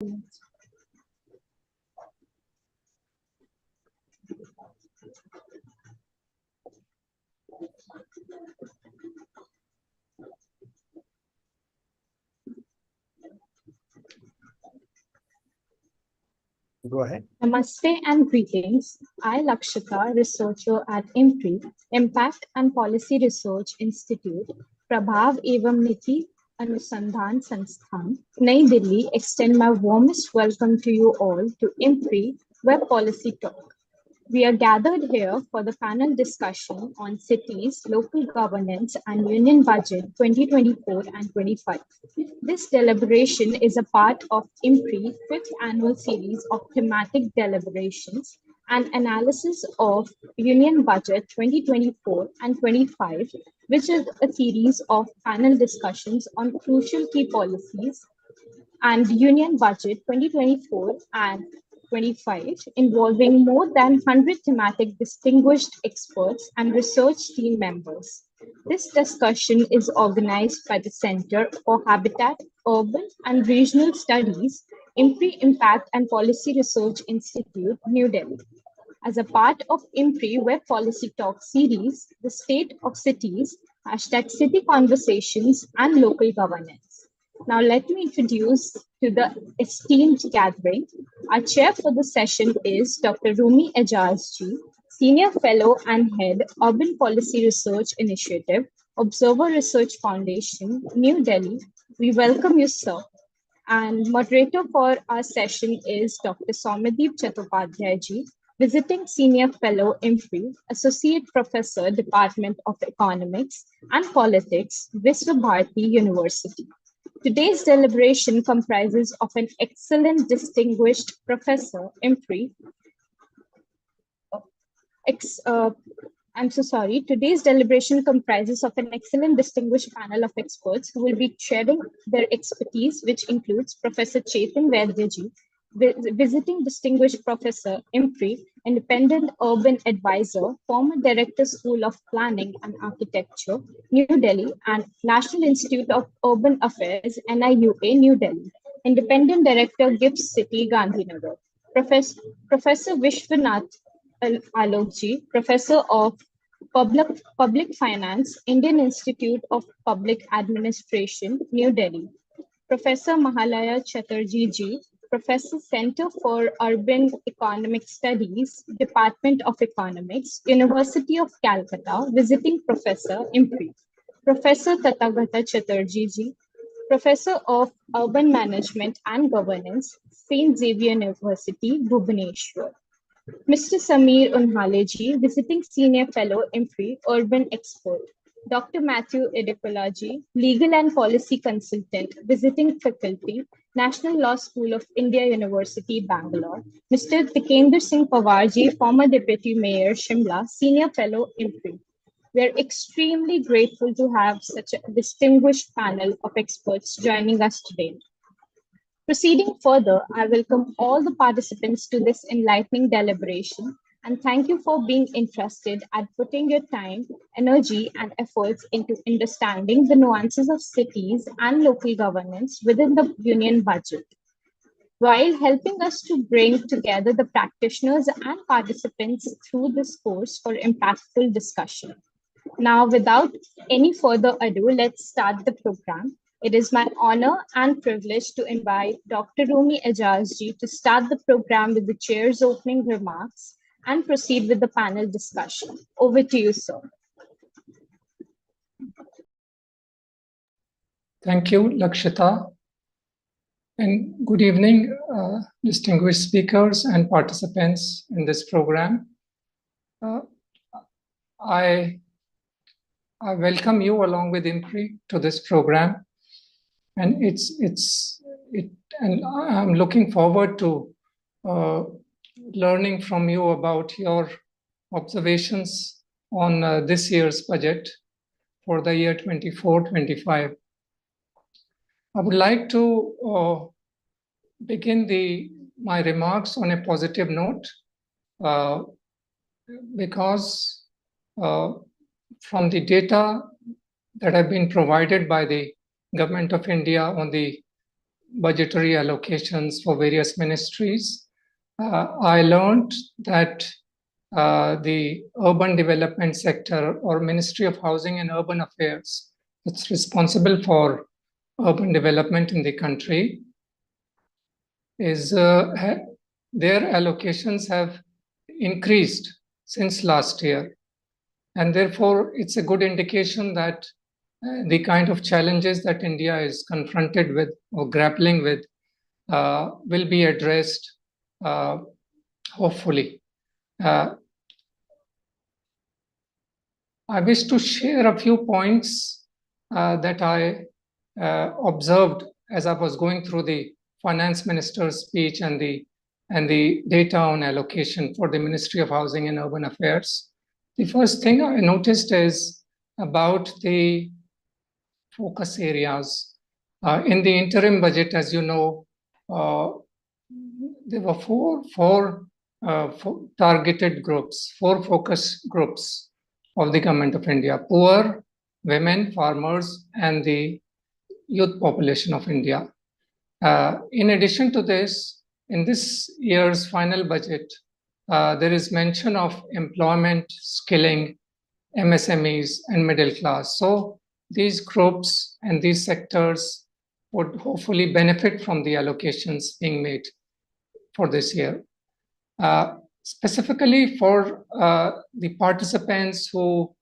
Go ahead. Namaste and greetings. I, Lakshita, researcher at IMPRI, Impact and Policy Research Institute, Prabhav Evam Niti Anusandhan Sansthan, Nai Delhi, extend my warmest welcome to you all to IMPRI Web Policy Talk. We are gathered here for the panel discussion on cities, local governance, and union budget 2024 and 25. This deliberation is a part of IMPRI 5th annual series of thematic deliberations and analysis of union budget 2024 and 25, which is a series of panel discussions on crucial key policies and Union Budget 2024 and 25, involving more than 100 thematic distinguished experts and research team members. This discussion is organized by the Center for Habitat, Urban and Regional Studies, IMPRI Impact and Policy Research Institute, New Delhi. As a part of IMPRI Web Policy Talk series, The State of Cities, #City Conversations and Local Governance. Now, let me introduce to the esteemed gathering. Our chair for the session is Dr. Rumi Aijaz ji, Senior Fellow and Head, Urban Policy Research Initiative, Observer Research Foundation, New Delhi. We welcome you, sir. And moderator for our session is Dr. Soumyadip Chattopadhyay ji, Visiting Senior Fellow, IMPRI, Associate Professor, Department of Economics and Politics, Visva Bharati University. Today's deliberation comprises of an excellent distinguished professor, IMPRI. Today's deliberation comprises of an excellent distinguished panel of experts who will be sharing their expertise, which includes Professor Chetan Vaidyaji, Visiting Distinguished Professor, IMPRI, Independent Urban Advisor, former Director, School of Planning and Architecture, New Delhi, and National Institute of Urban Affairs, NIUA, New Delhi, Independent Director, GIFT City, Gandhinagar, Professor Vishwanath Alokji, Professor of Public Finance, Indian Institute of Public Administration, New Delhi, Professor Mahalaya Chatterjee ji, Professor, Center for Urban Economic Studies, Department of Economics, University of Calcutta, Visiting Professor, IMPRI. Professor Tathagata Chatterjee ji, Professor of Urban Management and Governance, St. Xavier University, Bhubaneswar. Mr. Sameer Unhale ji, Visiting Senior Fellow, IMPRI, Urban Expert. Dr. Matthew Edekola ji, Legal and Policy Consultant, Visiting Faculty, National Law School of India University, Bangalore. Mr. Tikendra Singh Pawar ji, former Deputy Mayor, Shimla, Senior Fellow, IMPRI. We are extremely grateful to have such a distinguished panel of experts joining us today. Proceeding further, I welcome all the participants to this enlightening deliberation and thank you for being interested and putting your time, energy, and efforts into understanding the nuances of cities and local governance within the union budget, while helping us to bring together the practitioners and participants through this course for impactful discussion. Now, without any further ado, let's start the program. It is my honor and privilege to invite Dr. Rumi Aijaz ji to start the program with the chair's opening remarks and proceed with the panel discussion. Over to you, sir. Thank you, Lakshita. And good evening, distinguished speakers and participants in this program. I welcome you along with IMPRI to this program. And I'm looking forward to learning from you about your observations on this year's budget for the year 24-25. I would like to begin my remarks on a positive note because from the data that have been provided by the Government of India on the budgetary allocations for various ministries, I learned that the urban development sector or Ministry of Housing and Urban Affairs, that's responsible for urban development in the country, is their allocations have increased since last year. And therefore, it's a good indication that the kind of challenges that India is confronted with or grappling with will be addressed, hopefully. I wish to share a few points that I observed as I was going through the finance minister's speech and the data on allocation for the Ministry of Housing and Urban Affairs. The first thing I noticed is about the focus areas. In the interim budget, as you know, there were four targeted groups, four focus groups of the government of India: poor, women, farmers, and the youth population of India. In addition to this, in this year's final budget, there is mention of employment, skilling, MSMEs, and middle class. So these groups and these sectors would hopefully benefit from the allocations being made for this year. Specifically for the participants who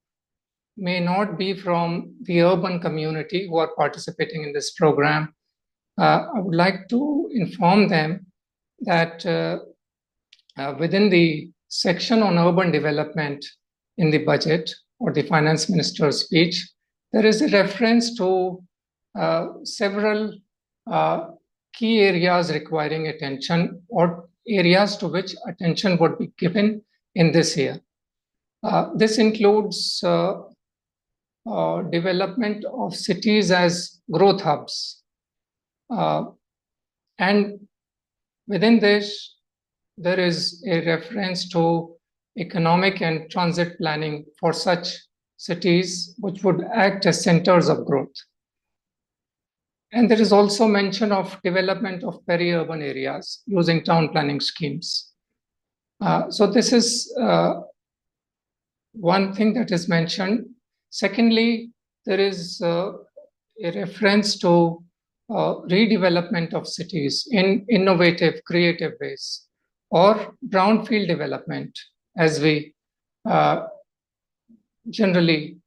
may not be from the urban community who are participating in this program, I would like to inform them that within the section on urban development in the budget or the finance minister's speech, there is a reference to several key areas requiring attention or areas to which attention would be given in this year. This includes development of cities as growth hubs. And within this, there is a reference to economic and transit planning for such cities which would act as centers of growth. And there is also mention of development of peri-urban areas using town planning schemes. So this is one thing that is mentioned. Secondly, there is a reference to redevelopment of cities in innovative, creative ways, or brownfield development, as we generally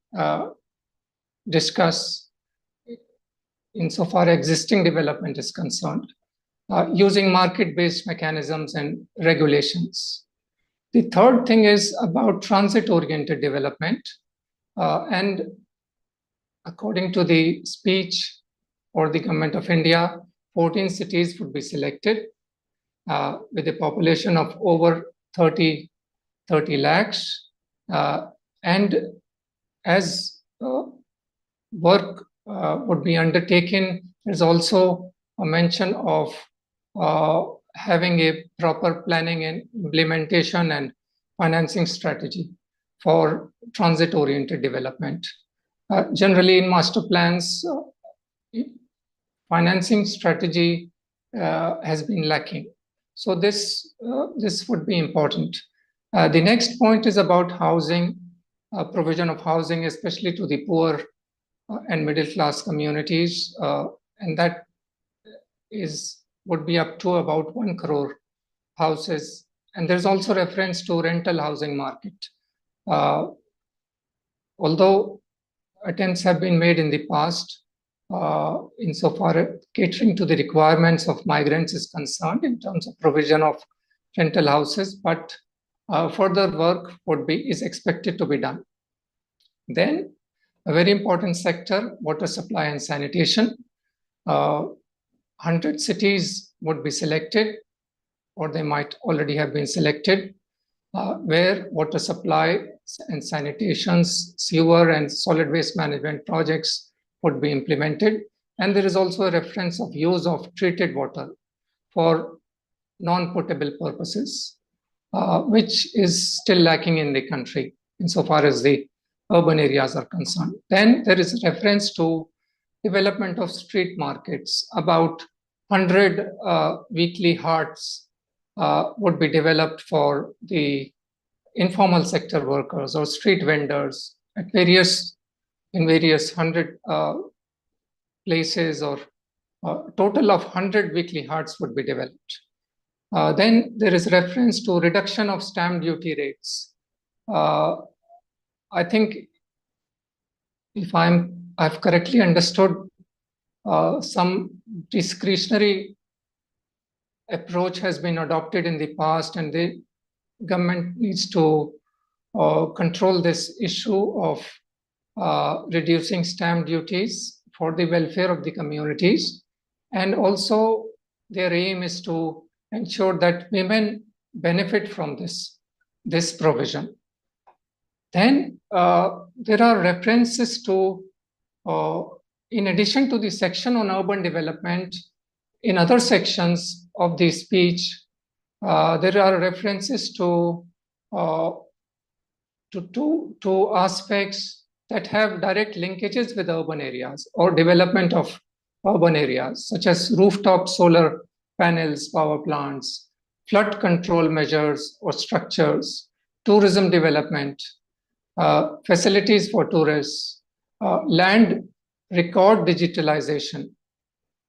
discuss insofar existing development is concerned, using market-based mechanisms and regulations. The third thing is about transit-oriented development. And according to the speech or the government of India, 14 cities would be selected with a population of over 30 lakhs. And as work would be undertaken, there's also a mention of having a proper planning and implementation and financing strategy for transit-oriented development. Generally, in master plans, financing strategy has been lacking. So this would be important. The next point is about housing, provision of housing, especially to the poor and middle class communities, and that would be up to about 1 crore houses. And there's also reference to rental housing market. Although attempts have been made in the past, insofar as catering to the requirements of migrants is concerned in terms of provision of rental houses, but further work is expected to be done. Then a very important sector, water supply and sanitation. 100 cities would be selected, or they might already have been selected, where water supply and sanitations, sewer and solid waste management projects would be implemented. And there is also a reference of use of treated water for non-potable purposes, which is still lacking in the country insofar as the urban areas are concerned. Then there is a reference to development of street markets, about 100 weekly hearts would be developed for the informal sector workers or street vendors at various 100 places, or total of 100 weekly hearts would be developed. Then there is reference to reduction of stamp duty rates. I think if I've correctly understood, some discretionary approach has been adopted in the past, and the government needs to control this issue of reducing stamp duties for the welfare of the communities. And also their aim is to ensure that women benefit from this provision. Then there are references to, in addition to the section on urban development, in other sections of the speech, there are references to aspects that have direct linkages with urban areas or development of urban areas, such as rooftop solar panels, power plants, flood control measures or structures, tourism development, facilities for tourists, land record digitalization.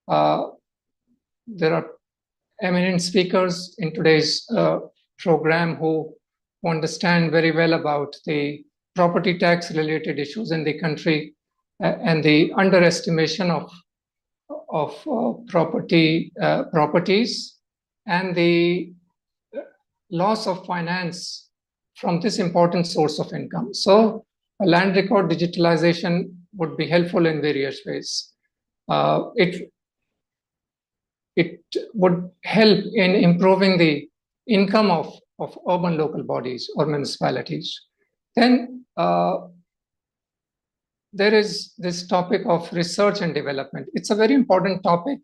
There are eminent speakers in today's program who understand very well about the property tax related issues in the country and the underestimation of properties and the loss of finance from this important source of income. So a land record digitalization would be helpful in various ways. It would help in improving the income of urban local bodies or municipalities. Then there is this topic of research and development. It's a very important topic,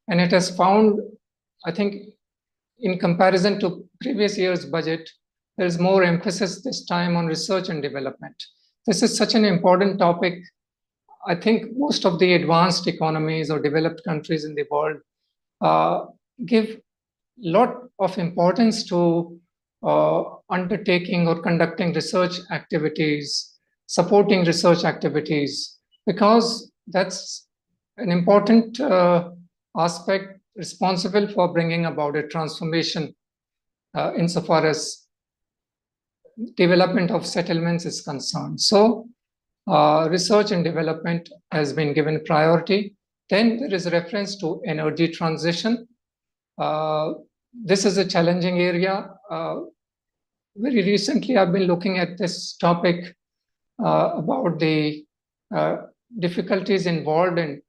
and it has found, I think, in comparison to previous year's budget, there is more emphasis this time on research and development. This is such an important topic. I think most of the advanced economies or developed countries in the world give a lot of importance to undertaking or conducting research activities, supporting research activities, because that's an important aspect responsible for bringing about a transformation insofar as development of settlements is concerned. So research and development has been given priority. Then there is reference to energy transition. This is a challenging area. Very recently, I've been looking at this topic about the difficulties involved in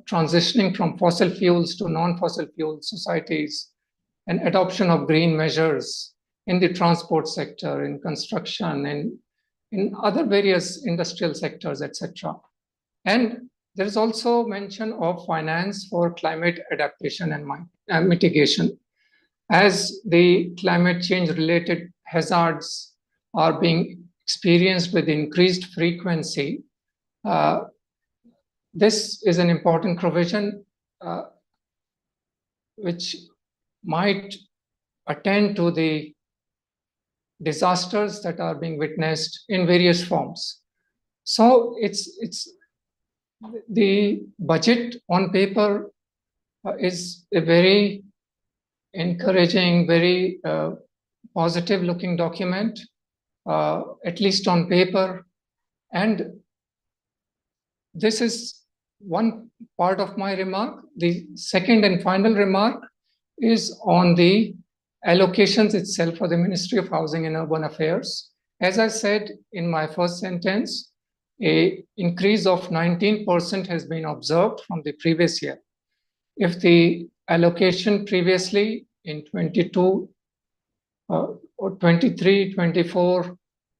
transitioning from fossil fuels to non-fossil fuel societies and adoption of green measures in the transport sector, in construction, and in other various industrial sectors, etc. And there is also mention of finance for climate adaptation and mitigation. As the climate change related hazards are being experienced with increased frequency, this is an important provision which might attend to the disasters that are being witnessed in various forms. So it's the budget on paper is a very encouraging, very positive looking document, at least on paper. And this is one part of my remark. The second and final remark is on the allocations itself for the Ministry of Housing and Urban Affairs. As I said in my first sentence, an increase of 19% has been observed from the previous year. If the allocation previously in 22 or 23, 24,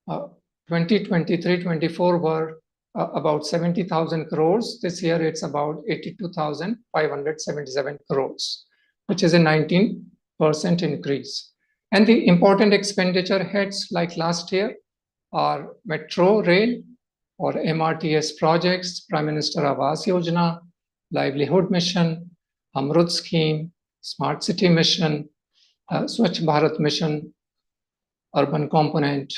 2023, 24 were about 70,000 crores. This year it's about 82,577 crores, which is a 19% increase. And the important expenditure heads like last year are metro rail or MRTS projects, Prime Minister Awas Yojana, livelihood mission, Amrut scheme, Smart City mission, Swachh Bharat mission, urban component.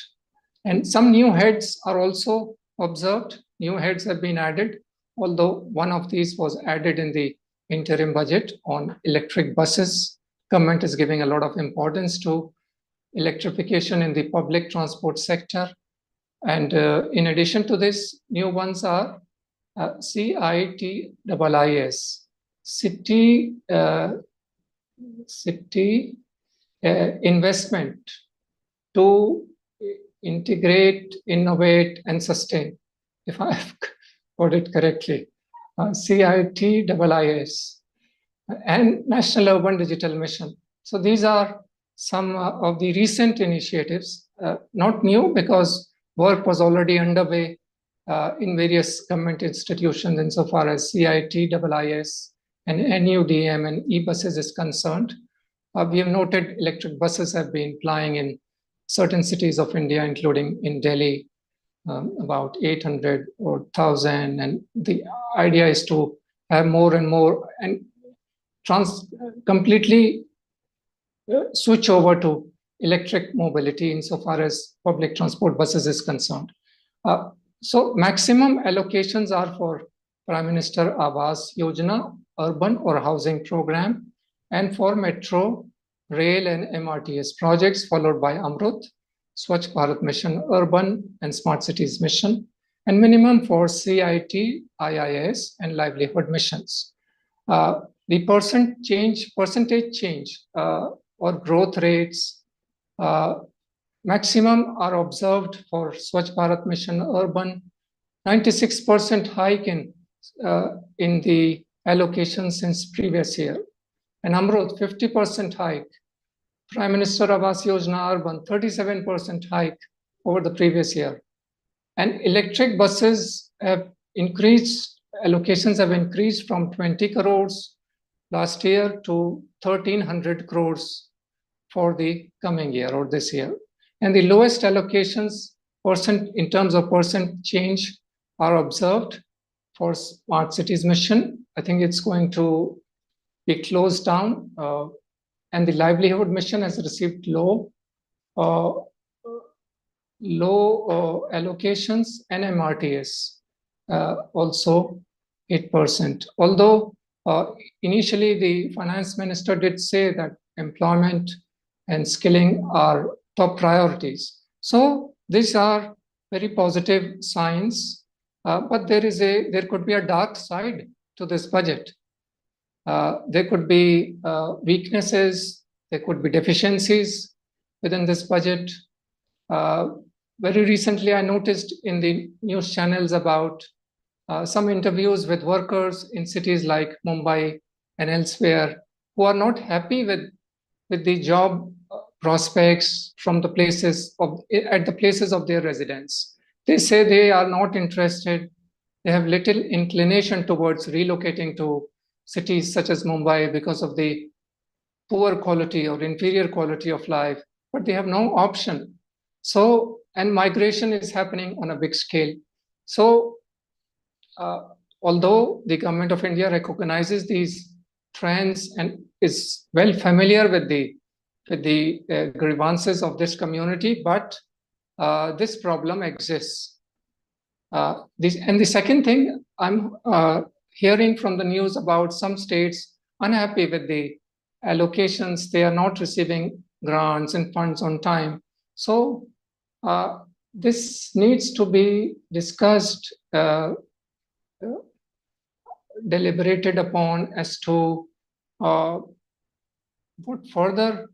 And some new heads are also observed. New heads have been added, although one of these was added in the interim budget on electric buses. Government is giving a lot of importance to electrification in the public transport sector. And in addition to this, new ones are CITIIS, City Investment to integrate, innovate, and sustain, if I've got it correctly. CITIIS and National Urban Digital Mission. So these are some of the recent initiatives, not new because work was already underway in various government institutions insofar as CITIIS and NUDM and e-buses is concerned. We have noted electric buses have been plying in certain cities of India, including in Delhi, about 800 or 1,000. And the idea is to have more and more and completely switch over to electric mobility insofar as public transport buses is concerned. So maximum allocations are for Prime Minister Awas Yojana, urban or housing program, and for metro, rail, and MRTS projects, followed by Amrut, Swachh Bharat Mission, urban and smart cities mission, and minimum for CITIIS and livelihood missions. The percentage change or growth rates maximum are observed for Swachh Bharat Mission urban, 96% hike in the allocation since previous year. And Amrut, 50% hike. Prime Minister Awas Yojana urban, 37% hike over the previous year. And electric buses have increased, allocations have increased from 20 crores last year to 1,300 crores for the coming year or this year. And the lowest allocations in terms of percent change are observed for Smart Cities Mission. I think it's going to be closed down. And the livelihood mission has received low allocations, and MRTS also 8%. Although initially the finance minister did say that employment and skilling are top priorities. So these are very positive signs, but there could be a dark side to this budget. There could be weaknesses, there could be deficiencies within this budget. Very recently, I noticed in the news channels about some interviews with workers in cities like Mumbai and elsewhere who are not happy with the job prospects from the places at the places of their residence. They say they are not interested. They have little inclination towards relocating to cities such as Mumbai because of the poor quality or inferior quality of life, but they have no option. So, and migration is happening on a big scale. So, although the government of India recognizes these trends and is well familiar with the grievances of this community, but this problem exists. And the second thing, I'm hearing from the news about some states unhappy with the allocations. They are not receiving grants and funds on time. So this needs to be discussed, deliberated upon as to what further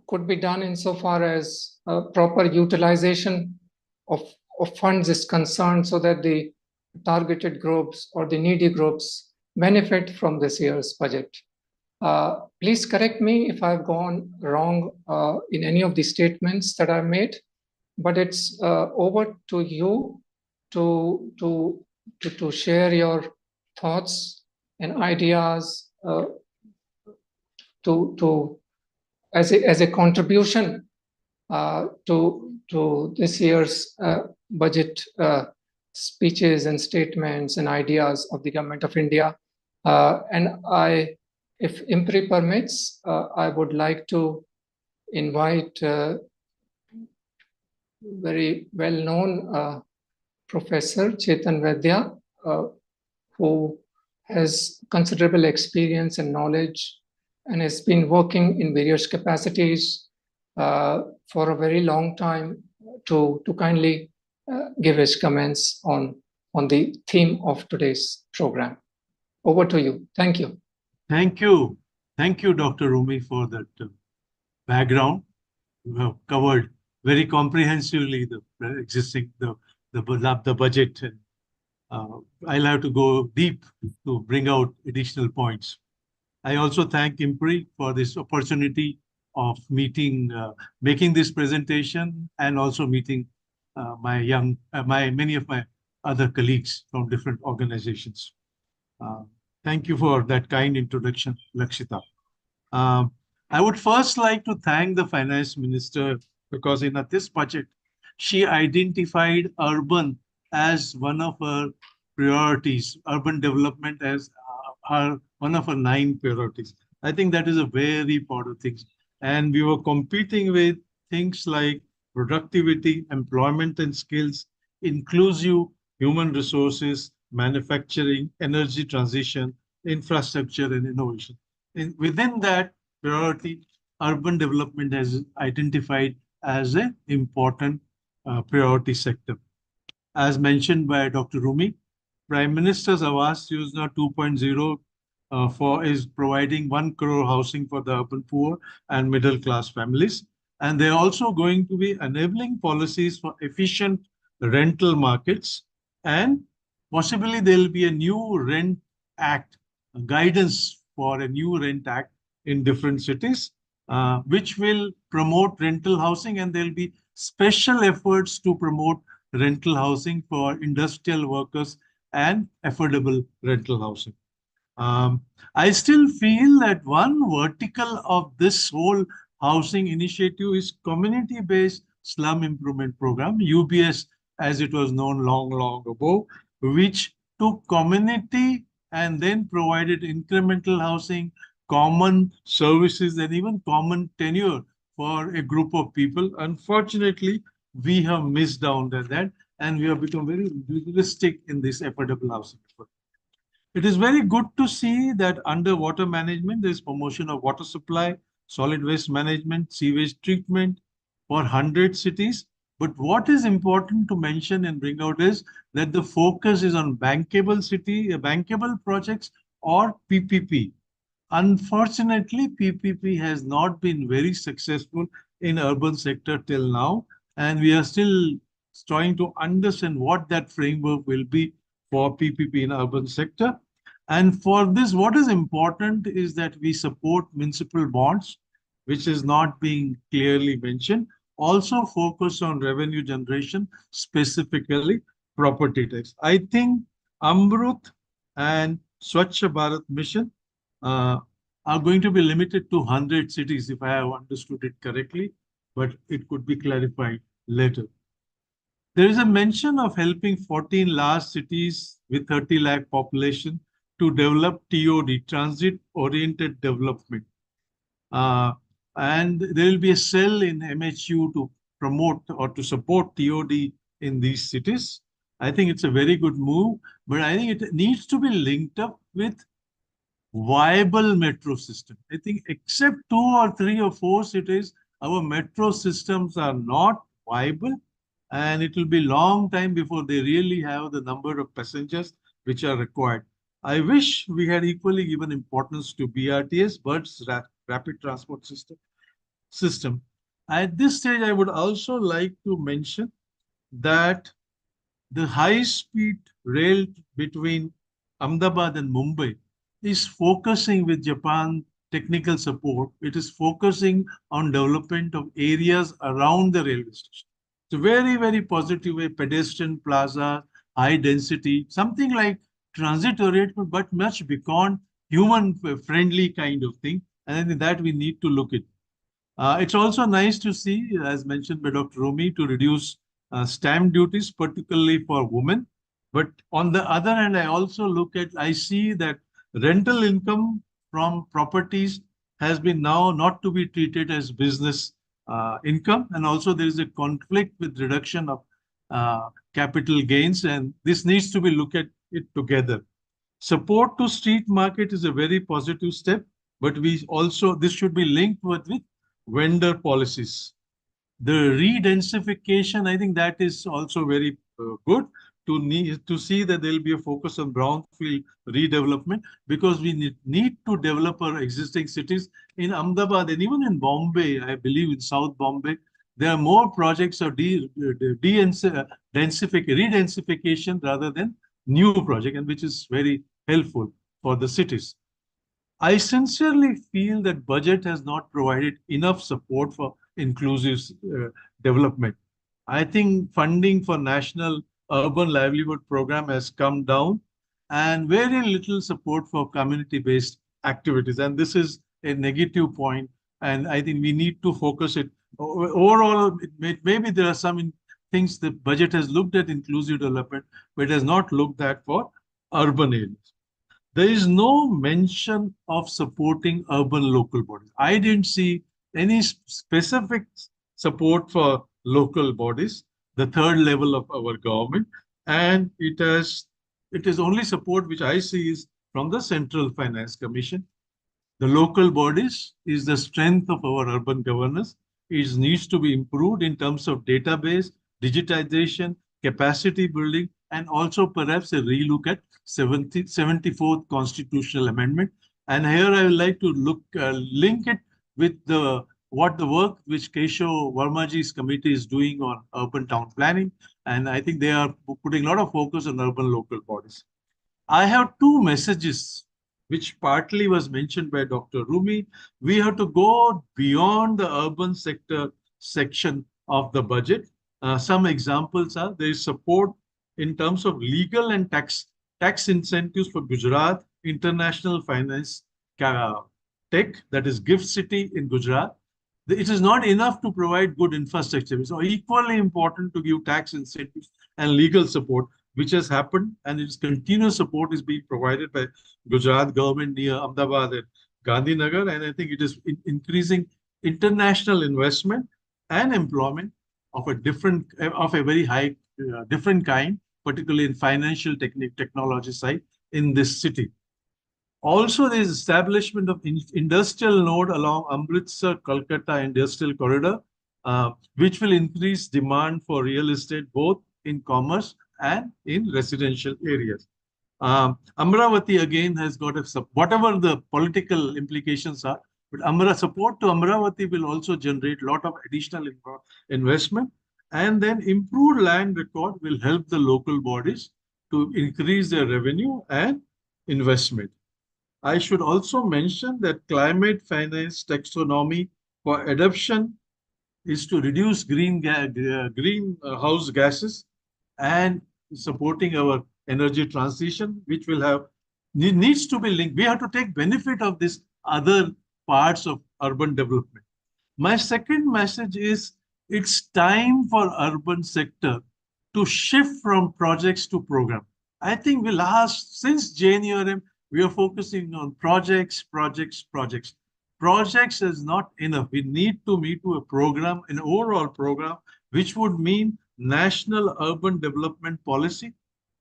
could be done insofar as proper utilization of funds is concerned, so that the targeted groups or the needy groups benefit from this year's budget. Please correct me if I've gone wrong in any of the statements that I've made, but it's over to you to share your thoughts and ideas as a contribution to this year's budget speeches and statements and ideas of the government of India. And I if IMPRI permits, I would like to invite very well-known Professor Chattopadhyay, who has considerable experience and knowledge and has been working in various capacities for a very long time to kindly give his comments on the theme of today's program. Over to you. Thank you. Thank you. Thank you, Dr. Rumi, for that background. You have covered very comprehensively the existing, the budget. And I'll have to go deep to bring out additional points. I also thank IMPRI for this opportunity of meeting, making this presentation, and also meeting many of my other colleagues from different organizations. Thank you for that kind introduction, Lakshita. I would first like to thank the Finance Minister because in this budget, she identified urban as one of her priorities, urban development as one of her 9 priorities. I think that is a very important thing. And we were competing with things like productivity, employment and skills, inclusive human resources, manufacturing, energy transition, infrastructure and innovation. And within that priority, urban development has identified as an important priority sector. As mentioned by Dr. Rumi, Prime Minister's Awas Yojana 2.0 is providing 1 crore housing for the urban poor and middle class families. And they're also going to be enabling policies for efficient rental markets, and possibly there'll be a new rent act, guidance for a new rent act in different cities, which will promote rental housing, and there'll be special efforts to promote rental housing for industrial workers and affordable rental housing. I still feel that one vertical of this whole housing initiative is community-based slum improvement program, UBS, as it was known long ago, which took community and then provided incremental housing, common services, and even common tenure for a group of people. Unfortunately, we have missed out on that, and we have become very individualistic in this affordable housing effort. It is very good to see that under water management, there is promotion of water supply, solid waste management, sewage treatment for 100 cities. But what is important to mention and bring out is that the focus is on bankable projects or PPP. Unfortunately, PPP has not been very successful in urban sector till now, and we are still trying to understand what that framework will be for PPP in urban sector. And for this, what is important is that we support municipal bonds, which is not being clearly mentioned. Also focus on revenue generation, specifically property tax. I think Amrut and Swachh Bharat Mission are going to be limited to 100 cities, if I have understood it correctly, but it could be clarified later. There is a mention of helping 14 large cities with 30 lakh population to develop TOD, transit-oriented development. And there will be a cell in MHU to promote or to support TOD in these cities. I think it's a very good move, but I think it needs to be linked up with viable metro system. I think except 2 or 3 or 4 cities, our metro systems are not viable, and it will be long time before they really have the number of passengers which are required. I wish we had equally given importance to BRTS, BERT's rapid transport system. At this stage, I would also like to mention that the high-speed rail between Ahmedabad and Mumbai is focusing with Japan technical support. It is focusing on development of areas around the railway station. It's a very, very positive way, pedestrian plaza, high density, something like transit-oriented, but much beyond human-friendly kind of thing. And I think that we need to look at. It's also nice to see, as mentioned by Dr. Rumi, to reduce stamp duties, particularly for women. But on the other hand, I see that rental income from properties has been now not to be treated as business income. And also there is a conflict with reduction of capital gains, and this needs to be looked at it together. Support to street market is a very positive step, but this should be linked with vendor policies. The re-densification, I think that is also very good to see that there will be a focus on brownfield redevelopment, because we need to develop our existing cities in Ahmedabad and even in Bombay. I believe in South Bombay, there are more projects of re-densification rather than new project, and which is very helpful for the cities. I sincerely feel that budget has not provided enough support for inclusive development. I think funding for National Urban Livelihood Program has come down, and very little support for community-based activities. And this is a negative point, and I think we need to focus it. Overall, maybe there are some things the budget has looked at inclusive development, but it has not looked at for urban areas. There is no mention of supporting urban local bodies. I didn't see any specific support for local bodies, the third level of our government, and it is only support which I see is from the Central Finance Commission. The local bodies is the strength of our urban governance. It needs to be improved in terms of database, digitization, capacity building, and also perhaps a relook at 74th constitutional amendment. And here I would like to link it with what the work which Keshav Vermaji's committee is doing on urban town planning. And I think they are putting a lot of focus on urban local bodies. I have two messages, which partly was mentioned by Dr. Rumi. We have to go beyond the urban sector section of the budget. Some examples are there is support in terms of legal and tax incentives for Gujarat International Finance Tech, that is GIFT City in Gujarat. It is not enough to provide good infrastructure. It's equally important to give tax incentives and legal support, which has happened, and its continuous support is being provided by Gujarat government near Ahmedabad and Gandhinagar. And I think it is increasing international investment and employment of a very high, different kind, particularly in financial technology side in this city. Also, there is establishment of industrial node along Amritsar-Kolkata industrial corridor, which will increase demand for real estate, both in commerce and in residential areas. Amravati again has got whatever the political implications are, but support to Amravati will also generate a lot of additional investment, and then improved land record will help the local bodies to increase their revenue and investment. I should also mention that climate finance taxonomy for adoption is to reduce greenhouse gases and supporting our energy transition, which needs to be linked. We have to take benefit of this other parts of urban development. My second message is it's time for urban sector to shift from projects to program. I think since JNURM, we are focusing on projects. Projects is not enough. We need to meet to a program, an overall program, which would mean National Urban Development Policy,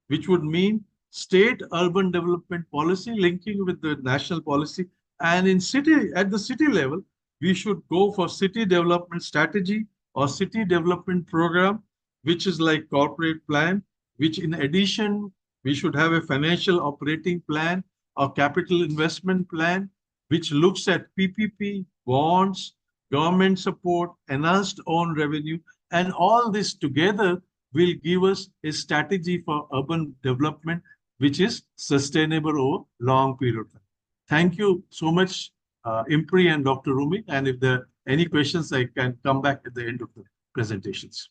which would mean State Urban Development Policy linking with the national policy. And at the city level, we should go for city development strategy or city development program, which is like corporate plan, which in addition, we should have a financial operating plan or capital investment plan, which looks at PPP, bonds, government support, enhanced own revenue, and all this together will give us a strategy for urban development, which is sustainable over long period of time. Thank you so much, IMPRI and Dr. Rumi. And if there are any questions, I can come back at the end of the presentations.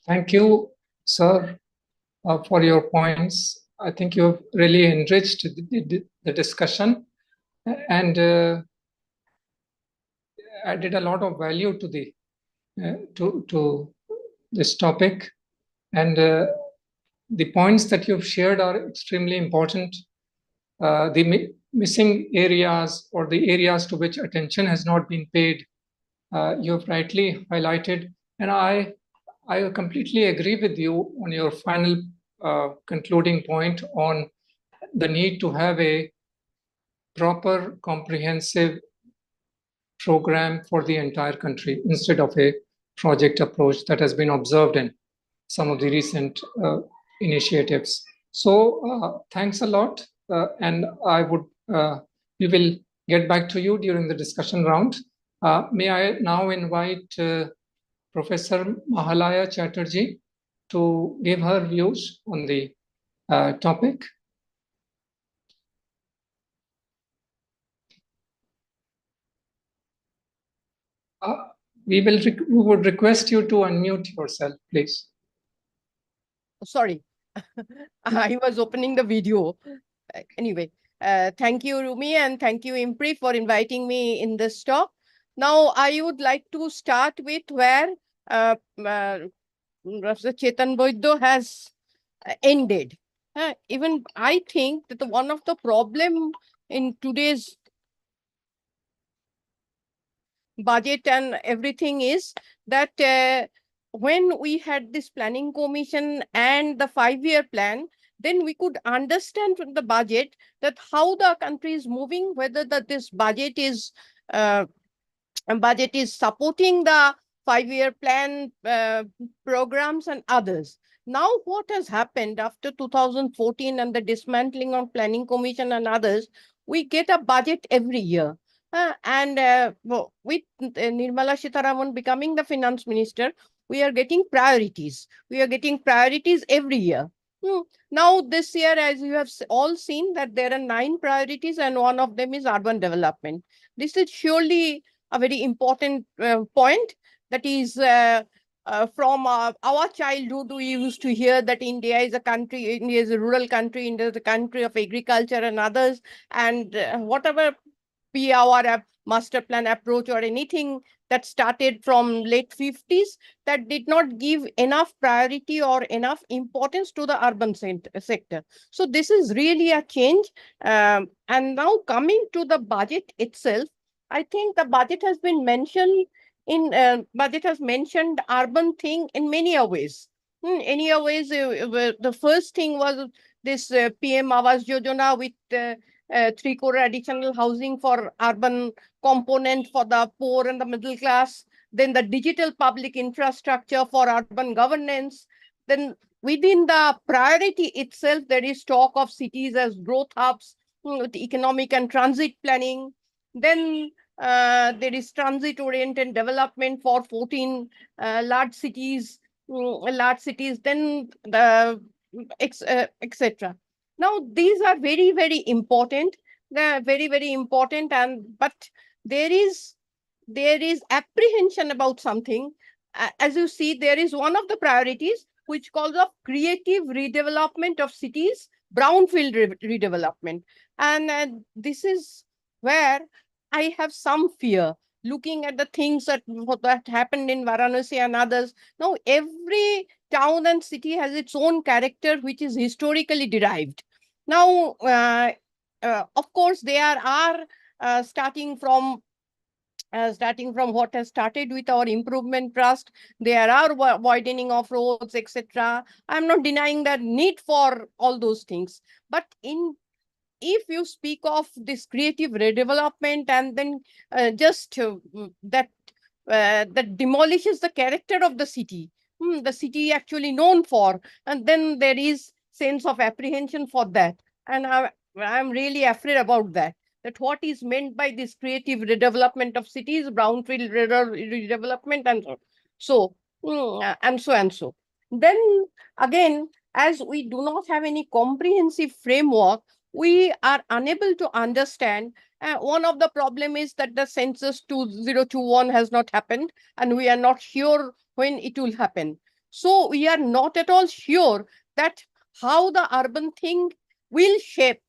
Thank you, sir, for your points. I think you have really enriched the discussion and added a lot of value to to this topic. And the points that you've shared are extremely important. The missing areas or the areas to which attention has not been paid, you've rightly highlighted. And I completely agree with you on your final concluding point on the need to have a proper, comprehensive program for the entire country instead of a project approach that has been observed in some of the recent initiatives. So thanks a lot. And we will get back to you during the discussion round. May I now invite Professor Mahalaya Chatterjee to give her views on the topic. We would request you to unmute yourself, please. Sorry, I was opening the video. Anyway, thank you, Rumi, and thank you, IMPRI, for inviting me in this talk. Now, I would like to start with where Professor Chattopadhyay has ended. Even I think that one of the problem in today's budget and everything is that when we had this planning commission and the 5-year plan, then we could understand from the budget that how the country is moving, whether this budget is supporting the 5-year plan programs and others. Now, what has happened after 2014 and the dismantling of planning commission and others, we get a budget every year. With Nirmala Sitharaman becoming the finance minister, we are getting priorities. We are getting priorities every year. Now, this year, as you have all seen, that there are 9 priorities and one of them is urban development. This is surely a very important point. That is from our childhood, we used to hear that India is a rural country, India is a country of agriculture and others. And whatever be our master plan approach or anything that started from late 50s, that did not give enough priority or enough importance to the urban sector. So this is really a change. And now coming to the budget itself, I think the budget has been mentioned urban thing in many ways. The first thing was this PM Awas Yojana with 3 crore additional housing for urban component for the poor and the middle class. Then the digital public infrastructure for urban governance. Then within the priority itself, there is talk of cities as growth hubs, with economic and transit planning. Then there is transit-oriented development for 14 large cities, then the etc. Now, these are very, very important. They're very, very important, but there is apprehension about something. As you see, there is one of the priorities which calls of creative redevelopment of cities, brownfield redevelopment. And this is where I have some fear, looking at the things that happened in Varanasi and others. Now, every town and city has its own character, which is historically derived. Now, of course, there are starting from what has started with our improvement trust, there are widening of roads, etc. I'm not denying the need for all those things, but if you speak of this creative redevelopment and then that demolishes the character of the city actually known for, and then there is sense of apprehension for that. And I'm really afraid about that what is meant by this creative redevelopment of cities, brownfield redevelopment, and so. Then again, as we do not have any comprehensive framework, we are unable to understand. One of the problem is that the census 2021 has not happened, and we are not sure when it will happen. So we are not at all sure that how the urban thing will shape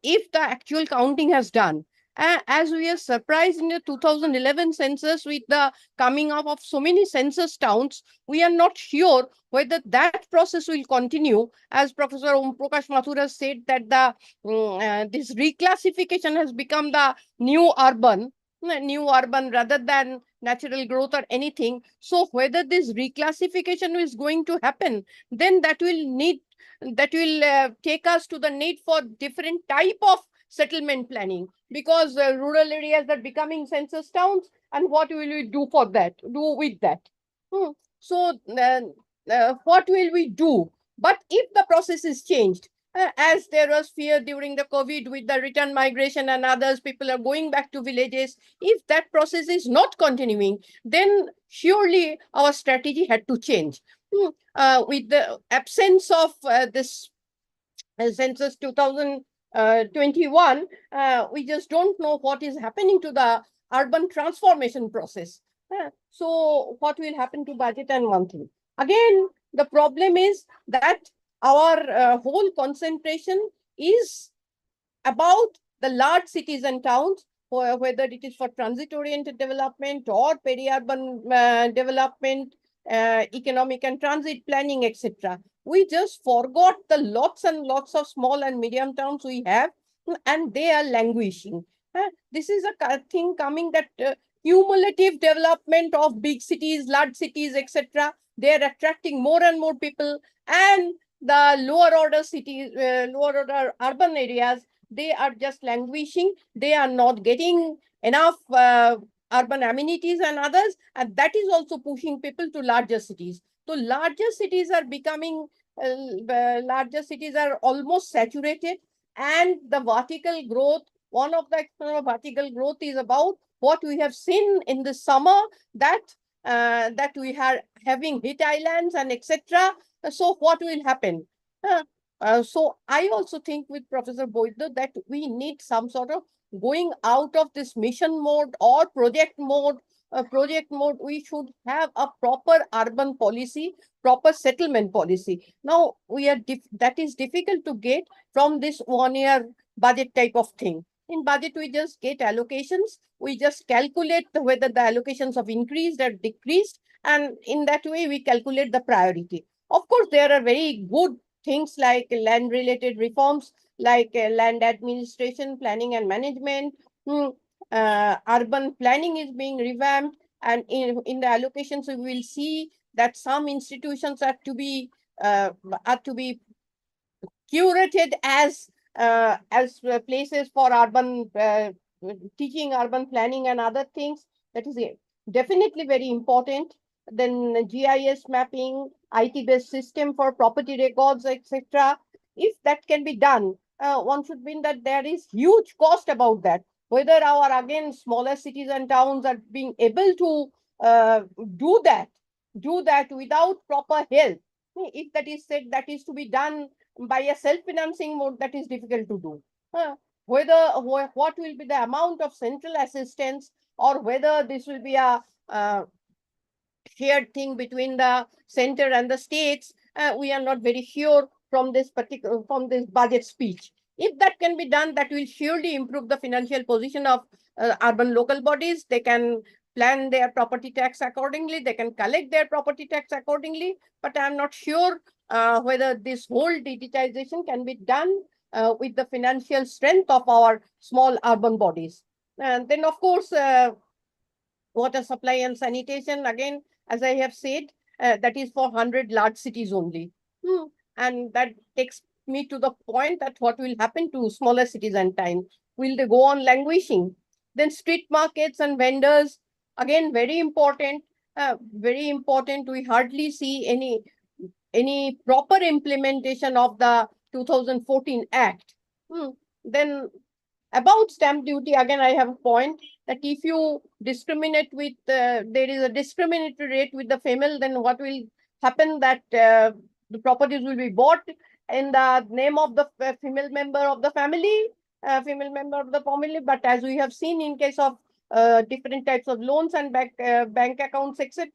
if the actual counting has done. As we are surprised in the 2011 census with the coming up of so many census towns, we are not sure whether that process will continue. As Professor Om Prakash Mathur has said, that this reclassification has become the new urban rather than natural growth or anything. So whether this reclassification is going to happen, then that will take us to the need for different type of settlement planning, because rural areas are becoming census towns, and what will we do with that? So what will we do? But if the process is changed, as there was fear during the COVID with the return migration and others, people are going back to villages. If that process is not continuing, then surely our strategy had to change. With the absence of this census 2021, we just don't know what is happening to the urban transformation process. So what will happen to budget and monthly? Again, the problem is that our whole concentration is about the large cities and towns, whether it is for transit-oriented development or peri-urban development, economic and transit planning, etc. We just forgot the lots and lots of small and medium towns we have, and they are languishing. This is a thing coming, that cumulative development of big cities, large cities, etc. They are attracting more and more people, and the lower order cities, lower order urban areas, they are just languishing. They are not getting enough urban amenities and others, and that is also pushing people to larger cities. So larger cities are becoming, larger cities are almost saturated, and the vertical growth, one of the external vertical growth is about what we have seen in the summer, that that we are having heat islands and etc. So what will happen? So I also think with Professor Boydar that we need some sort of going out of this mission mode or project mode. We should have a proper urban policy, proper settlement policy. Now that is difficult to get from this 1 year budget type of thing. In budget, we just get allocations. We just calculate whether the allocations have increased or decreased, and in that way we calculate the priority. Of course, there are very good things like land-related reforms, like land administration, planning and management. Urban planning is being revamped, and in the allocations we will see that some institutions are to be curated as places for urban teaching, urban planning and other things. That is definitely very important. Then GIS mapping, IT-based system for property records, etc. If that can be done, one should mean that there is huge cost about that. Whether our, again, smaller cities and towns are being able to do that without proper help. If that is said, that is to be done by a self-financing mode, that is difficult to do. What will be the amount of central assistance, or whether this will be a shared thing between the center and the states, we are not very sure from this budget speech. If that can be done, that will surely improve the financial position of urban local bodies. They can plan their property tax accordingly. They can collect their property tax accordingly. But I'm not sure whether this whole digitization can be done with the financial strength of our small urban bodies. And then, of course, water supply and sanitation, again, as I have said, that is for 100 large cities only. And that takes me to the point that what will happen to smaller cities and towns? Will they go on languishing? Then street markets and vendors, again, very important. Very important. We hardly see any proper implementation of the 2014 Act. Then about stamp duty, again, I have a point that if you discriminate with, there is a discriminatory rate with the female, then what will happen, that the properties will be bought in the name of the female member of the family, but as we have seen in case of different types of loans and bank accounts, etc.,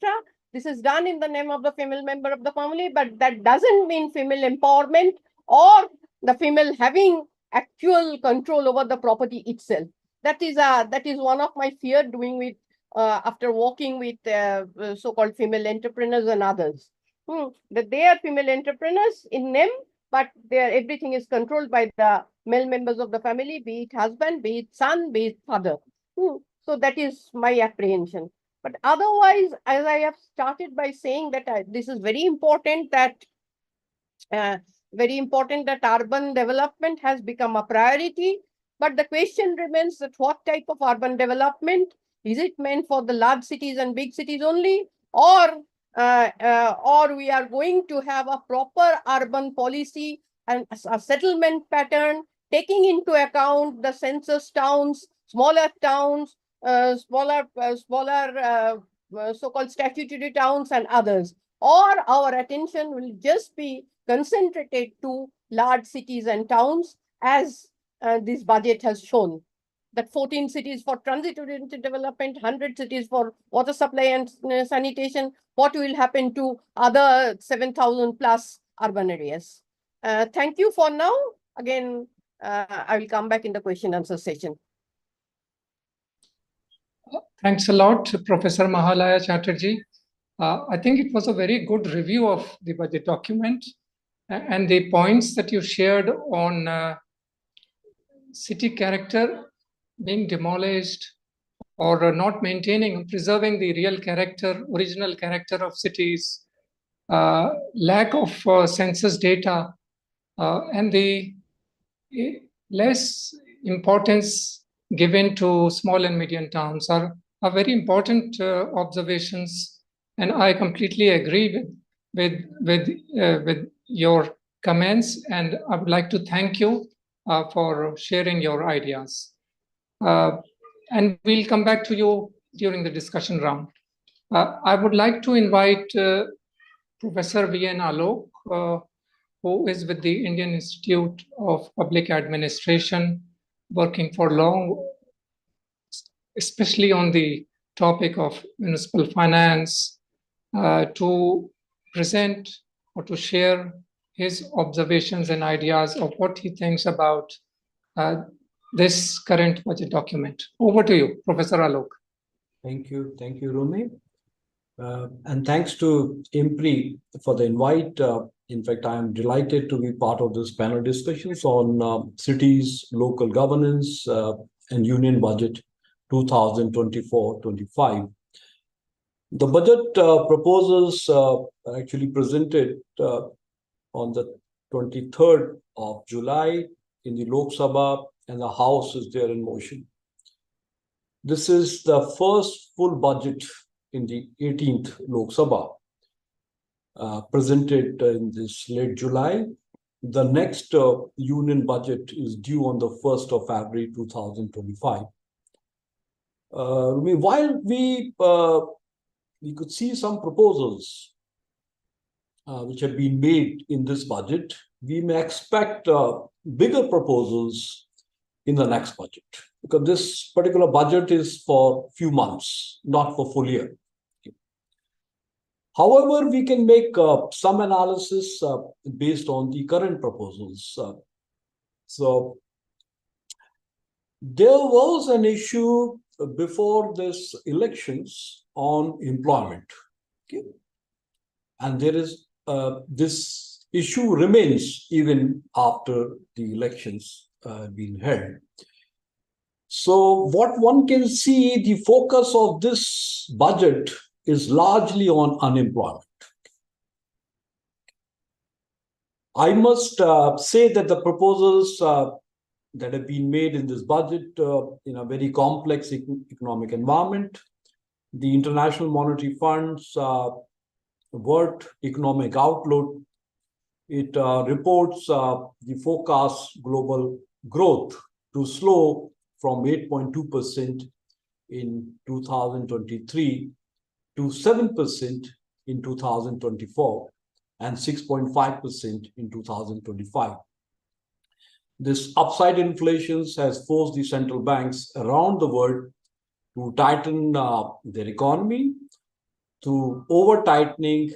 this is done in the name of the female member of the family, but that doesn't mean female empowerment or the female having actual control over the property itself. that is one of my fear doing with after working with so-called female entrepreneurs and others. That they are female entrepreneurs in name, but everything is controlled by the male members of the family, be it husband, be it son, be it father. So that is my apprehension. But otherwise, as I have started by saying that this is very important that urban development has become a priority. But the question remains that what type of urban development? Is it meant for the large cities and big cities only, or we are going to have a proper urban policy and a settlement pattern taking into account the census towns, smaller towns, smaller so-called statutory towns and others, or our attention will just be concentrated to large cities and towns, as this budget has shown, that 14 cities for transit-oriented development, 100 cities for water supply and sanitation. What will happen to other 7,000 plus urban areas? Thank you for now. Again, I will come back in the question and answer session. Thanks a lot, Professor Mahalaya Chatterjee. I think it was a very good review of the budget document, and the points that you shared on city character being demolished or not maintaining, preserving the real character, original character of cities, lack of census data, and the less importance given to small and medium towns are very important observations, and I completely agree with your comments, and I would like to thank you for sharing your ideas. And we'll come back to you during the discussion round. I would like to invite Professor V.N. Alok, who is with the Indian Institute of Public Administration, working for long, especially on the topic of municipal finance, to present or to share his observations and ideas of what he thinks about this current budget document. Over to you, Professor Alok. Thank you, Rumi. And thanks to IMPRI for the invite. In fact, I am delighted to be part of this panel discussions on cities, local governance, and union budget 2024-25. The budget proposals actually presented on the 23rd of July in the Lok Sabha, and the House is there in motion. This is the first full budget in the 18th Lok Sabha, presented in this late July. The next union budget is due on the 1st of February 2025. While we could see some proposals which have been made in this budget, we may expect bigger proposals in the next budget, because this particular budget is for few months, not for full year. However, we can make some analysis based on the current proposals. So there was an issue before this elections on employment. Okay? And there is this issue remains even after the elections been held. So what one can see, the focus of this budget is largely on unemployment. I must say that the proposals that have been made in this budget in a very complex economic environment, the International Monetary Fund's World Economic Outlook, it reports the forecast global growth to slow from 8.2% in 2023 to 7% in 2024 and 6.5% in 2025. This upside inflation has forced the central banks around the world to tighten their economy. Through over-tightening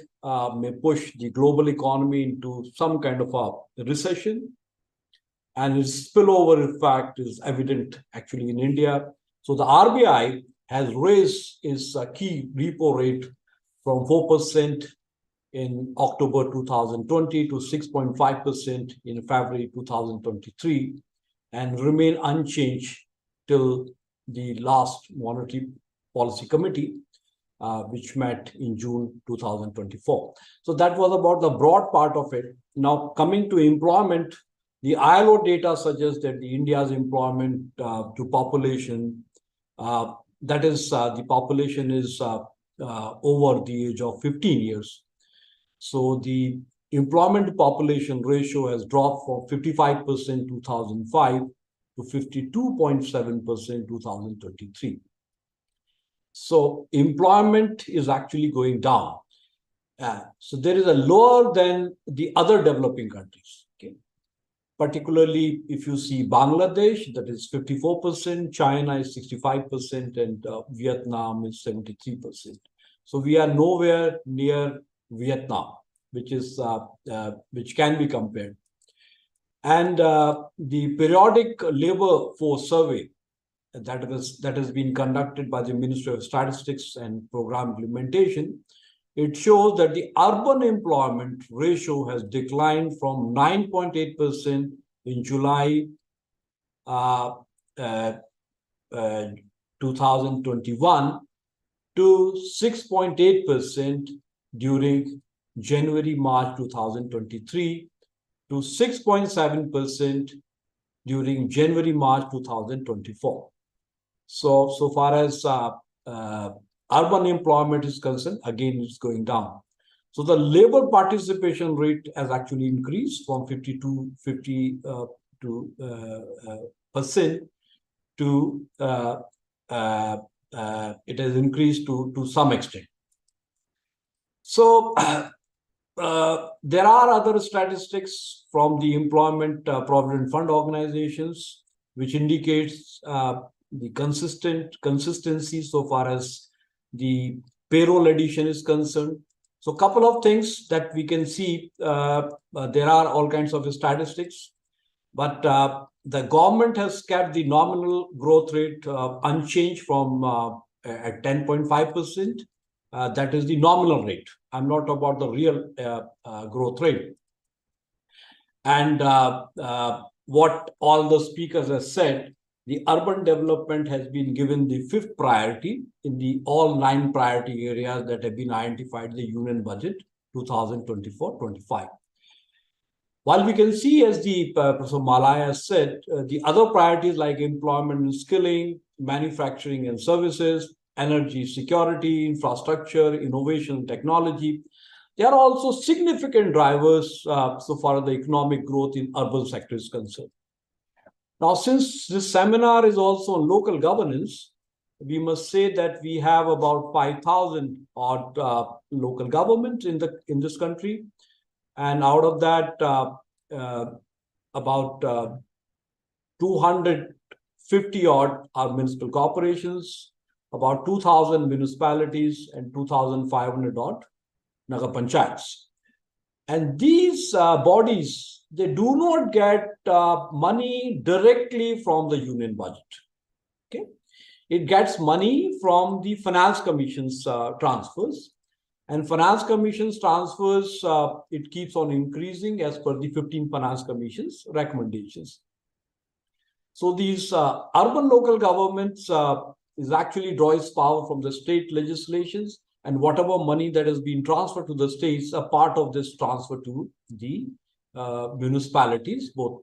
may push the global economy into some kind of a recession. and its spillover effect is evident actually in India. So the RBI has raised its key repo rate from 4% in October 2020 to 6.5% in February 2023, and remain unchanged till the last Monetary Policy Committee, which met in June 2024. So that was about the broad part of it. Now, coming to employment, the ILO data suggests that the India's employment to population, that is, the population is over the age of 15 years. So the employment to population ratio has dropped from 55% 2005 to 52.7% 2023. So employment is actually going down. So there is a lower than the other developing countries. Okay. Particularly if you see Bangladesh, that is 54%, China is 65%, and Vietnam is 73%. So we are nowhere near Vietnam, which can be compared. And the periodic labor force survey that has been conducted by the Ministry of Statistics and Program Implementation, it shows that the urban employment ratio has declined from 9.8% in July 2021 to 6.8% during January-March 2023 to 6.7% during January-March 2024. So far as urban employment is concerned, again, it's going down. So the labor participation rate has actually increased from 50% to it has increased to some extent. So there are other statistics from the Employment Provident Fund organizations, which indicates the consistency so far as the payroll addition is concerned. So a couple of things that we can see, there are all kinds of statistics, but the government has kept the nominal growth rate unchanged from at 10.5%. That is the nominal rate. I'm not about the real growth rate. And what all the speakers have said, the urban development has been given the 5th priority in the all 9 priority areas that have been identified in the Union Budget 2024-25. While we can see, as the Professor Malaya said, the other priorities like employment and skilling, manufacturing and services, energy security, infrastructure, innovation and technology, they are also significant drivers so far as the economic growth in urban sector is concerned. Now, since this seminar is also on local governance, we must say that we have about 5,000 odd local governments in this country, and out of that, about 250 odd are municipal corporations, about 2,000 municipalities, and 2,500 odd Nagar Panchayats. And these bodies, they do not get money directly from the union budget. Okay, it gets money from the Finance Commission's transfers, and Finance Commission's transfers, it keeps on increasing as per the 15 Finance Commission's recommendations. So these urban local governments is actually draws power from the state legislations, and whatever money that has been transferred to the states, a part of this transfer to the municipalities, both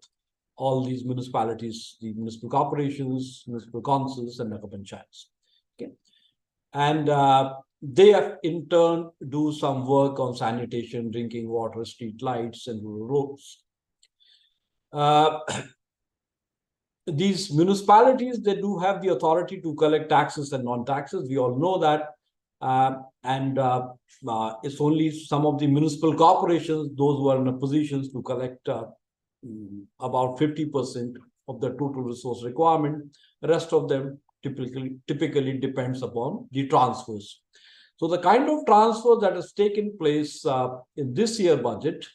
all these municipalities, the municipal corporations, municipal councils, and Nagar Panchayats. Okay, and they have in turn do some work on sanitation, drinking water, street lights, and rural roads. These municipalities, they do have the authority to collect taxes and non-taxes. We all know that. It's only some of the municipal corporations, those who are in a position to collect about 50% of the total resource requirement. The rest of them typically depends upon the transfers. So the kind of transfer that has taken place in this year budget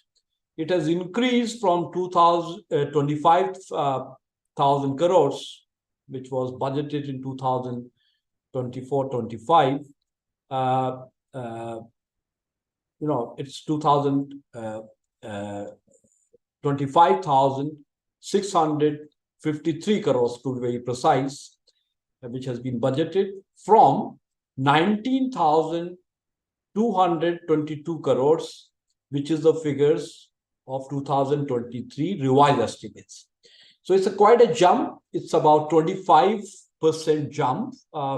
it has increased from 25,000 crores, which was budgeted in 2024-25. It's 25,653 crores to be very precise, which has been budgeted from 19,222 crores, which is the figures of 2023 revised estimates. So it's quite a jump. It's about 25% jump,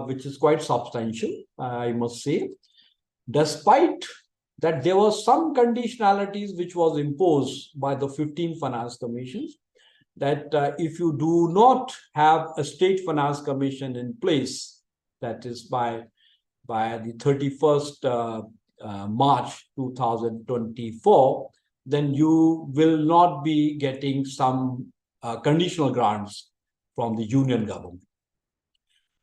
which is quite substantial, I must say. Despite that, there were some conditionalities which was imposed by the 15 finance commissions, that if you do not have a state finance commission in place, that is by the 31st March 2024, then you will not be getting some conditional grants from the union government.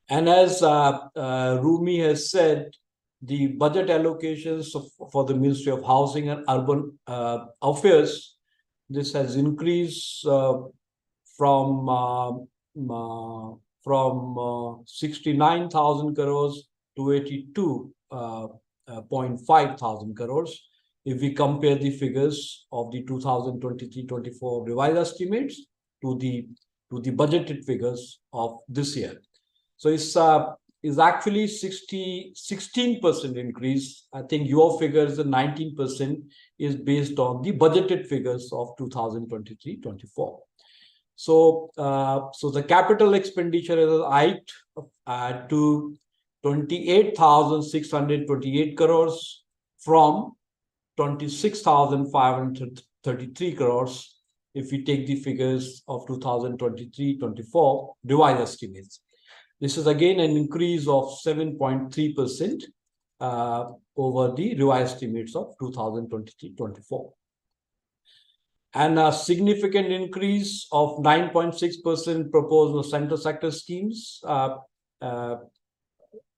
And as Rumi has said, the budget allocations for the Ministry of Housing and Urban Affairs, this has increased from 69,000 crores to 82.5 thousand crores. If we compare the figures of the 2023-24 revised estimates to the budgeted figures of this year, so it's actually 16% increase. I think your figures, the 19%, is based on the budgeted figures of 2023-24. So the capital expenditure is hiked to 28,628 crores from 26,533 crores if we take the figures of 2023-24 revised estimates. This is again an increase of 7.3% over the revised estimates of 2023-24. And a significant increase of 9.6% proposed in center sector schemes.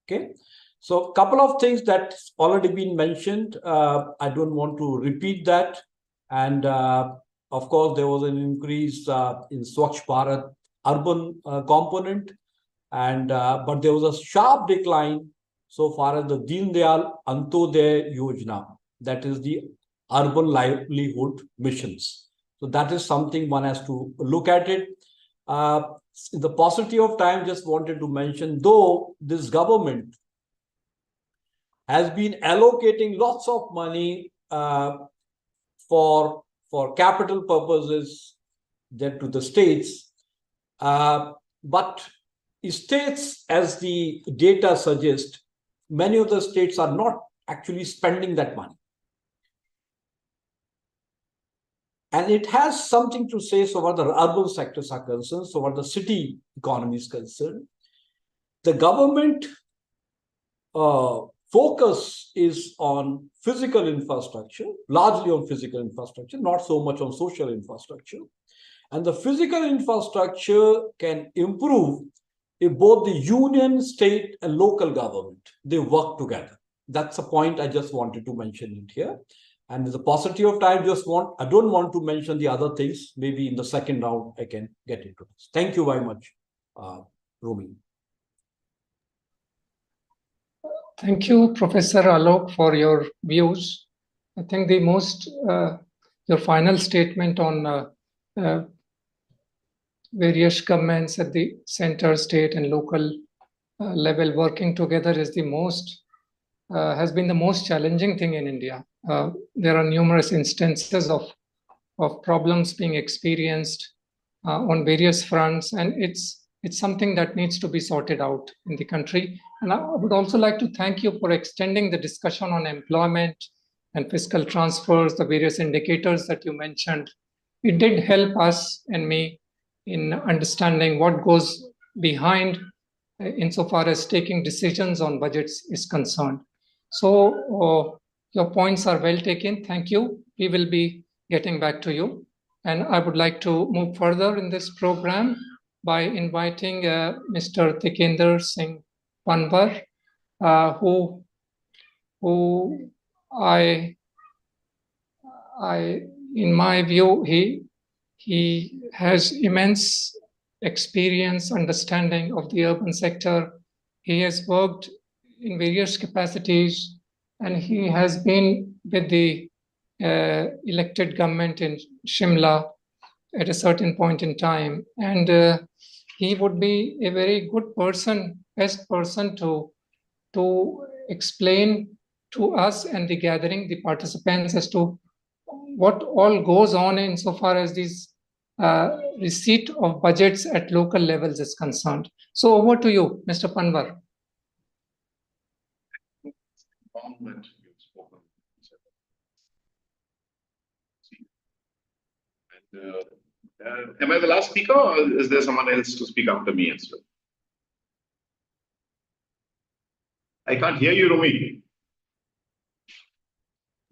Okay. So a couple of things that's already been mentioned. I don't want to repeat that. And of course, there was an increase in Swachh Bharat urban component. And but there was a sharp decline so far as the Deen Dayal Antyodaya Yojana, that is the urban livelihood missions. So that is something one has to look at it. In the paucity of time, just wanted to mention, though this government has been allocating lots of money for capital purposes there to the states, but states, as the data suggests, many of the states are not actually spending that money. And it has something to say so far the urban sectors are concerned, so far the city economy is concerned. The government focus is on physical infrastructure, largely on physical infrastructure, not so much on social infrastructure. And the physical infrastructure can improve if both the union, state, and local government, they work together. That's a point I just wanted to mention it here. And with the paucity of time, I don't want to mention the other things. Maybe in the second round, I can get into this. Thank you very much, Rumi. Thank you, Professor Alok, for your views. I think the your final statement on various governments at the center, state, and local level working together is has been the most challenging thing in India. There are numerous instances of problems being experienced on various fronts, and it's something that needs to be sorted out in the country. And I would also like to thank you for extending the discussion on employment and fiscal transfers, the various indicators that you mentioned. It did help us and me in understanding what goes behind insofar as taking decisions on budgets is concerned. So your points are well taken. Thank you. We will be getting back to you. And I would like to move further in this program by inviting Mr. Tikender Singh Panwar, who in my view, he has immense experience, understanding of the urban sector. He has worked in various capacities, and he has been with the elected government in Shimla at a certain point in time. And he would be a very good person, best person to explain to us and the gathering, the participants, as to what all goes on insofar as these receipt of budgets at local levels is concerned. So over to you, Mr. Panwar. Am I the last speaker, or is there someone else to speak after me as well? I can't hear you, Rumi.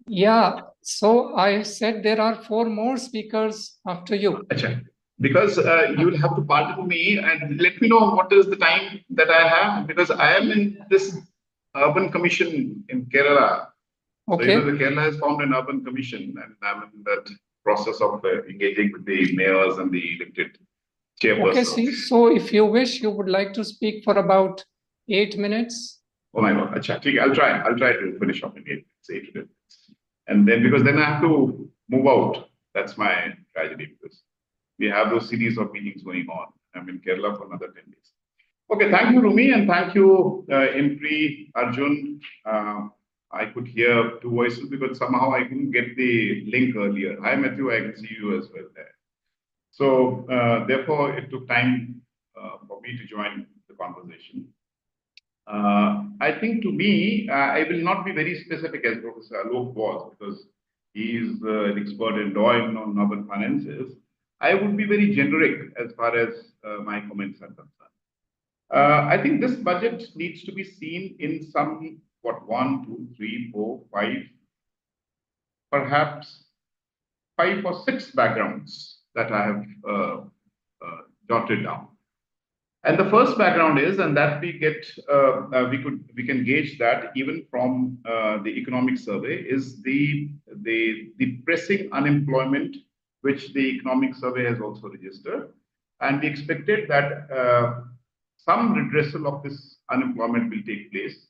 Yeah, so I said there are 4 more speakers after you. Achha. Because you will have to pardon me and let me know what is the time that I have, because I am in this urban commission in Kerala. Okay. So, the Kerala has formed an urban commission, and I'm in that process of engaging with the mayors and the elected chairpersons. Okay, see, so if you wish, you would like to speak for about 8 minutes. Oh my God, Achha, I'll try to finish off in 8 minutes. And then, because then I have to move out. That's my tragedy, because we have those series of meetings going on. I'm in Kerala for another 10 days. Okay, thank you, Rumi, and thank you, IMPRI, Arjun. I could hear 2 voices because somehow I couldn't get the link earlier. Hi, Matthew, I can see you as well there. So, therefore, it took time for me to join the conversation. I think to me, I will not be very specific as Professor Alok was, because he is an expert in law and on urban finances. I would be very generic as far as my comments are concerned. I think this budget needs to be seen in some, 1, 2, 3, 4, 5, perhaps 5 or 6 backgrounds that I have jotted down. And the first background is, and that we get, we can gauge that even from the economic survey, is the pressing unemployment, which the economic survey has also registered. And we expected that some redressal of this unemployment will take place.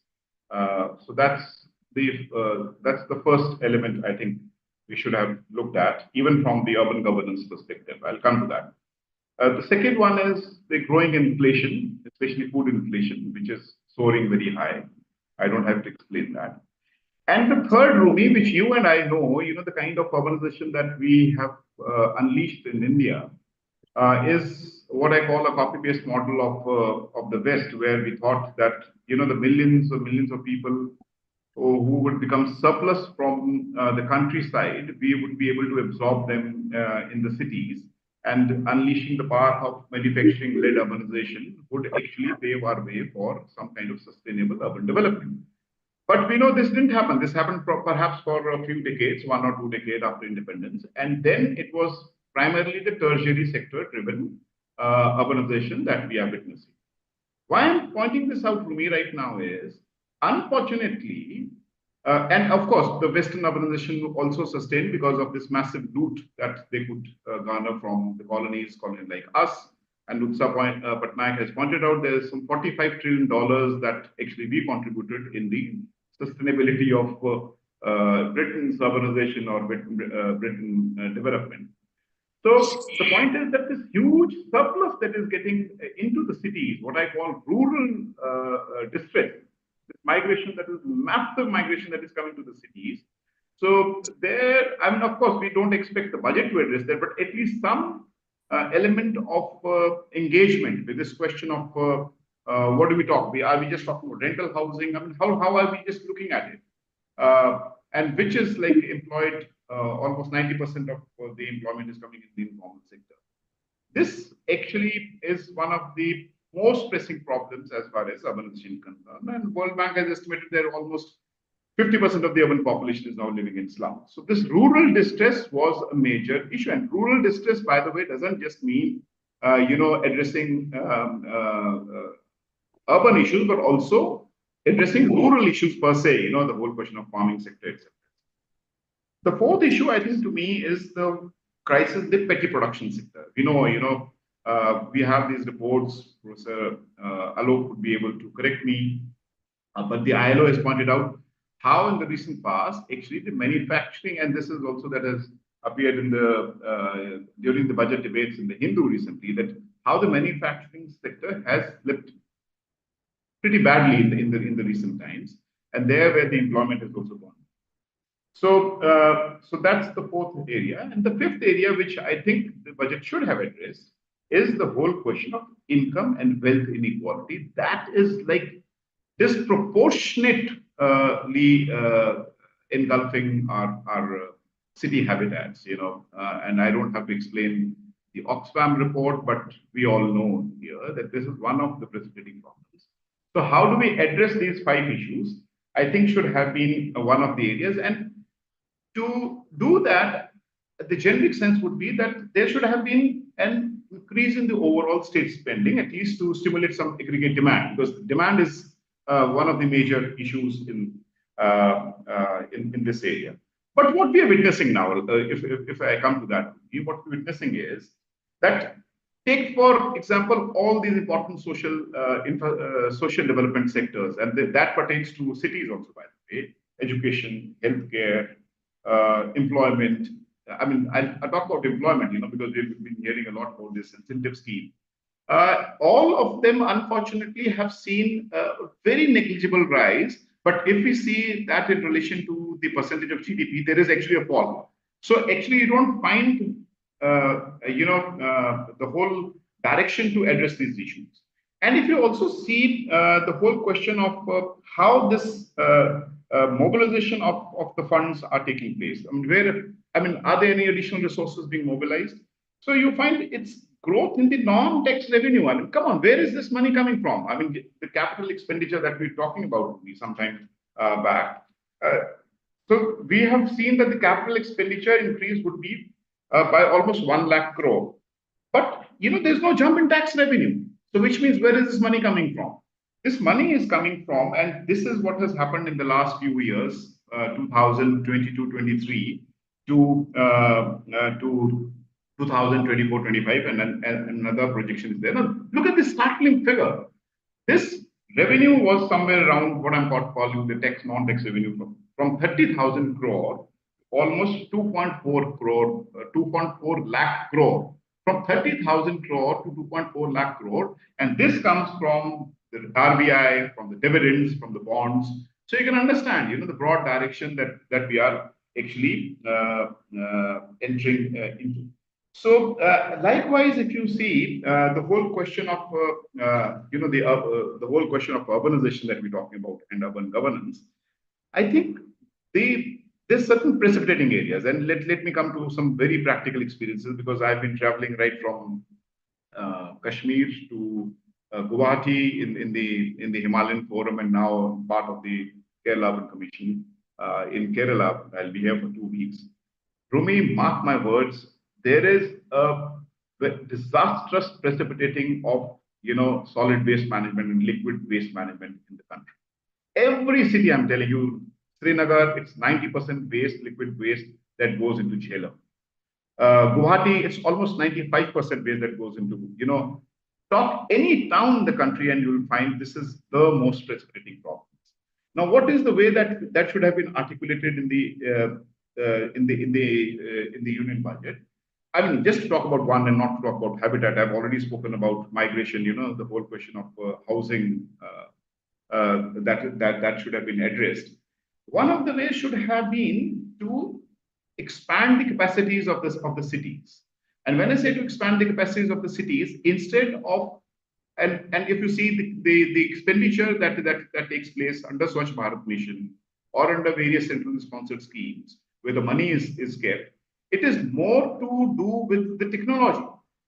So that's the first element I think we should have looked at, even from the urban governance perspective. I'll come to that. The second one is the growing inflation, especially food inflation, which is soaring very high. I don't have to explain that. And the third, Rumi, which you and I know, the kind of urbanization that we have unleashed in India is what I call a copy-paste model of the West, where we thought that, the millions of people who would become surplus from the countryside, we would be able to absorb them in the cities. And unleashing the power of manufacturing-led urbanization would actually pave our way for some kind of sustainable urban development. But we know this didn't happen. This happened perhaps for a few decades, 1 or 2 decades after independence. And then it was primarily the tertiary sector-driven urbanization that we are witnessing. Why I'm pointing this out, Rumi, right now is, unfortunately, and of course, the Western urbanization also sustained because of this massive loot that they could garner from the colonies like us. And Utsa Patnaik has pointed out there's some $45 trillion that actually we contributed in the sustainability of Britain's urbanization or Britain development. So the point is that this huge surplus that is getting into the cities, what I call rural distress, migration, that is massive migration that is coming to the cities. So there, I mean, of course, we don't expect the budget to address that, but at least some element of engagement with this question of what do we talk? Are we just talking about rental housing? I mean, how are we just looking at it? And which is like employed, almost 90% of the employment is coming in the informal sector. This actually is one of the most pressing problems as far as urbanization is concerned. And World Bank has estimated that almost 50% of the urban population is now living in slums. So this rural distress was a major issue. And rural distress, by the way, doesn't just mean, addressing urban issues, but also addressing rural issues per se, the whole question of farming sector, etc. The fourth issue, I think, to me, is the crisis in the petty production sector. We have these reports. Professor Alok would be able to correct me, but the ILO has pointed out how in the recent past, actually, the manufacturing, and this is also that has appeared in the during the budget debates in the Hindu recently, that how the manufacturing sector has slipped pretty badly in the recent times, and there where the employment has also gone. So, so that's the fourth area. And the fifth area, which I think the budget should have addressed, is the whole question of income and wealth inequality. That is like disproportionately engulfing our city habitats, and I don't have to explain the Oxfam report, but we all know here that this is one of the precipitating problems. So how do we address these 5 issues? I think should have been one of the areas. And to do that, the generic sense would be that there should have been an increase in the overall state spending, at least to stimulate some aggregate demand, because demand is one of the major issues in this area. But what we are witnessing now, if I come to that, what we're witnessing is that, take for example all these important social development sectors, and that pertains to cities also, by the way: education, healthcare, employment. I mean, I'll talk about employment, because we've been hearing a lot about this incentive scheme. All of them, unfortunately, have seen a very negligible rise. But if we see that in relation to the percentage of GDP, there is actually a fall. So actually, you don't find, the whole direction to address these issues. And if you also see the whole question of how this mobilization of the funds are taking place. Are there any additional resources being mobilized? So you find it's growth in the non-tax revenue. Come on, where is this money coming from? The capital expenditure that we're talking about sometime back. So we have seen that the capital expenditure increase would be by almost 1 lakh crore. But, there's no jump in tax revenue. So which means, where is this money coming from? This money is coming from, and this is what has happened in the last few years, 2022-23 to 2024-25, and another projection is there. Now, look at this startling figure. This revenue was somewhere around what I'm calling the tax, non-tax revenue from 30,000 crore, almost 2.4 lakh crore. From 30,000 crore to 2.4 lakh crore. And this comes from the RBI, from the dividends, from the bonds. So you can understand, the broad direction that we are actually entering into. So likewise, if you see the whole question of the whole question of urbanization that we're talking about and urban governance, I think there's certain precipitating areas, and let me come to some very practical experiences, because I've been traveling right from Kashmir to Guwahati in the Himalayan Forum, and now part of the Kerala Urban Commission in Kerala. I'll be here for 2 weeks. Rumi, mark my words, there is a disastrous precipitating of solid waste management and liquid waste management in the country. Every city, I'm telling you, Srinagar, it's 90% waste, liquid waste that goes into Jhelum. Guwahati, it's almost 95% waste that goes into, talk any town in the country and you will find this is the most precipitating problem. Now, what is the way that should have been articulated in the union budget? Just to talk about one and not to talk about habitat. I've already spoken about migration, the whole question of housing that should have been addressed. One of the ways should have been to expand the capacities of the cities. And when I say to expand the capacities of the cities, instead of, and if you see the expenditure that takes place under Swachh Bharat Mission or under various centrally sponsored schemes where the money is kept, it is more to do with the technology.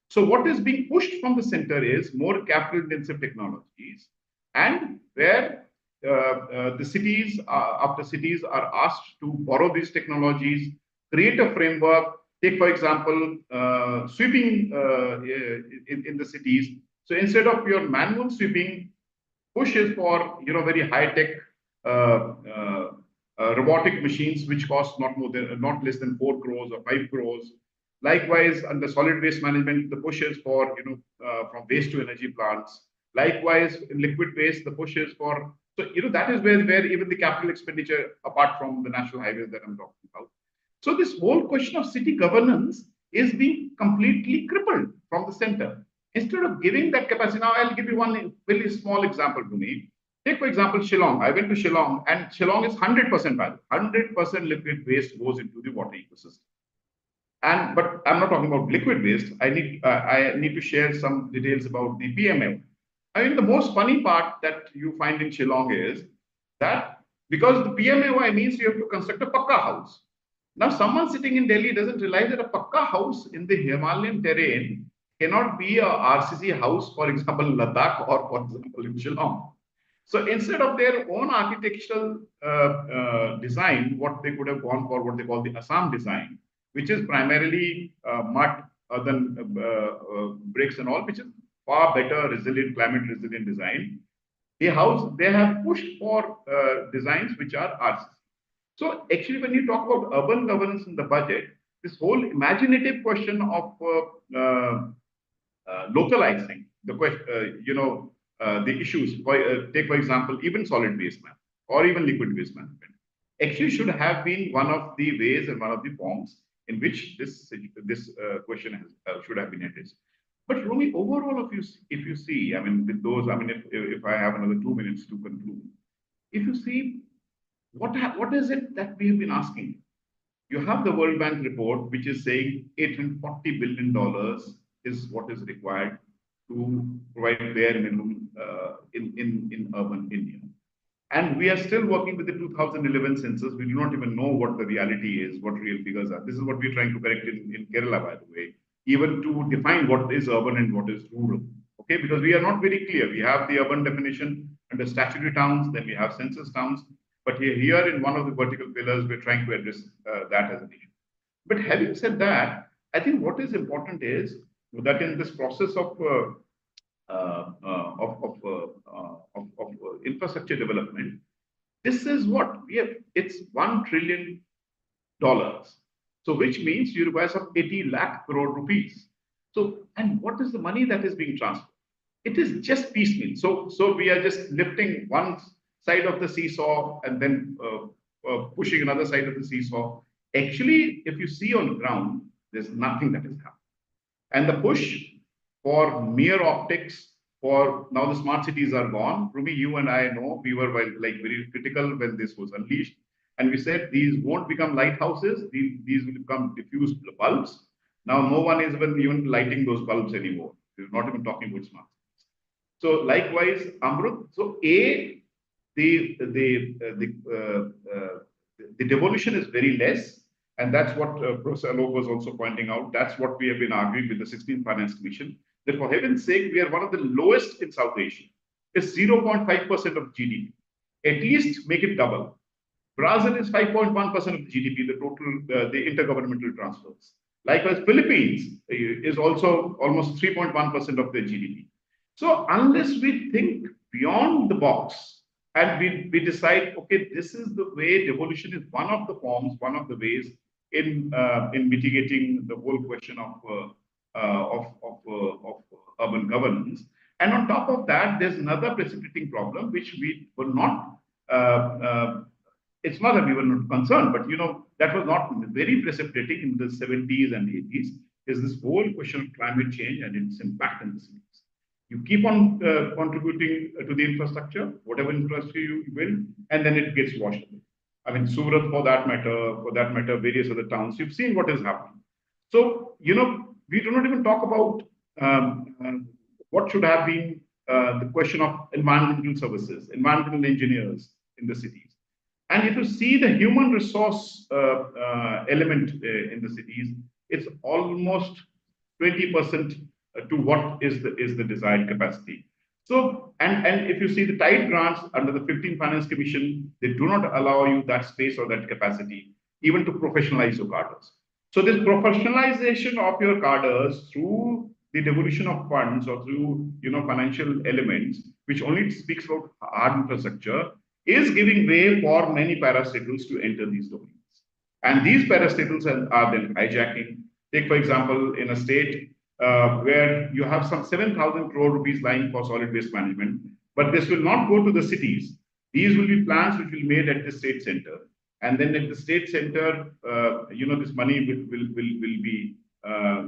So what is being pushed from the center is more capital-intensive technologies, and where the cities are asked to borrow these technologies, create a framework. Take, for example, sweeping in the cities. So instead of your manual sweeping, pushes for very high-tech robotic machines which cost not less than 4 crores or 5 crores. Likewise, under solid waste management, the push is for from waste to energy plants. Likewise, in liquid waste, the push is for that is where even the capital expenditure, apart from the national highways that I'm talking about. So this whole question of city governance is being completely crippled from the center. Instead of giving that capacity, now I'll give you one very small example, Rumi. Take, for example, Shillong. I went to Shillong, and Shillong is 100% value. 100% liquid waste goes into the water ecosystem. But I'm not talking about liquid waste. I need to share some details about the PMO. I mean, the most funny part that you find in Shillong is that because the PMAY means you have to construct a pakka house. Now, someone sitting in Delhi doesn't realize that a pakka house in the Himalayan terrain cannot be a RCC house, for example, in Ladakh or, for example, in Shillong. So instead of their own architectural design, what they could have gone for, what they call the Assam design, which is primarily mud, than bricks and all, which is far better, resilient, climate resilient design. They have pushed for designs which are RCC. So actually, when you talk about urban governance in the budget, this whole imaginative question of localizing the question, the issues. Take for example, even solid waste management or even liquid waste management, actually should have been one of the ways and one of the forms in which this question should have been addressed. But Rumi, overall, if you see, I mean, with those, I mean, if I have another 2 minutes to conclude, if you see what is it that we have been asking? You have the World Bank report, which is saying $840 billion is what is required to provide bare minimum in urban India. And we are still working with the 2011 census. We do not even know what the reality is, what real figures are. This is what we're trying to correct in Kerala, by the way, even to define what is urban and what is rural. Okay, because we are not very clear. We have the urban definition under statutory towns, then we have census towns. But here in one of the vertical pillars, we're trying to address that as an issue. But having said that, I think what is important is that in this process of infrastructure development, this is what we have. It's $1 trillion. So which means you require some 80 lakh crore rupees. So, and what is the money that is being transferred? It is just piecemeal. So we are just lifting one side of the seesaw and then pushing another side of the seesaw. Actually, if you see on the ground, there's nothing that is happening. And the push for mere optics, for now the smart cities are gone. Rumi, you and I know we were very critical when this was unleashed. And we said these won't become lighthouses, these will become diffused bulbs. Now no one is even lighting those bulbs anymore. We're not even talking about smart cities. So likewise, Amrut, so the devolution is very less, and that's what Professor Alok was also pointing out. That's what we have been arguing with the 16th Finance Commission, that for heaven's sake, we are one of the lowest in South Asia. It's 0.5% of GDP. At least make it double. Brazil is 5.1% of the GDP, the total, the intergovernmental transfers. Likewise, Philippines is also almost 3.1% of the GDP. So unless we think beyond the box, and we decide, okay, this is the way devolution is one of the forms, one of the ways in mitigating the whole question of urban governance. And on top of that, there's another precipitating problem which we were not. It's not that we were not concerned, but that was not very precipitating in the 70s and 80s. Is this whole question of climate change and its impact in the cities. You keep on contributing to the infrastructure, whatever infrastructure you build, and then it gets washed away. I mean, Surat, for that matter, various other towns. You've seen what is happening. So, we do not even talk about what should have been the question of environmental services, environmental engineers in the cities. And if you see the human resource element in the cities, it's almost 20% to what is the desired capacity. So, and if you see the tight grants under the 15th Finance Commission, they do not allow you that space or that capacity, even to professionalize your cadres. So this professionalization of your cadres through the devolution of funds or through financial elements, which only speaks about hard infrastructure, is giving way for many parastatals to enter these domains. And these parastatals are then hijacking. Take, for example, in a state where you have some 7,000 crore rupees lying for solid waste management, but this will not go to the cities. These will be plans which will be made at the state center. And then at the state center, this money will be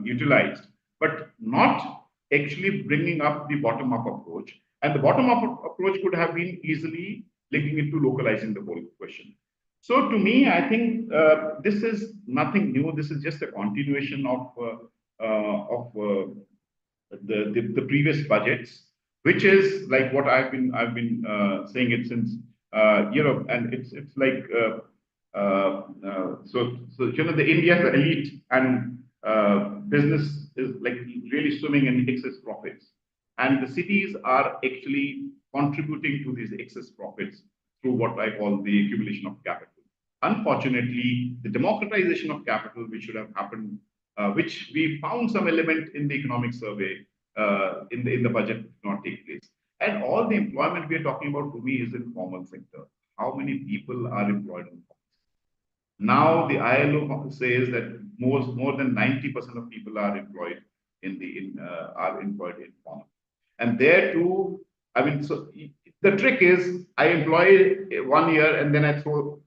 utilized, but not actually bringing up the bottom-up approach. And the bottom-up approach could have been easily linking it to localizing the whole question. So to me, I think this is nothing new. This is just a continuation of the previous budgets, which is like what I've been saying it since and it's like the India's elite and business is like really swimming in excess profits, and the cities are actually contributing to these excess profits through what I call the accumulation of capital. Unfortunately, the democratization of capital, which should have happened, which we found some element in the economic survey in the budget, did not take place. And all the employment we are talking about, to me, is in formal sector. How many people are employed in formal sector? Now the ILO says that more than 90% of people are employed in formal. And there too, I mean, so the trick is I employ 1 year and then I throw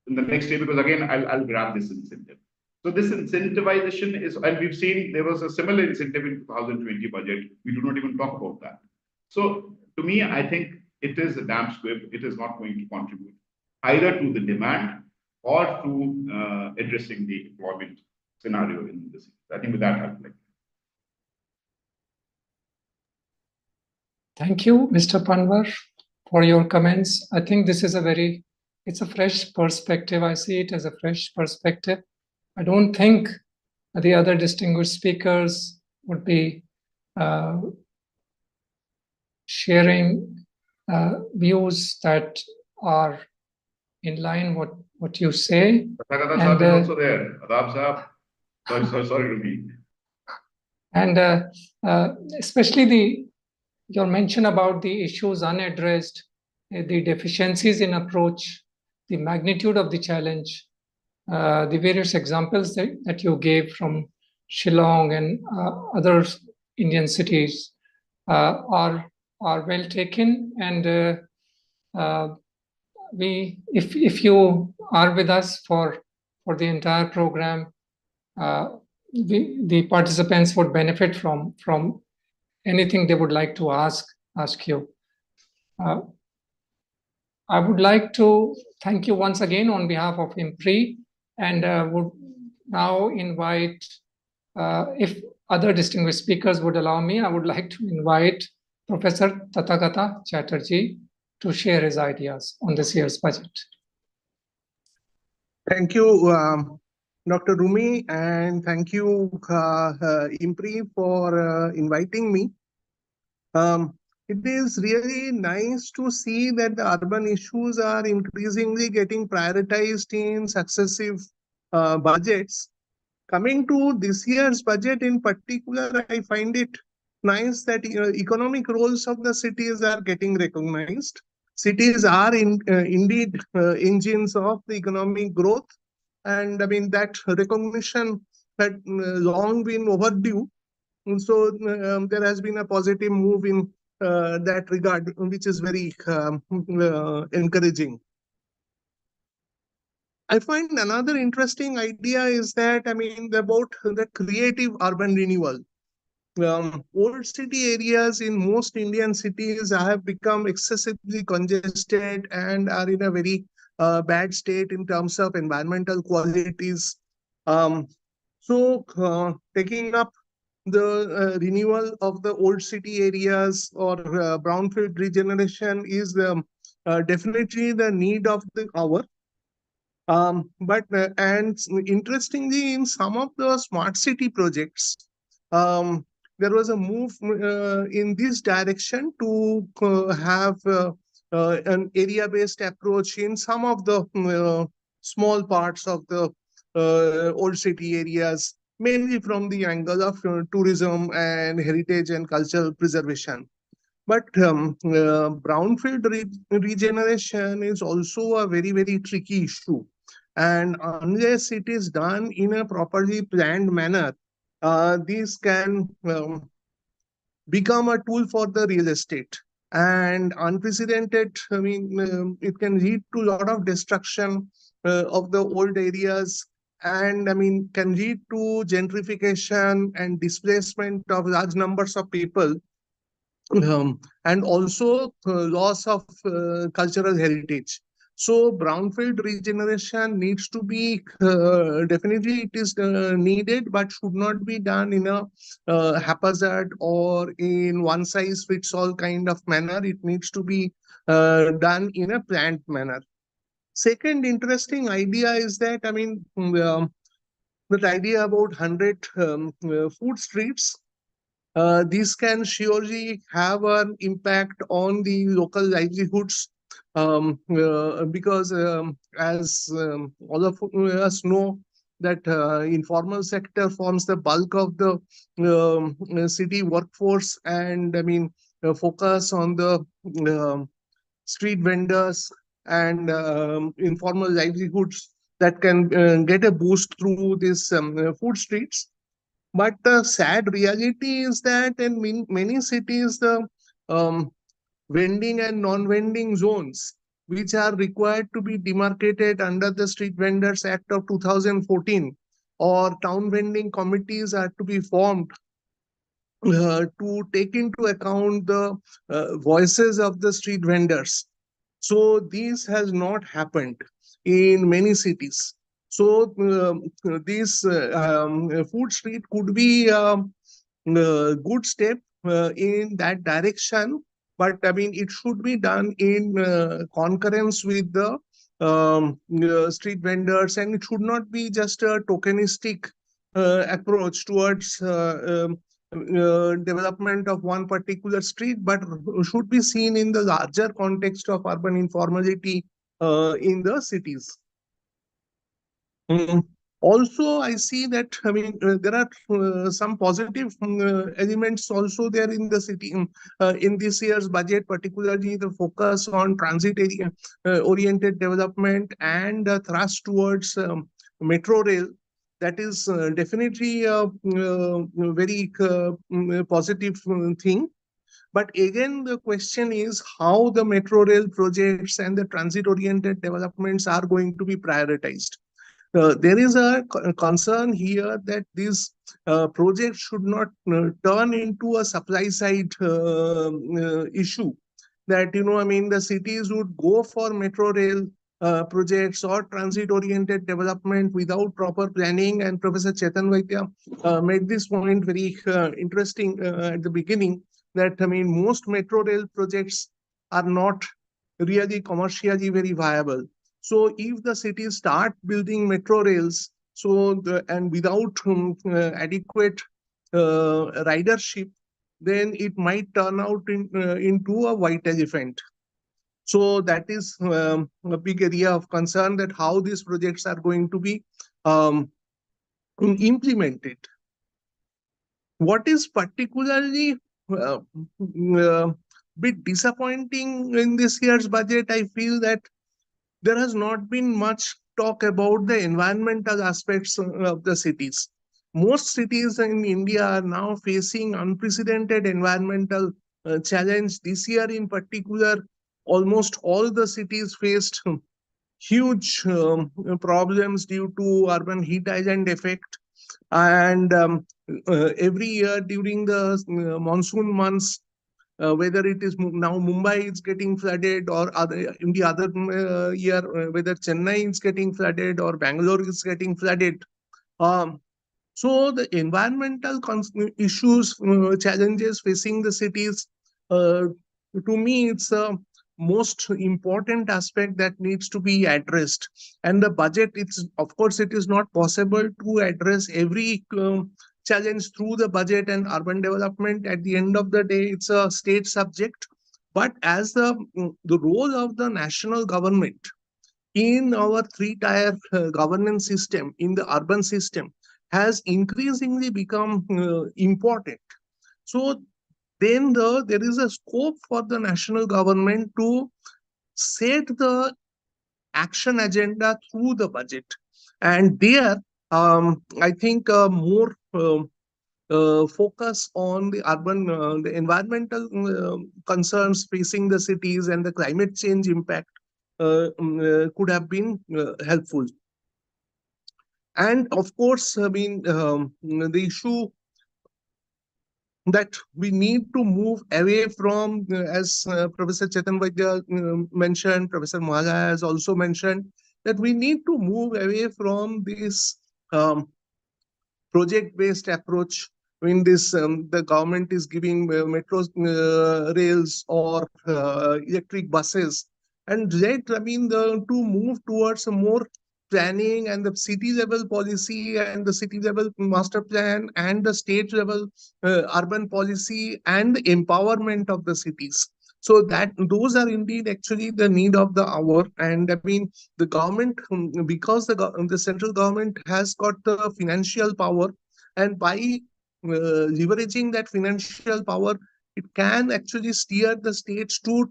in the next year because again I'll grab this incentive. So this incentivization is, and we've seen there was a similar incentive in 2020 budget. We do not even talk about that. So to me, I think it is a damn squib. It is not going to contribute either to the demand or to addressing the employment scenario in this. I think with that, I'd like. Thank you, Mr. Panwar, for your comments. I think this is it's a fresh perspective. I see it as a fresh perspective. I don't think the other distinguished speakers would be sharing views that are in line what you say. And also there. Adab sahab. Sorry, Rumi. And especially your mention about the issues unaddressed, the deficiencies in approach, the magnitude of the challenge, the various examples that you gave from Shillong and other Indian cities are well taken. And if you are with us for the entire program, the participants would benefit from anything they would like to ask you. I would like to thank you once again on behalf of IMPRI, and would now invite, if other distinguished speakers would allow me, I would like to invite Professor Tathagata Chatterjee to share his ideas on this year's budget. Thank you, Dr. Rumi, and thank you, IMPRI, for inviting me. It is really nice to see that the urban issues are increasingly getting prioritized in successive budgets. Coming to this year's budget in particular, I find it nice that economic roles of the cities are getting recognized. Cities are indeed engines of the economic growth. And I mean, that recognition had long been overdue. And so there has been a positive move in that regard, which is very encouraging. I find another interesting idea is that, I mean, about the creative urban renewal. Old city areas in most Indian cities have become excessively congested and are in a very bad state in terms of environmental qualities. So taking up the renewal of the old city areas or brownfield regeneration is definitely the need of the hour. But interestingly, in some of the smart city projects, there was a move in this direction to have an area-based approach in some of the small parts of the old city areas, mainly from the angle of tourism and heritage and cultural preservation. But brownfield regeneration is also a very, very tricky issue. And unless it is done in a properly planned manner, this can become a tool for the real estate. And unprecedented, I mean, it can lead to a lot of destruction of the old areas, and I mean, can lead to gentrification and displacement of large numbers of people, and also loss of cultural heritage. So brownfield regeneration needs to be definitely it is needed, but should not be done in a haphazard or in one size fits all kind of manner. It needs to be done in a planned manner. Second interesting idea is that, I mean, that idea about 100 food streets. This can surely have an impact on the local livelihoods, because as all of us know, that informal sector forms the bulk of the city workforce, and I mean focus on the street vendors and informal livelihoods that can get a boost through these food streets. But the sad reality is that in many cities, the vending and non-vending zones, which are required to be demarcated under the Street Vendors Act of 2014, or town vending committees are to be formed to take into account the voices of the street vendors. So this has not happened in many cities. So this food street could be a good step in that direction, but I mean it should be done in concurrence with the street vendors, and it should not be just a tokenistic approach towards development of one particular street, but should be seen in the larger context of urban informality in the cities. Also, I see that, I mean, there are some positive elements also there in the city, in this year's budget, particularly the focus on transit area oriented development and thrust towards metro rail. That is definitely a very positive thing. But again, the question is how the metro rail projects and the transit oriented developments are going to be prioritized. There is a concern here that these projects should not turn into a supply side issue. That, you know, I mean, the cities would go for metro rail projects or transit oriented development without proper planning. And Professor Chattopadhyay made this point very interesting at the beginning, that, I mean, most metro rail projects are not really commercially very viable. So if the cities start building metro rails, and without adequate ridership, then it might turn out into a white elephant. So that is a big area of concern, that how these projects are going to be implemented. What is particularly bit disappointing in this year's budget, I feel that there has not been much talk about the environmental aspects of the cities. Most cities in India are now facing unprecedented environmental challenge. This year in particular, almost all the cities faced huge problems due to urban heat island effect. And every year during the monsoon months, whether it is now Mumbai is getting flooded, or in the other year, whether Chennai is getting flooded or Bangalore is getting flooded. So the environmental issues, challenges facing the cities, to me, it's the most important aspect that needs to be addressed. And the budget, of course, it is not possible to address every challenge through the budget and urban development. At the end of the day, it's a state subject. But as the role of the national government in our three-tier governance system, in the urban system, has increasingly become important. So then there is a scope for the national government to set the action agenda through the budget. And there, I think more focus on the urban, the environmental concerns facing the cities and the climate change impact could have been helpful. And of course, I mean, the issue that we need to move away from, as Professor Chattopadhyay mentioned, Professor Maga has also mentioned, that we need to move away from this project-based approach. When this the government is giving metro rails or electric buses, and that, I mean, to move towards a more planning and the city level policy and the city level master plan and the state level urban policy and the empowerment of the cities. So that those are indeed actually the need of the hour. And I mean, the government, because the central government has got the financial power, and by leveraging that financial power, it can actually steer the states to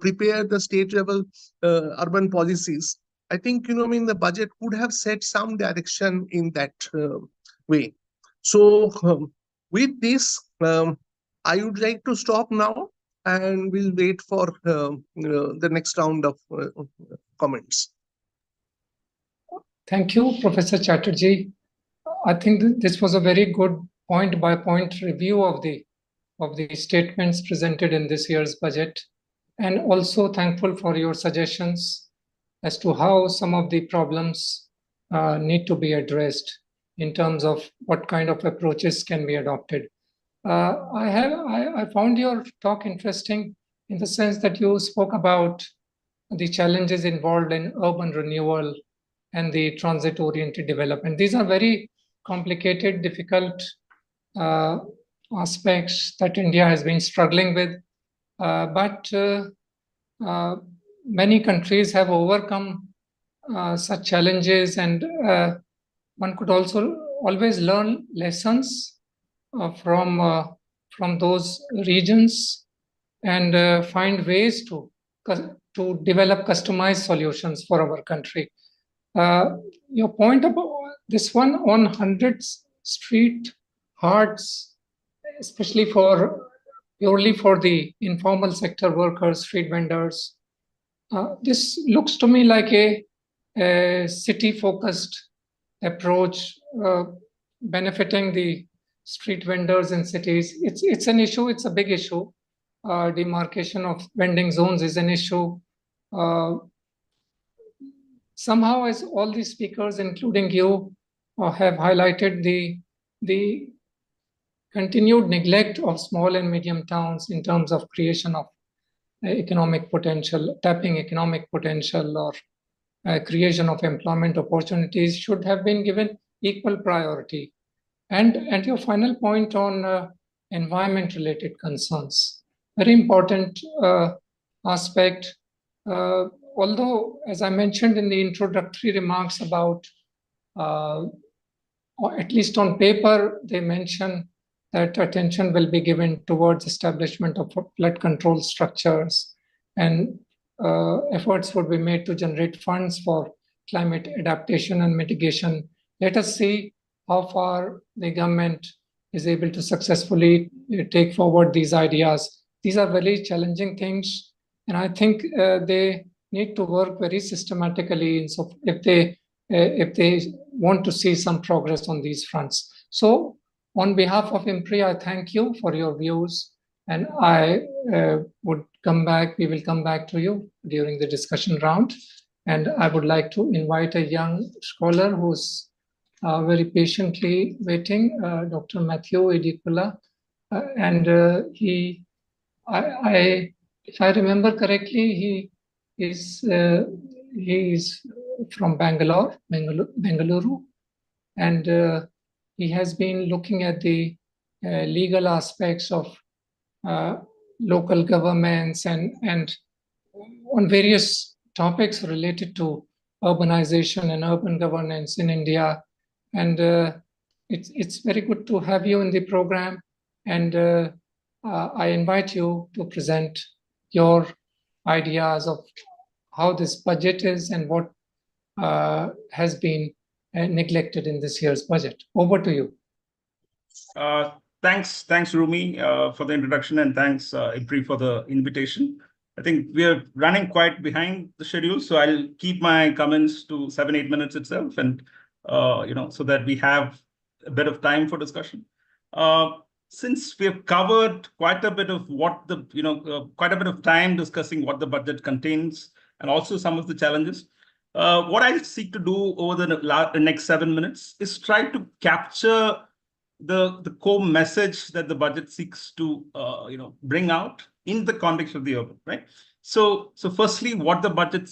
prepare the state level urban policies. I think, I mean, the budget could have set some direction in that way. So with this, I would like to stop now, and we'll wait for the next round of comments. Thank you, Professor Chatterjee. I think this was a very good point-by-point review of the statements presented in this year's budget, and also thankful for your suggestions as to how some of the problems need to be addressed in terms of what kind of approaches can be adopted. I found your talk interesting in the sense that you spoke about the challenges involved in urban renewal and the transit-oriented development. These are very complicated, difficult aspects that India has been struggling with. But many countries have overcome such challenges, and one could also always learn lessons from those regions and find ways to develop customized solutions for our country. Your point about this one on 100 street hearts, especially purely for the informal sector workers, street vendors, this looks to me like a city-focused approach benefiting the street vendors in cities. It's an issue. It's a big issue. Demarcation of vending zones is an issue. Somehow, as all the speakers, including you, have highlighted the continued neglect of small and medium towns in terms of creation of economic potential, tapping economic potential, or creation of employment opportunities should have been given equal priority. And your final point on environment-related concerns, very important aspect. Although, as I mentioned in the introductory remarks about, or at least on paper, they mention that attention will be given towards establishment of flood control structures, and efforts would be made to generate funds for climate adaptation and mitigation. Let us see how far the government is able to successfully take forward these ideas. These are very challenging things, and I think they need to work very systematically if they want to see some progress on these fronts. So on behalf of IMPRI, I thank you for your views, and I would come back, we will come back to you during the discussion round. And I would like to invite a young scholar who's very patiently waiting, Dr. Matthew Edikula. And if I remember correctly, he is from Bengaluru, and he has been looking at the legal aspects of local governments and on various topics related to urbanization and urban governance in India. And it's very good to have you in the program. And I invite you to present your ideas of how this budget is and what has been neglected in this year's budget. Over to you. Thanks, Rumi, for the introduction, and thanks, IMPRI, for the invitation. I think we are running quite behind the schedule, so I'll keep my comments to 7-8 minutes itself, and so that we have a bit of time for discussion. Since we have covered quite a bit of what the quite a bit of time discussing what the budget contains and also some of the challenges, what I'll seek to do over the next 7 minutes is try to capture the core message that the budget seeks to bring out in the context of the urban, right? So firstly, what the budget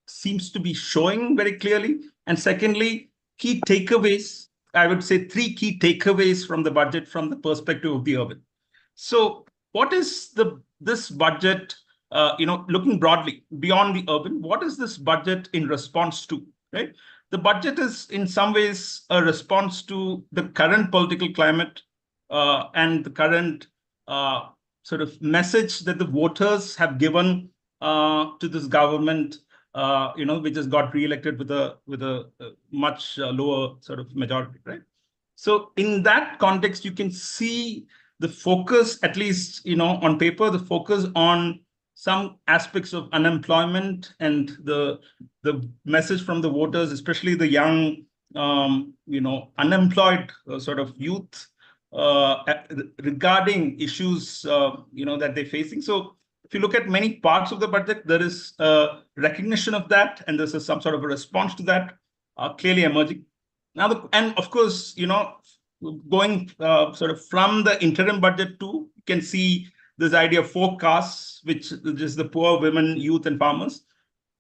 seems to be showing very clearly, and secondly, key takeaways. I would say 3 key takeaways from the budget from the perspective of the urban. So what is this budget, looking broadly beyond the urban, what is this budget in response to, right? The budget is in some ways a response to the current political climate and the current sort of message that the voters have given to this government, which has got re-elected with a much lower sort of majority, right? So in that context, you can see the focus, at least on paper, the focus on some aspects of unemployment and the message from the voters, especially the young, unemployed sort of youth, regarding issues, that they're facing. So if you look at many parts of the budget, there is a recognition of that, and this is some sort of a response to that, clearly emerging. Now, and of course, going sort of from the interim budget to, you can see this idea of 4 castes, which is the poor, women, youth, and farmers.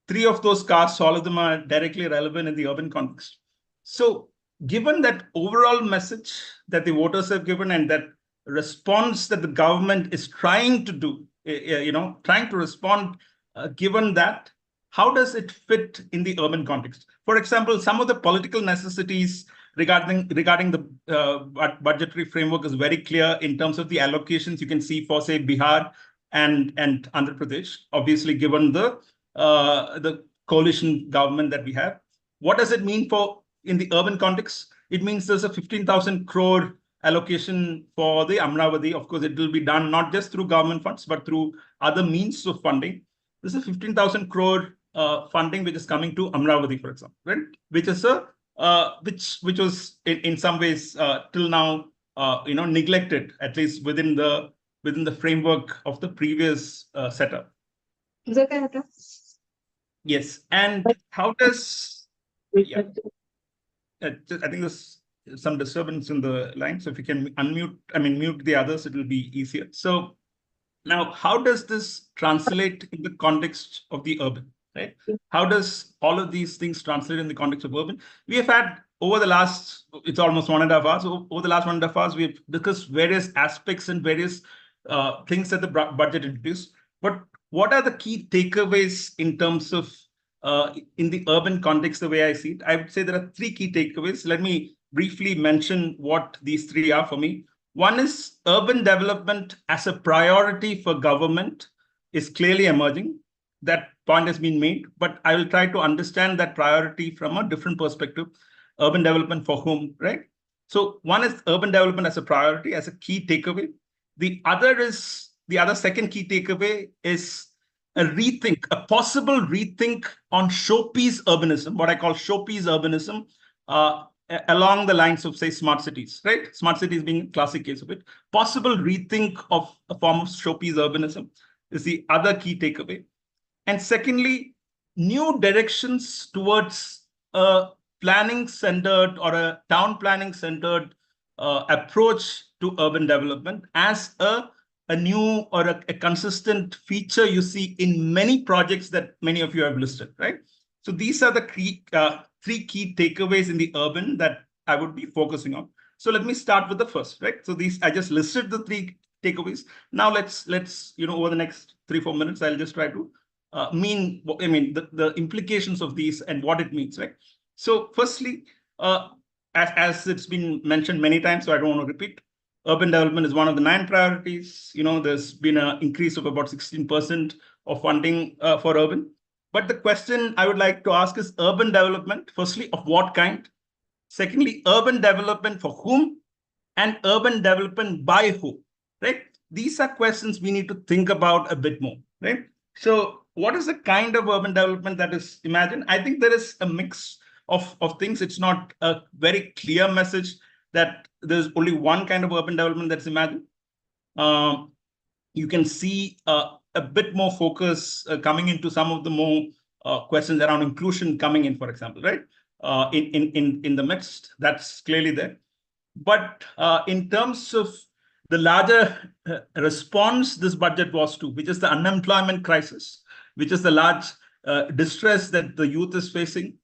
3 of those castes, all of them are directly relevant in the urban context. So given that overall message that the voters have given and that response that the government is trying to do, trying to respond, given that, how does it fit in the urban context? For example, some of the political necessities regarding the budgetary framework is very clear in terms of the allocations you can see for, say, Bihar and Andhra Pradesh, obviously given the coalition government that we have. What does it mean in the urban context? It means there's a 15,000 crore allocation for the Amravati. Of course, it will be done not just through government funds, but through other means of funding. This is 15,000 crore funding which is coming to Amravati, for example, right? Which is which was in some ways till now neglected, at least within the framework of the previous setup. Yes, and how does I think there's some disturbance in the line, so if you can mute the others, it will be easier. So now, how does this translate in the context of the urban? Right? How does all of these things translate in the context of urban? We have had over the last, it's almost 1.5 hours. Over the last 1.5 hours, we've discussed various aspects and various things that the budget introduced. But what are the key takeaways in terms of in the urban context, the way I see it? I would say there are 3 key takeaways. Let me briefly mention what these 3 are for me. One is urban development as a priority for government is clearly emerging. That point has been made, but I will try to understand that priority from a different perspective. Urban development for whom, right? So one is urban development as a priority, as a key takeaway. The other second key takeaway is a possible rethink on showpiece urbanism, what I call showpiece urbanism, along the lines of, say, smart cities, right? Smart cities being a classic case of it. Possible rethink of a form of showpiece urbanism is the other key takeaway. And secondly, new directions towards a planning-centered or a town planning-centered approach to urban development as a new or a consistent feature you see in many projects that many of you have listed, right? So these are the 3 key takeaways in the urban that I would be focusing on. So let me start with the first, right? So I just listed the 3 takeaways. Now let's over the next 3-4 minutes, I'll just try to the implications of these and what it means, right? So firstly, as it's been mentioned many times, so I don't want to repeat, urban development is one of the 9 priorities. There's been an increase of about 16% of funding for urban. But the question I would like to ask is urban development, firstly, of what kind? Secondly, urban development for whom? And urban development by who, right? These are questions we need to think about a bit more, right? So what is the kind of urban development that is imagined? I think there is a mix of things. It's not a very clear message that there's only one kind of urban development that's imagined. You can see a bit more focus coming into some of the more questions around inclusion coming in, for example, right? In the midst, that's clearly there. But in terms of the larger response this budget was to, which is the unemployment crisis, which is the large distress that the youth is facing,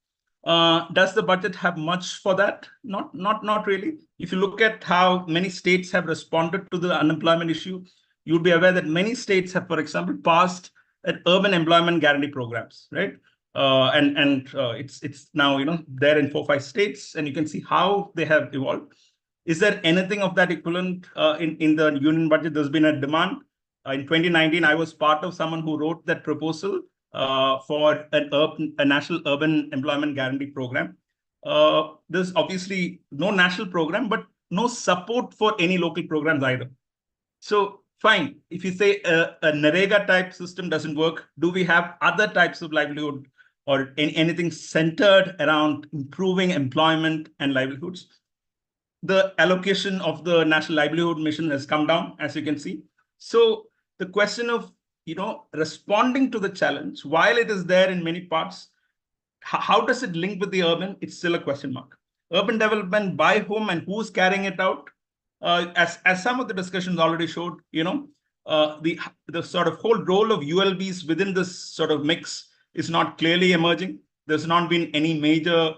does the budget have much for that? Not really. If you look at how many states have responded to the unemployment issue, you'll be aware that many states have, for example, passed an urban employment guarantee programs, right? It's now there in 4 or 5 states, and you can see how they have evolved. Is there anything of that equivalent in the union budget? There's been a demand. In 2019, I was part of someone who wrote that proposal for a national urban employment guarantee program. There's obviously no national program, but no support for any local programs either. So fine, if you say a NREGA type system doesn't work, do we have other types of livelihood or anything centered around improving employment and livelihoods? The allocation of the National Livelihood Mission has come down, as you can see. So the question of responding to the challenge, while it is there in many parts, how does it link with the urban? It's still a question mark. Urban development by whom and who's carrying it out? As some of the discussions already showed, the sort of whole role of ULBs within this sort of mix is not clearly emerging. There's not been any major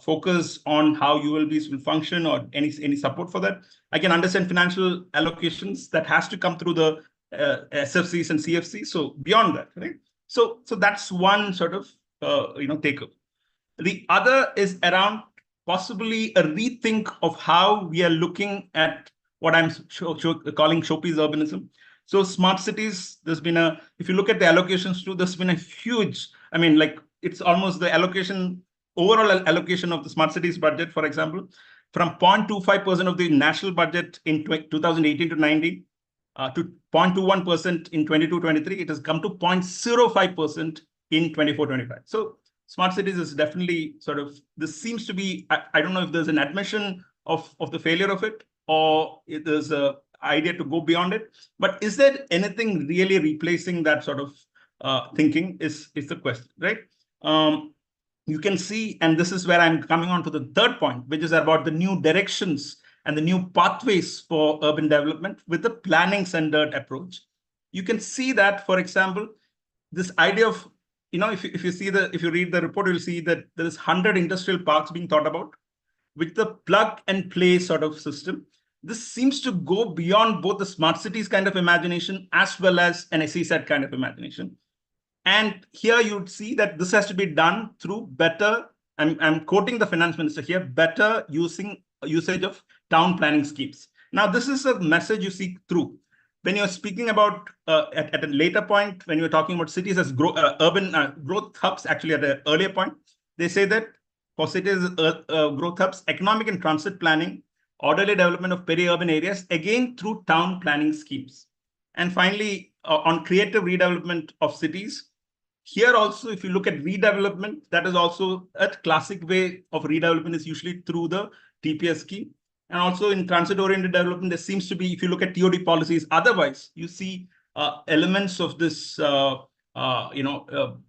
focus on how ULBs will function or any support for that. I can understand financial allocations that has to come through the SFCs and CFCs. So beyond that, right? So that's one sort of takeaway. The other is around possibly a rethink of how we are looking at what I'm calling showpiece urbanism. So smart cities, there's been if you look at the allocations too, there's been a huge, it's almost the overall allocation of the smart cities budget, for example, from 0.25% of the national budget in 2018 to 19 to 0.21% in 22-23, it has come to 0.05% in 24-25. So smart cities is definitely this seems to be, I don't know if there's an admission of the failure of it, or if there's a idea to go beyond it. But is there anything really replacing that sort of thinking is the question, right? You can see, and this is where I'm coming on to the third point, which is about the new directions and the new pathways for urban development with the planning-centered approach. You can see that, for example, this idea of, if you read the report, you'll see that there is 100 industrial parks being thought about with the plug and play sort of system. This seems to go beyond both the smart cities kind of imagination as well as an SEZ kind of imagination. And here you'd see that this has to be done through better, I'm quoting the finance minister here, better usage of town planning schemes. Now, this is a message you see through. When you're speaking about, at a later point, when you're talking about cities as urban growth hubs, actually at an earlier point, they say that for cities growth hubs, economic and transit planning, orderly development of peri-urban areas, again through town planning schemes. And finally, on creative redevelopment of cities, here also, if you look at redevelopment, that is also a classic way of redevelopment is usually through the TPS scheme. And also in transit-oriented development, there seems to be, if you look at TOD policies, otherwise you see elements of this, ideas of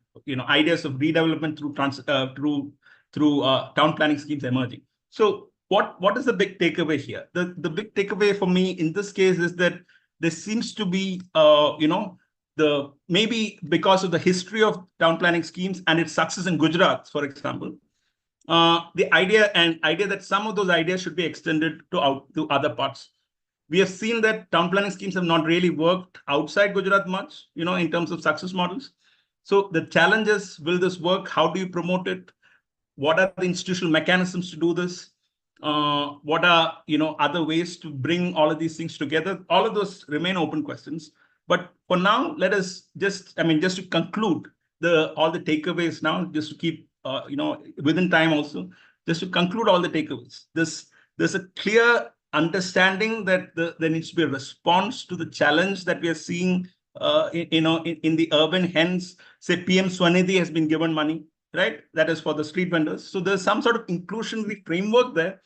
redevelopment through town planning schemes emerging. So what is the big takeaway here? The big takeaway for me in this case is that there seems to be, maybe because of the history of town planning schemes and its success in Gujarat, for example, the idea that some of those ideas should be extended to other parts. We have seen that town planning schemes have not really worked outside Gujarat much, in terms of success models. So the challenge is, will this work? How do you promote it? What are the institutional mechanisms to do this? What are, other ways to bring all of these things together? All of those remain open questions. But for now, let us just to conclude all the takeaways now, just to keep, within time also, just to conclude all the takeaways. There's a clear understanding that there needs to be a response to the challenge that we are seeing, in the urban. Hence, say PM Soumyadip has been given money, right? That is for the street vendors. So there's some sort of inclusionary framework there,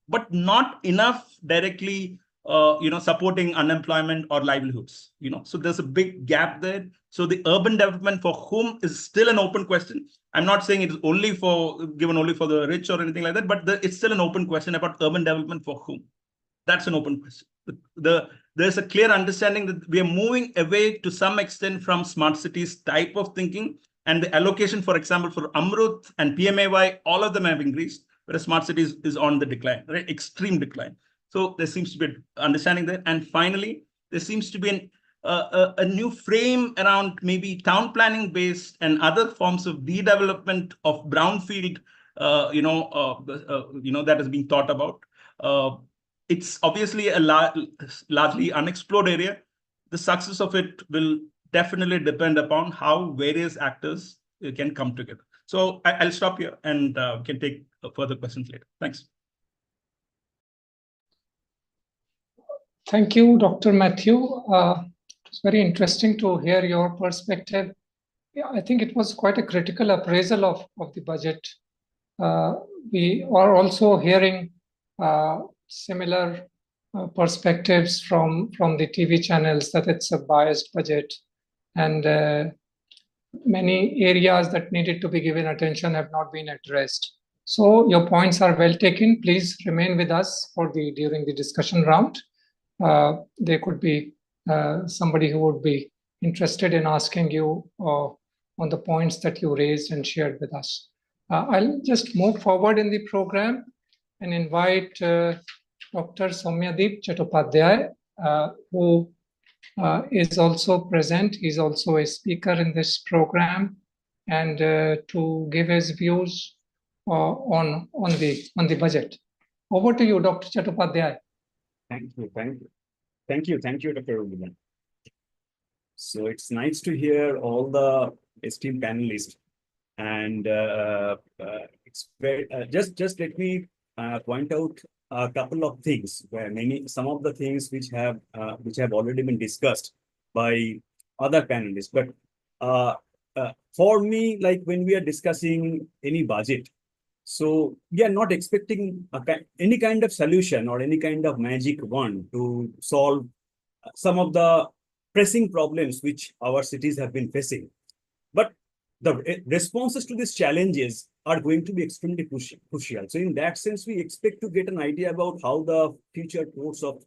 but not enough directly, supporting unemployment or livelihoods. So there's a big gap there. So the urban development for whom is still an open question. I'm not saying it is given only for the rich or anything like that, but it's still an open question about urban development for whom. That's an open question. There's a clear understanding that we are moving away to some extent from smart cities type of thinking, and the allocation, for example, for Amrut and PMAY, all of them have increased, whereas smart cities is on the decline, right? Extreme decline. So there seems to be an understanding there. And finally, there seems to be a new frame around maybe town planning based and other forms of redevelopment of brownfield, that is being thought about. It's obviously a largely unexplored area. The success of it will definitely depend upon how various actors can come together. So I'll stop here and can take further questions later. Thanks. Thank you, Dr. Matthew. It was very interesting to hear your perspective. Yeah, I think it was quite a critical appraisal of the budget. We are also hearing similar perspectives from the TV channels that it's a biased budget, and many areas that needed to be given attention have not been addressed. So your points are well taken. Please remain with us during the discussion round. There could be somebody who would be interested in asking you on the points that you raised and shared with us. I'll just move forward in the program and invite Dr. Soumyadip Chattopadhyay, who is also present. He's also a speaker in this program, and to give his views on the budget. Over to you, Dr. Chattopadhyay. Thank you, Dr. Rumi. So it's nice to hear all the esteemed panelists, and it's very just let me point out a couple of things where some of the things which have already been discussed by other panelists. But for me, like when we are discussing any budget, so we are not expecting any kind of solution or any kind of magic wand to solve some of the pressing problems which our cities have been facing. But the responses to these challenges are going to be extremely crucial. So in that sense, we expect to get an idea about how the future course of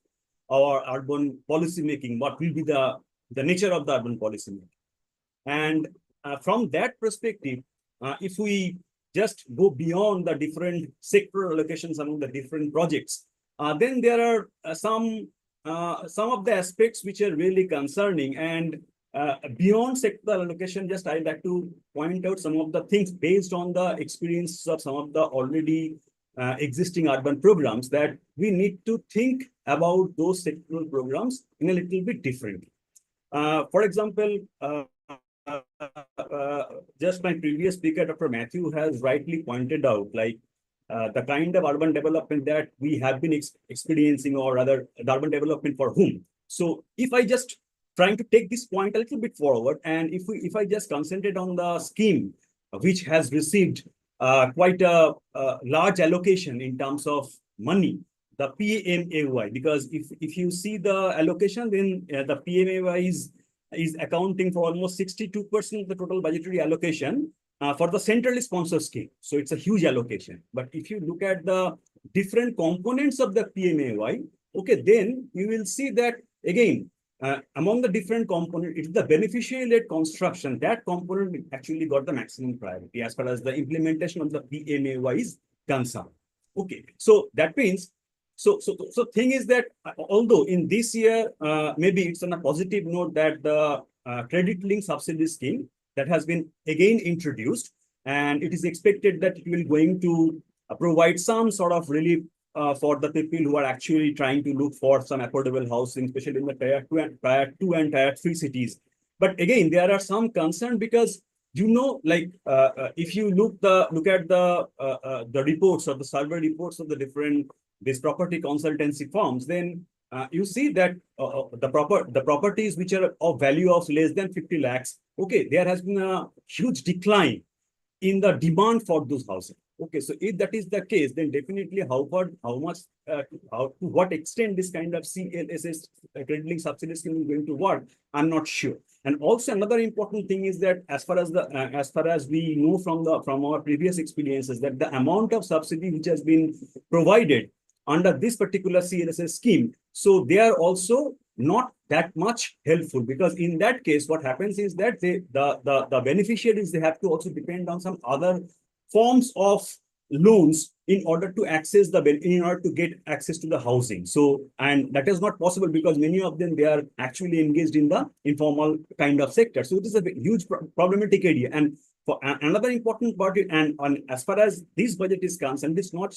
our urban policy making, what will be the nature of the urban policy making. And from that perspective, if we just go beyond the different sectoral allocations among the different projects, then there are some of the aspects which are really concerning. And beyond sectoral allocation, just I'd like to point out some of the things based on the experience of some of the already existing urban programs, that we need to think about those sectoral programs in a little bit differently. For example, just my previous speaker, Dr. Matthew, has rightly pointed out, like the kind of urban development that we have been experiencing, or rather the urban development for whom. So if I just trying to take this point a little bit forward, and if I just concentrate on the scheme which has received quite a large allocation in terms of money, the PMAY, because if you see the allocation, then the PMAY is accounting for almost 62% of the total budgetary allocation for the centrally sponsored scheme. So it's a huge allocation. But if you look at the different components of the PMAY, okay, then you will see that again, among the different components, it's the beneficiary-led construction. That component actually got the maximum priority as far as the implementation of the PMAY is concerned. Okay, so that means, so thing is that although in this year, maybe it's on a positive note that the credit-linked subsidy scheme that has been again introduced, and it is expected that it will going to provide some sort of relief for the people who are actually trying to look for some affordable housing, especially in the tier 2 and tier 3 cities. But again, there are some concerns because, you know, like if you look at the reports or the survey reports of the different these property consultancy firms, then you see that the properties which are of value of less than 50 lakhs, okay, there has been a huge decline in the demand for those houses. Okay, so if that is the case, then definitely to what extent this kind of CLSS credit subsidy scheme is going to work, I'm not sure. And also another important thing is that as far as we know from our previous experiences, that the amount of subsidy which has been provided under this particular CLSS scheme, so they are also not that much helpful, because in that case, what happens is that the beneficiaries, they have to also depend on some other forms of loans in order to get access to the housing. So, and that is not possible because many of them, they are actually engaged in the informal kind of sector. So it is a huge problematic area. And for another important part, and as far as this budget is concerned, it's not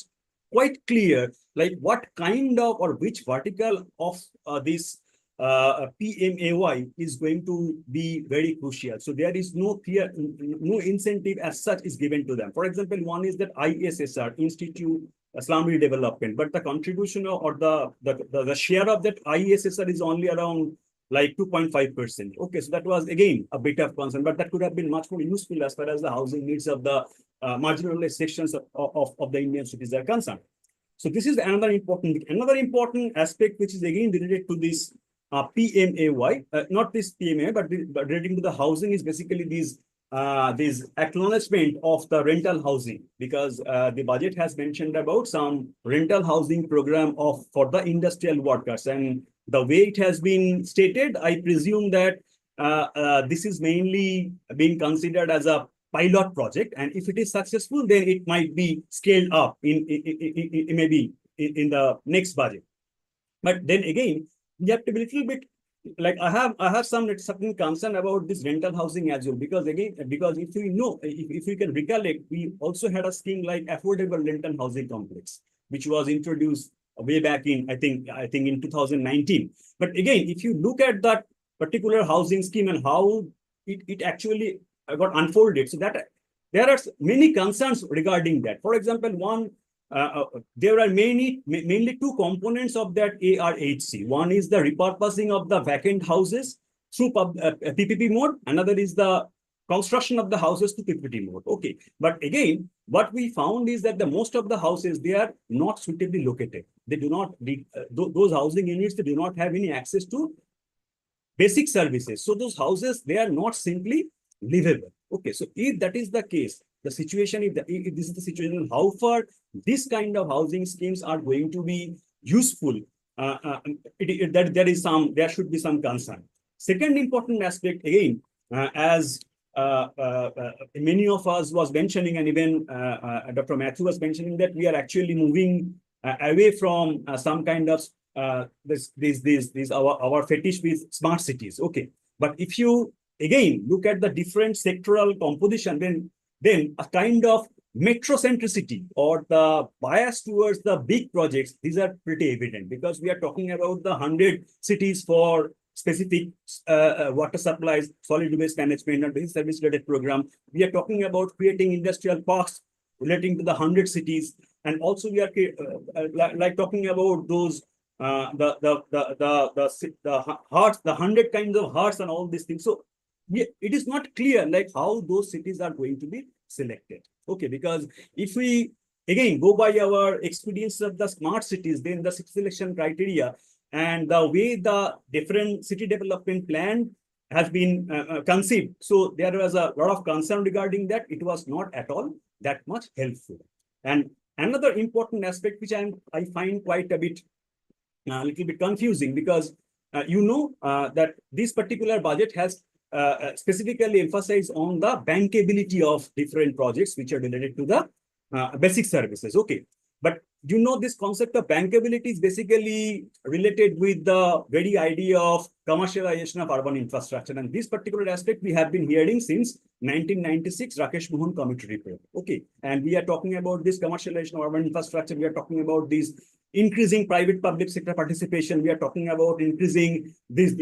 quite clear like what kind of or which vertical of this PMAY is going to be very crucial. So there is no clear, no incentive as such is given to them. For example, one is that ISSR, Institute Islamic Development, but the contribution or the share of that ISSR is only around like 2.5%. Okay, so that was again a bit of concern, but that could have been much more useful as far as the housing needs of the marginalized sections of the Indian cities are concerned. So this is another important aspect which is again related to this PMAY, not this PMAY, but relating to the housing is basically these acknowledgement of the rental housing, because the budget has mentioned about some rental housing program for the industrial workers, and the way it has been stated, I presume that this is mainly being considered as a pilot project, and if it is successful, then it might be scaled up maybe in the next budget. But then again, we have to be a little bit like I have some certain concern about this rental housing as well, because if we know, if we can recollect, we also had a scheme like affordable rental housing complex, which was introduced way back in I think in 2019. But again, if you look at that particular housing scheme and how it actually got unfolded, so that there are many concerns regarding that. For example, one. There are mainly two components of that ARHC. One is the repurposing of the vacant houses through PPP mode. Another is the construction of the houses to PPP mode. Okay, but again, what we found is that the most of the houses, they are not suitably located. They do not those housing units, they do not have any access to basic services. So those houses, they are not simply livable. Okay, so if that is the case, the situation, if this is the situation, how far this kind of housing schemes are going to be useful, there should be some concern. Second important aspect, again, as many of us was mentioning, and even Dr. Matthew was mentioning, that we are actually moving away from some kind of our fetish with smart cities. Okay, but if you again look at the different sectoral composition, then a kind of metrocentricity or the bias towards the big projects, these are pretty evident, because we are talking about the 100 cities for specific water supplies, solid waste management, and basic service related program. We are talking about creating industrial parks relating to the 100 cities, and also we are like talking about those the hearts, the 100 kinds of hearts, and all these things. So it is not clear like how those cities are going to be selected. Okay, because if we again go by our experience of the smart cities, then the city selection criteria and the way the different city development plan has been conceived, so there was a lot of concern regarding that. It was not at all that much helpful. And another important aspect which I find quite a little bit confusing, because that this particular budget has specifically emphasized on the bankability of different projects which are related to the basic services. Okay, But you know, this concept of bankability is basically related with the very idea of commercialization of urban infrastructure. And this particular aspect we have been hearing since 1996 Rakesh Mohan Committee report. Okay. And we are talking about this commercialization of urban infrastructure. We are talking about this increasing private public sector participation. We are talking about increasing this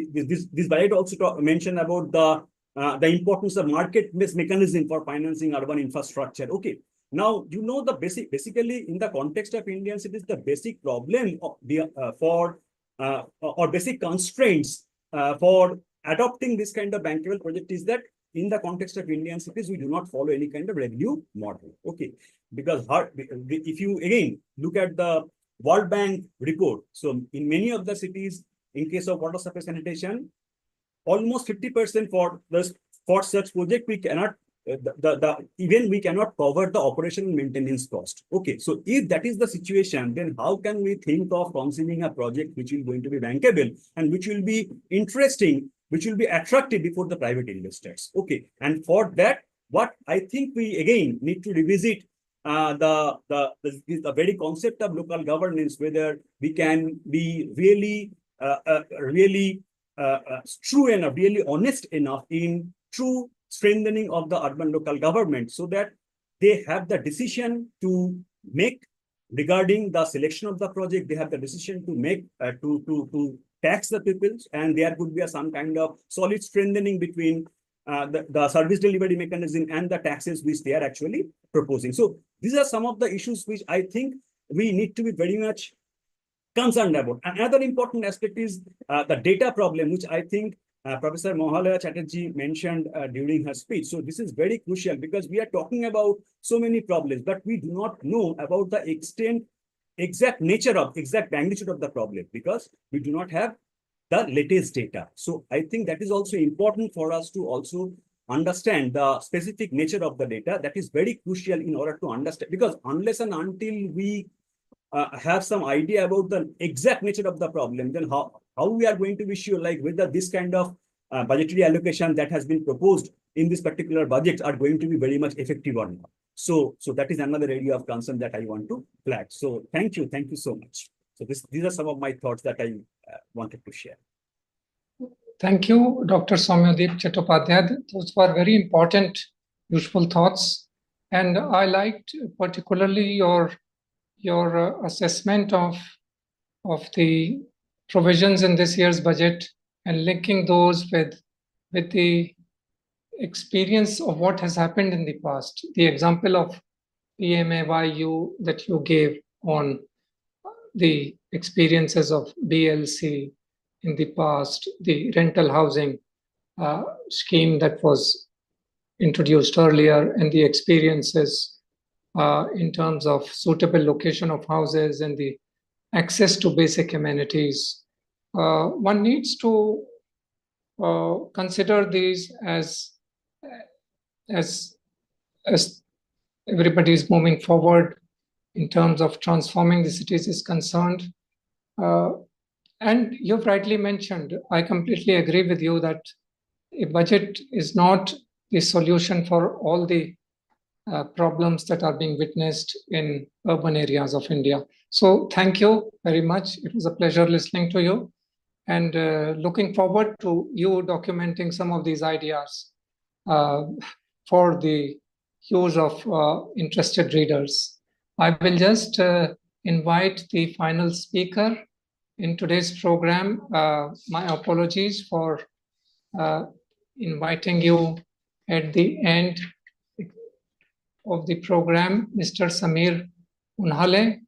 budget also mentioned about the importance of market-based mechanism for financing urban infrastructure. Okay. Now, you know, the basically in the context of Indian cities, the basic problem of the or basic constraints for adopting this kind of bankable project is that in the context of Indian cities, we do not follow any kind of revenue model. Okay, because if you again look at the World Bank report, so in many of the cities, in case of water supply sanitation, almost 50% for such project we cannot. Even we cannot cover the operation and maintenance cost. Okay, so if that is the situation, then how can we think of conceiving a project which is going to be bankable and which will be interesting, which will be attractive before the private investors? Okay, and for that, what I think we again need to revisit the very concept of local governance, whether we can be really true enough, really honest enough in true strengthening of the urban local government so that they have the decision to make regarding the selection of the project. They have the decision to make to tax the people, and there could be some kind of solid strengthening between the service delivery mechanism and the taxes which they are actually proposing. So these are some of the issues which I think we need to be very much concerned about. Another important aspect is the data problem, which I think Professor Mohalaya Chatterjee mentioned during her speech. So this is very crucial because we are talking about so many problems, but we do not know about the exact magnitude of the problem because we do not have the latest data. So I think that is also important for us to also understand the specific nature of the data. That is very crucial in order to understand, because unless and until we have some idea about the exact nature of the problem, then how we are going to be sure, like whether this kind of budgetary allocation that has been proposed in this particular budget are going to be very much effective or not. So that is another area of concern that I want to flag. So thank you so much. So these are some of my thoughts that I wanted to share. Thank you, Dr. Soumyadip Chattopadhyay. Those were very important, useful thoughts. And I liked particularly your assessment of the provisions in this year's budget and linking those with the experience of what has happened in the past. The example of PMAYU that you gave on the experiences of BLC in the past, the rental housing scheme that was introduced earlier, and the experiences in terms of suitable location of houses and the access to basic amenities. One needs to consider these as everybody is moving forward in terms of transforming the cities is concerned. And you've rightly mentioned, I completely agree with you that a budget is not the solution for all the problems that are being witnessed in urban areas of India. So thank you very much. It was a pleasure listening to you, and looking forward to you documenting some of these ideas for the use of interested readers. I will just invite the final speaker in today's program. My apologies for inviting you at the end of the program, Mr. Samir Unhale,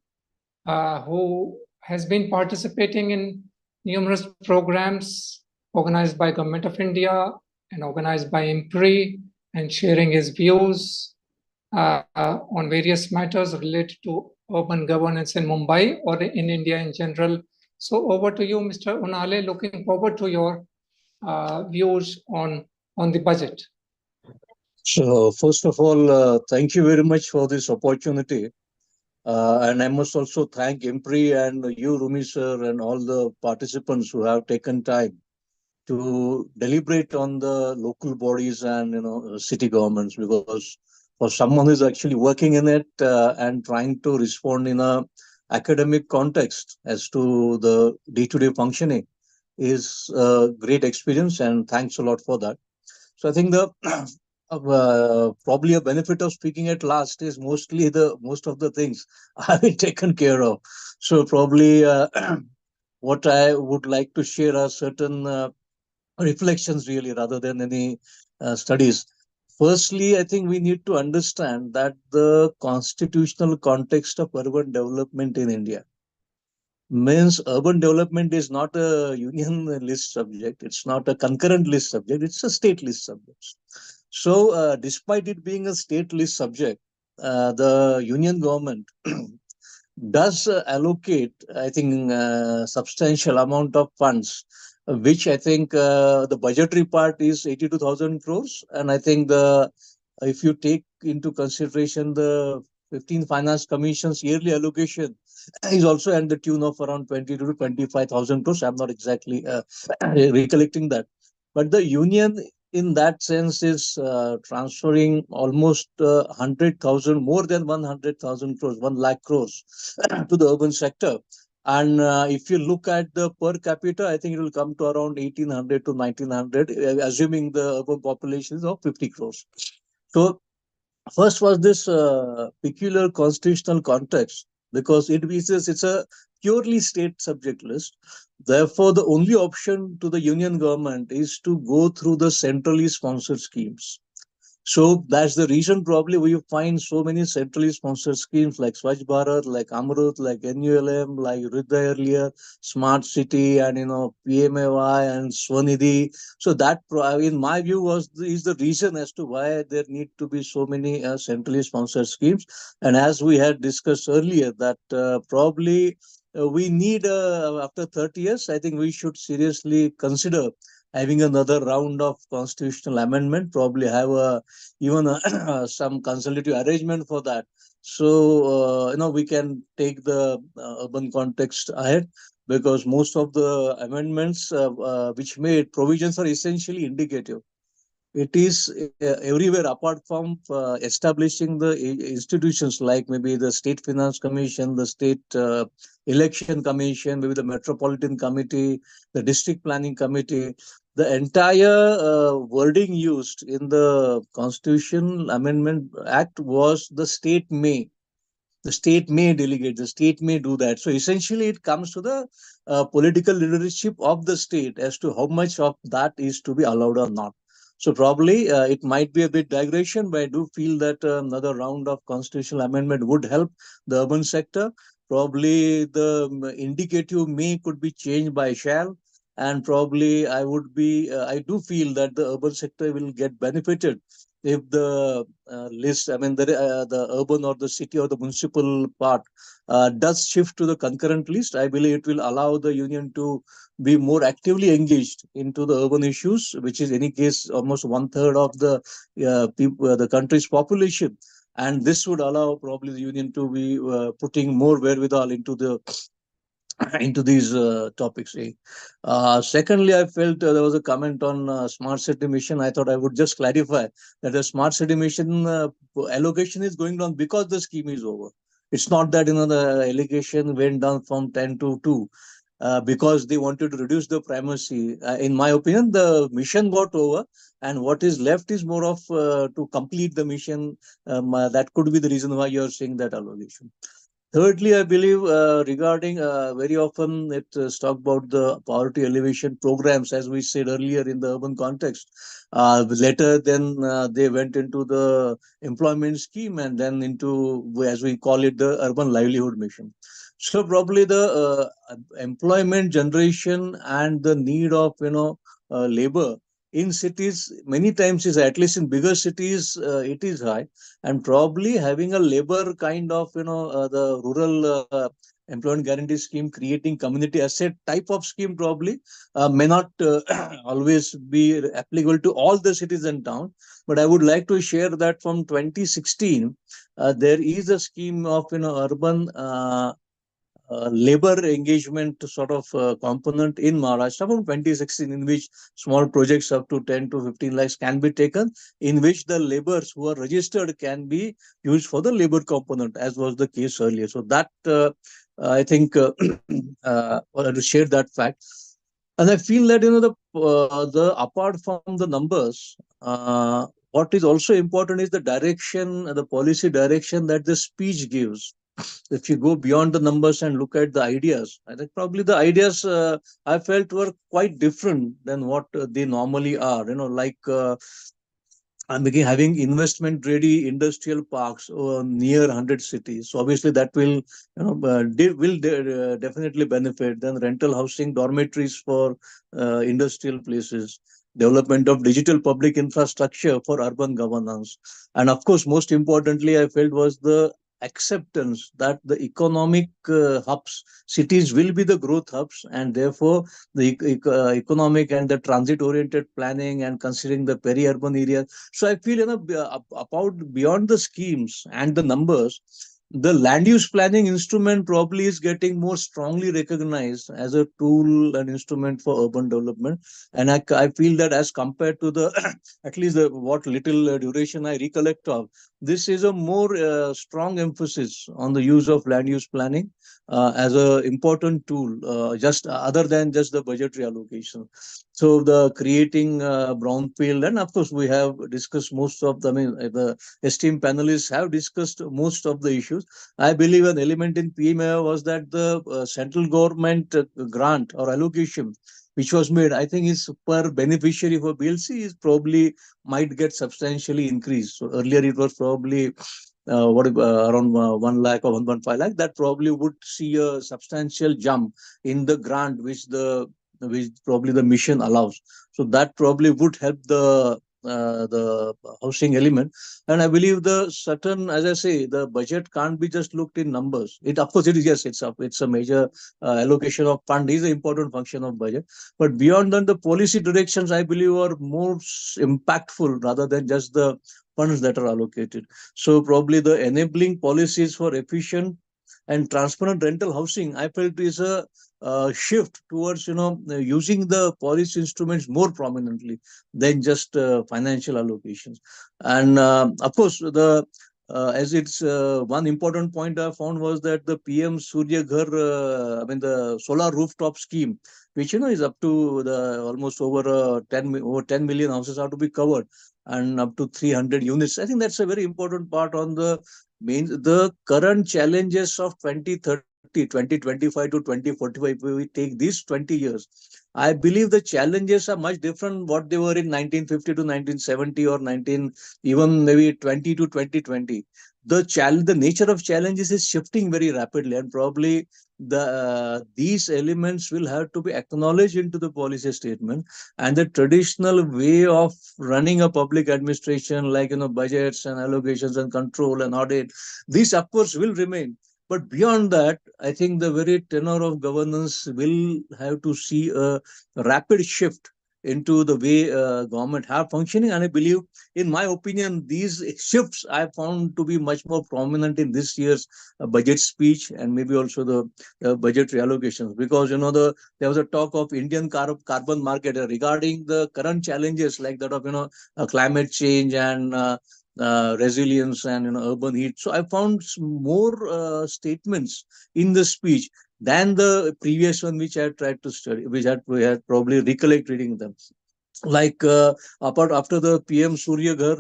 who has been participating in numerous programs organized by Government of India and organized by IMPRI, and sharing his views on various matters related to urban governance in Mumbai or in India in general. So over to you, Mr. Unhale. Looking forward to your views on the budget. So first of all, thank you very much for this opportunity. And I must also thank IMPRI and you, Rumi sir, and all the participants who have taken time to deliberate on the local bodies and city governments, because for someone who's actually working in it and trying to respond in a academic context as to the day-to-day functioning is a great experience, and thanks a lot for that. So I think the probably a benefit of speaking at last is mostly most of the things have been taken care of. So probably what I would like to share are certain reflections really rather than any studies. Firstly, I think we need to understand that the constitutional context of urban development in India means urban development is not a union list subject, it's not a concurrent list subject, it's a state list subject. So, despite it being a state list subject, the union government does allocate, I think, substantial amount of funds, which I think the budgetary part is 82,000 crores. And I think if you take into consideration the 15 Finance Commission's yearly allocation is also at the tune of around 20 to 25,000 crores. I'm not exactly recollecting that. But the union in that sense is transferring almost 100,000, more than 100,000 crores, 1 lakh crores to the urban sector. And if you look at the per capita, I think it will come to around 1,800 to 1,900, assuming the urban population is of 50 crores. So first was this peculiar constitutional context, because it's a purely state subject list. Therefore, the only option to the union government is to go through the centrally sponsored schemes. So that's the reason probably we find so many centrally sponsored schemes like Swachh Bharat, like Amrut, like NULM, like Hriday earlier, Smart City, and PMAY and Swanidhi. So that, in my view, is the reason as to why there need to be so many centrally sponsored schemes. And as we had discussed earlier, that probably we need after 30 years, I think we should seriously consider having another round of constitutional amendment, probably have even some consultative arrangement for that. So, we can take the urban context ahead, because most of the amendments which made provisions are essentially indicative. It is everywhere apart from establishing the institutions like maybe the State Finance Commission, the State Election Commission, maybe the Metropolitan Committee, the District Planning Committee. The entire wording used in the Constitution Amendment Act was the state may. The state may delegate, the state may do that. So essentially, it comes to the political leadership of the state as to how much of that is to be allowed or not. So probably it might be a bit digression, but I do feel that another round of constitutional amendment would help the urban sector. Probably the indicative may could be changed by shall, and probably I do feel that the urban sector will get benefited if the list, I mean, the urban or the city or the municipal part does shift to the concurrent list. I believe it will allow the union to be more actively engaged into the urban issues, which is, in any case, almost 1/3 of the the country's population. And this would allow probably the union to be putting more wherewithal into these topics. Secondly, I felt there was a comment on smart city mission. I thought I would just clarify that the smart city mission allocation is going down because the scheme is over. It's not that the allocation went down from 10 to 2 because they wanted to reduce the primacy. In my opinion, the mission got over, and what is left is more of to complete the mission. That could be the reason why you're saying that allocation. Thirdly, I believe regarding very often it's talked about the poverty elevation programs, as we said earlier in the urban context. Later, then they went into the employment scheme, and then into, as we call it, the urban livelihood mission. So probably the employment generation and the need of labor in cities many times is, at least in bigger cities, it is high. And probably having a labor kind of the rural employment guarantee scheme, creating community asset type of scheme, probably may not always be applicable to all the cities and towns. But I would like to share that from 2016 there is a scheme of urban labor engagement sort of component in Maharashtra from 2016, in which small projects up to 10 to 15 lakhs can be taken, in which the laborers who are registered can be used for the labor component, as was the case earlier. So that I think wanted to share that fact. And I feel that the apart from the numbers, what is also important is the direction, the policy direction that the speech gives. If you go beyond the numbers and look at the ideas, I think probably the ideas I felt were quite different than what they normally are. Like I'm having investment-ready industrial parks near 100 cities. So obviously that will, definitely benefit. Then rental housing, dormitories for industrial places, development of digital public infrastructure for urban governance, and of course, most importantly, I felt was the acceptance that the economic hubs, cities will be the growth hubs, and therefore the economic and the transit-oriented planning and considering the peri-urban areas. So I feel, about beyond the schemes and the numbers, the land use planning instrument probably is getting more strongly recognized as a tool and instrument for urban development. And I feel that as compared to the, at least what little duration I recollect of, this is a more strong emphasis on the use of land use planning as a important tool, just other than just the budgetary allocation. So the creating brownfield, and of course we have discussed most of the, the esteemed panelists have discussed most of the issues. I believe an element in PMA was that the central government grant or allocation which was made, I think is per beneficiary for BLC is probably might get substantially increased. So earlier it was probably around 1 lakh or 1.5 lakh. That probably would see a substantial jump in the grant which probably the mission allows. So that probably would help the housing element. And I believe the certain, as I say, the budget can't be just looked in numbers. It, of course, it is, yes, it's a major allocation of fund is an important function of budget. But beyond that, the policy directions, I believe, are more impactful rather than just the funds that are allocated. So probably the enabling policies for efficient and transparent rental housing, I felt, is a shift towards using the policy instruments more prominently than just financial allocations. And of course, the as it's one important point I found was that the PM Surya Ghar, the solar rooftop scheme, which is up to the almost over 10 million houses are to be covered, and up to 300 units. I think that's a very important part on the current challenges of 2030, 2025 to 2045. If we take these 20 years, I believe the challenges are much different what they were in 1950 to 1970 or even maybe 20 to 2020. The nature of challenges is shifting very rapidly, and probably these elements will have to be acknowledged into the policy statement. And the traditional way of running a public administration, like budgets and allocations and control and audit, these of course will remain. But beyond that, I think the very tenor of governance will have to see a rapid shift into the way government have functioning. And I believe, in my opinion, these shifts I found to be much more prominent in this year's budget speech, and maybe also the budgetary allocations, because there was a talk of Indian carbon market regarding the current challenges like that of climate change and resilience and urban heat. So I found more statements in the speech than the previous one, which I had tried to study, we had probably recollect reading them. Like after the PM Surya Ghar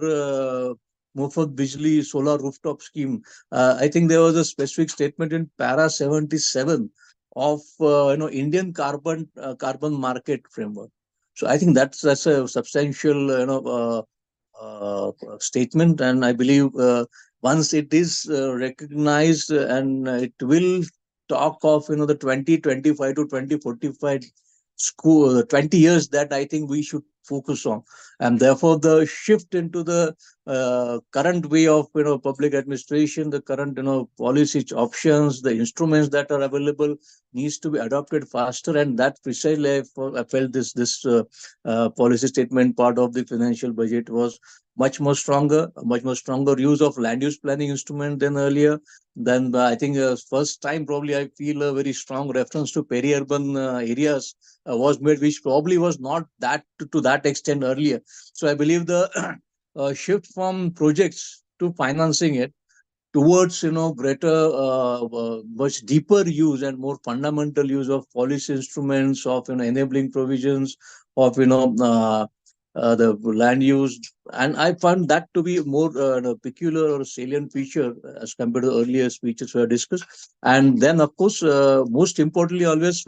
Mufat Bijli solar rooftop scheme, I think there was a specific statement in para 77 of Indian carbon market framework. So I think that's a substantial statement, and I believe once it is recognized, and it will talk of the 2025 to 2045 school 20 years that I think we should focus on. And therefore the shift into the current way of public administration, the current policy options, the instruments that are available needs to be adopted faster. And that precisely I felt this policy statement part of the financial budget was much more stronger use of land use planning instrument than earlier. Then I think first time probably I feel a very strong reference to peri-urban areas was made, which probably was not that to that extent earlier. So I believe the shift from projects to financing it towards greater much deeper use and more fundamental use of policy instruments, of enabling provisions, of the land use, and I found that to be more peculiar or salient feature as compared to earlier speeches were discussed. And then of course most importantly always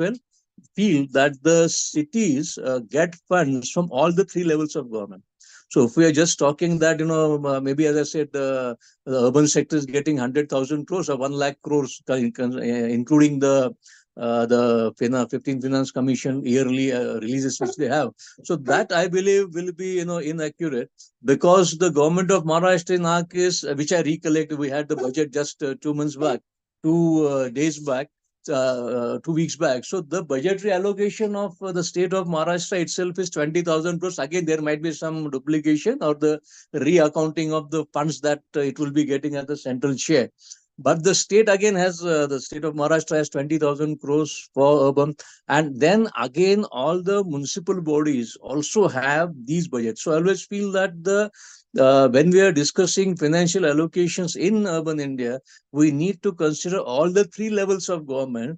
feel that the cities get funds from all the three levels of government. So if we are just talking that, maybe as I said, the urban sector is getting 100,000 crores or 1 lakh crores, including the 15th Finance Commission yearly releases which they have. So that I believe will be, inaccurate, because the government of Maharashtra in our case, which I recollect, we had the budget just 2 months back, 2 days back, 2 weeks back. So the budgetary allocation of the state of Maharashtra itself is 20,000 crores. Again, there might be some duplication or the reaccounting of the funds that it will be getting at the central share. But the state again has, the state of Maharashtra has 20,000 crores for urban. And then again, all the municipal bodies also have these budgets. So I always feel that when we are discussing financial allocations in urban India, we need to consider all the three levels of government.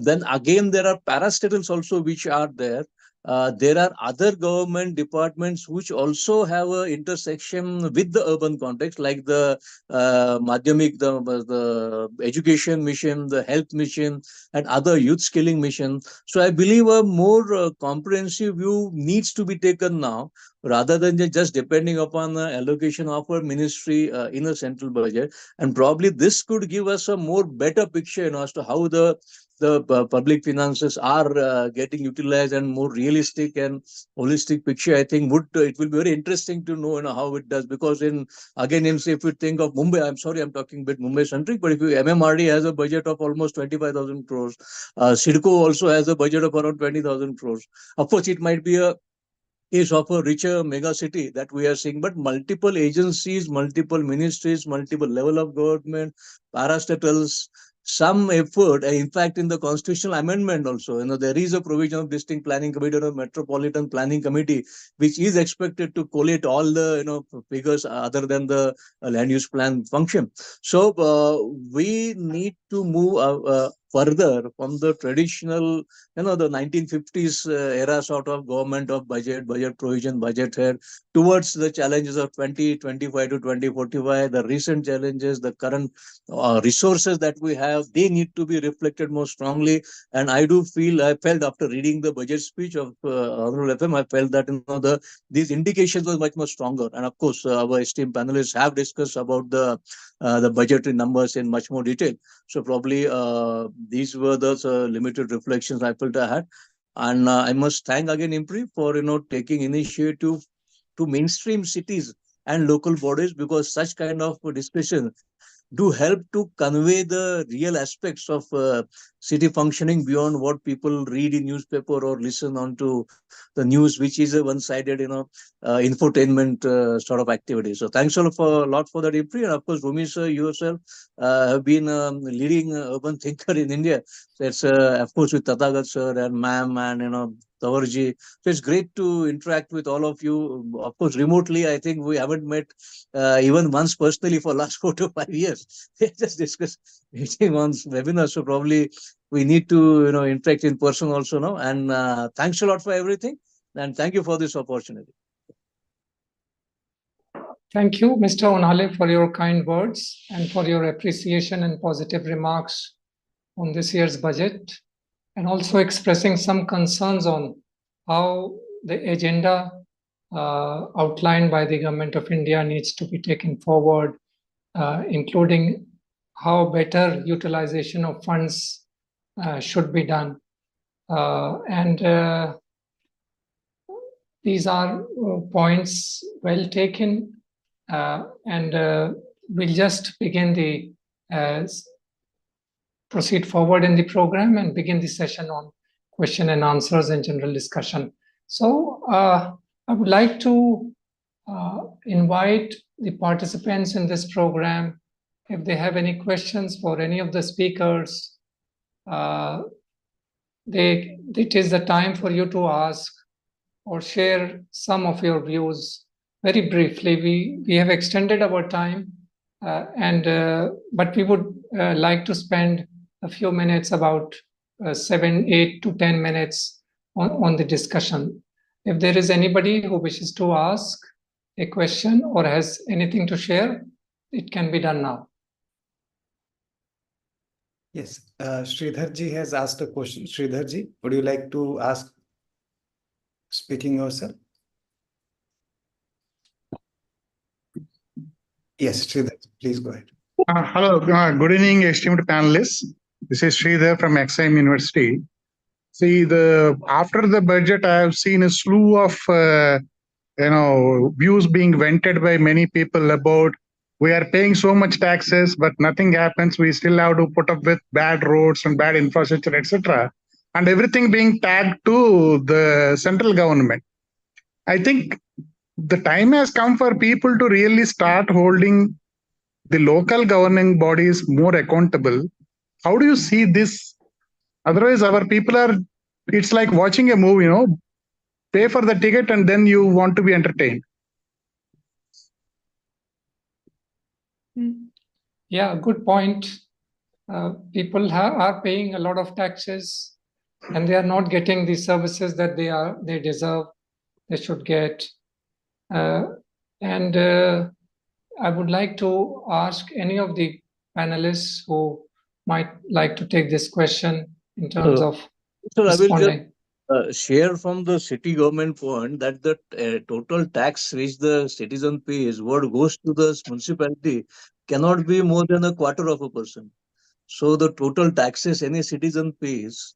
Then again, there are parastatals also which are there. There are other government departments which also have an intersection with the urban context, like the Madhyamik, the education mission, the health mission, and other youth skilling mission. So I believe a more comprehensive view needs to be taken now, rather than just depending upon the allocation of a ministry in a central budget. And probably this could give us a more better picture as to how the public finances are getting utilized, and more realistic and holistic picture. I think it will be very interesting to know, how it does, because if you think of Mumbai, I'm sorry, I'm talking a bit Mumbai centric, but if MMRD has a budget of almost 25,000 crores, CIDCO also has a budget of around 20,000 crores. Of course, it might be a case of a richer mega city that we are seeing, but multiple agencies, multiple ministries, multiple level of government, parastatals, some effort. In fact, in the constitutional amendment also, there is a provision of distinct planning committee or metropolitan planning committee, which is expected to collate all the figures other than the land use plan function. So we need to move further from the traditional, the 1950s era sort of government of budget provision, budget head, towards the challenges of 2025 to 2045, the recent challenges, the current resources that we have, they need to be reflected more strongly. And I felt after reading the budget speech of Honorable FM, I felt that these indications were much more stronger. And of course, our esteemed panelists have discussed about the budgetary numbers in much more detail. So probably these were the limited reflections I felt I had. And I must thank again IMPRI for taking initiative to mainstream cities and local bodies, because such kind of discussion do help to convey the real aspects of city functioning beyond what people read in newspaper or listen on to the news, which is a one-sided, infotainment sort of activity. So thanks a lot for that, IMPRI. And of course, Rumi sir, yourself have been leading urban thinker in India. So it's of course with Tathagat sir and ma'am and Tawarji. So it's great to interact with all of you. Of course, remotely, I think we haven't met even once personally for last 4 to 5 years. We just discussed meeting on webinar. So probably we need to, interact in person also now. And thanks a lot for everything. And thank you for this opportunity. Thank you, Mr. Onale, for your kind words and for your appreciation and positive remarks on this year's budget, and also expressing some concerns on how the agenda outlined by the Government of India needs to be taken forward, including how better utilization of funds should be done. And these are points well taken, and we'll just begin proceed forward in the program and begin the session on question and answers and general discussion. So I would like to invite the participants in this program. If they have any questions for any of the speakers, it is the time for you to ask or share some of your views. Very briefly, we have extended our time, but we would like to spend a few minutes, about 7, 8 to 10 minutes on the discussion. If there is anybody who wishes to ask a question or has anything to share, it can be done now. Yes, Sridharji has asked a question. Sridharji, would you like to ask, speaking yourself? Yes, Sridharji, please go ahead. Hello, good evening, esteemed panelists. This is Sridhar from XIM University. See, after the budget, I have seen a slew of views being vented by many people about we are paying so much taxes, but nothing happens. We still have to put up with bad roads and bad infrastructure, etc., and everything being tagged to the central government. I think the time has come for people to really start holding the local governing bodies more accountable. How do you see this? Otherwise, our people it's like watching a movie, pay for the ticket and then you want to be entertained. Yeah, good point. People are paying a lot of taxes and they are not getting the services that they deserve, they should get. I would like to ask any of the panelists who might like to take this question in terms of responding. I will just share from the city government point that the total tax which the citizen pays, what goes to the municipality, cannot be more than 0.25%. So the total taxes any citizen pays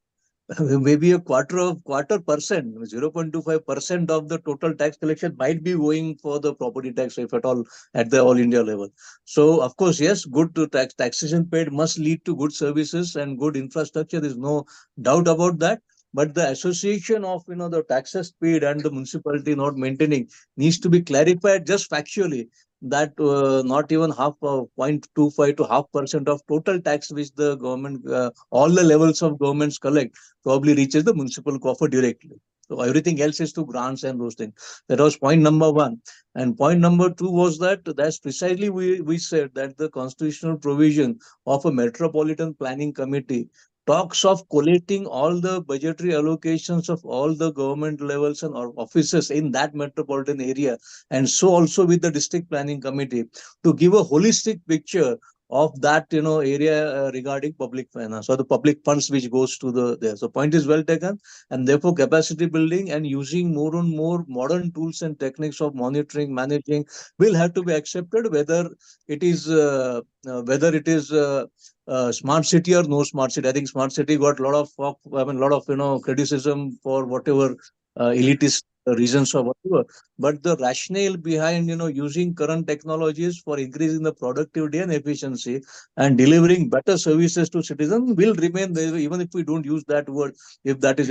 maybe a quarter percent, 0.25% of the total tax collection might be going for the property tax, if at all, at the all India level. So, of course, yes, good taxation paid must lead to good services and good infrastructure. There is no doubt about that. But the association of the taxes paid and the municipality not maintaining needs to be clarified just factually, that not even 0.25 to 0.5% of total tax which the government, all the levels of governments collect, probably reaches the municipal coffer directly. So everything else is to grants and those things. That was point number one. And point number two was that's precisely we said that the constitutional provision of a metropolitan planning committee talks of collating all the budgetary allocations of all the government levels and offices in that metropolitan area, and so also with the district planning committee, to give a holistic picture of that area regarding public finance or the public funds which goes to there. So point is well taken, and therefore capacity building and using more and more modern tools and techniques of monitoring, managing will have to be accepted, whether it is smart city or no smart city. I think smart city got a lot of criticism for whatever elitist reasons or whatever. But the rationale behind using current technologies for increasing the productivity and efficiency and delivering better services to citizens will remain there, even if we don't use that word, if that is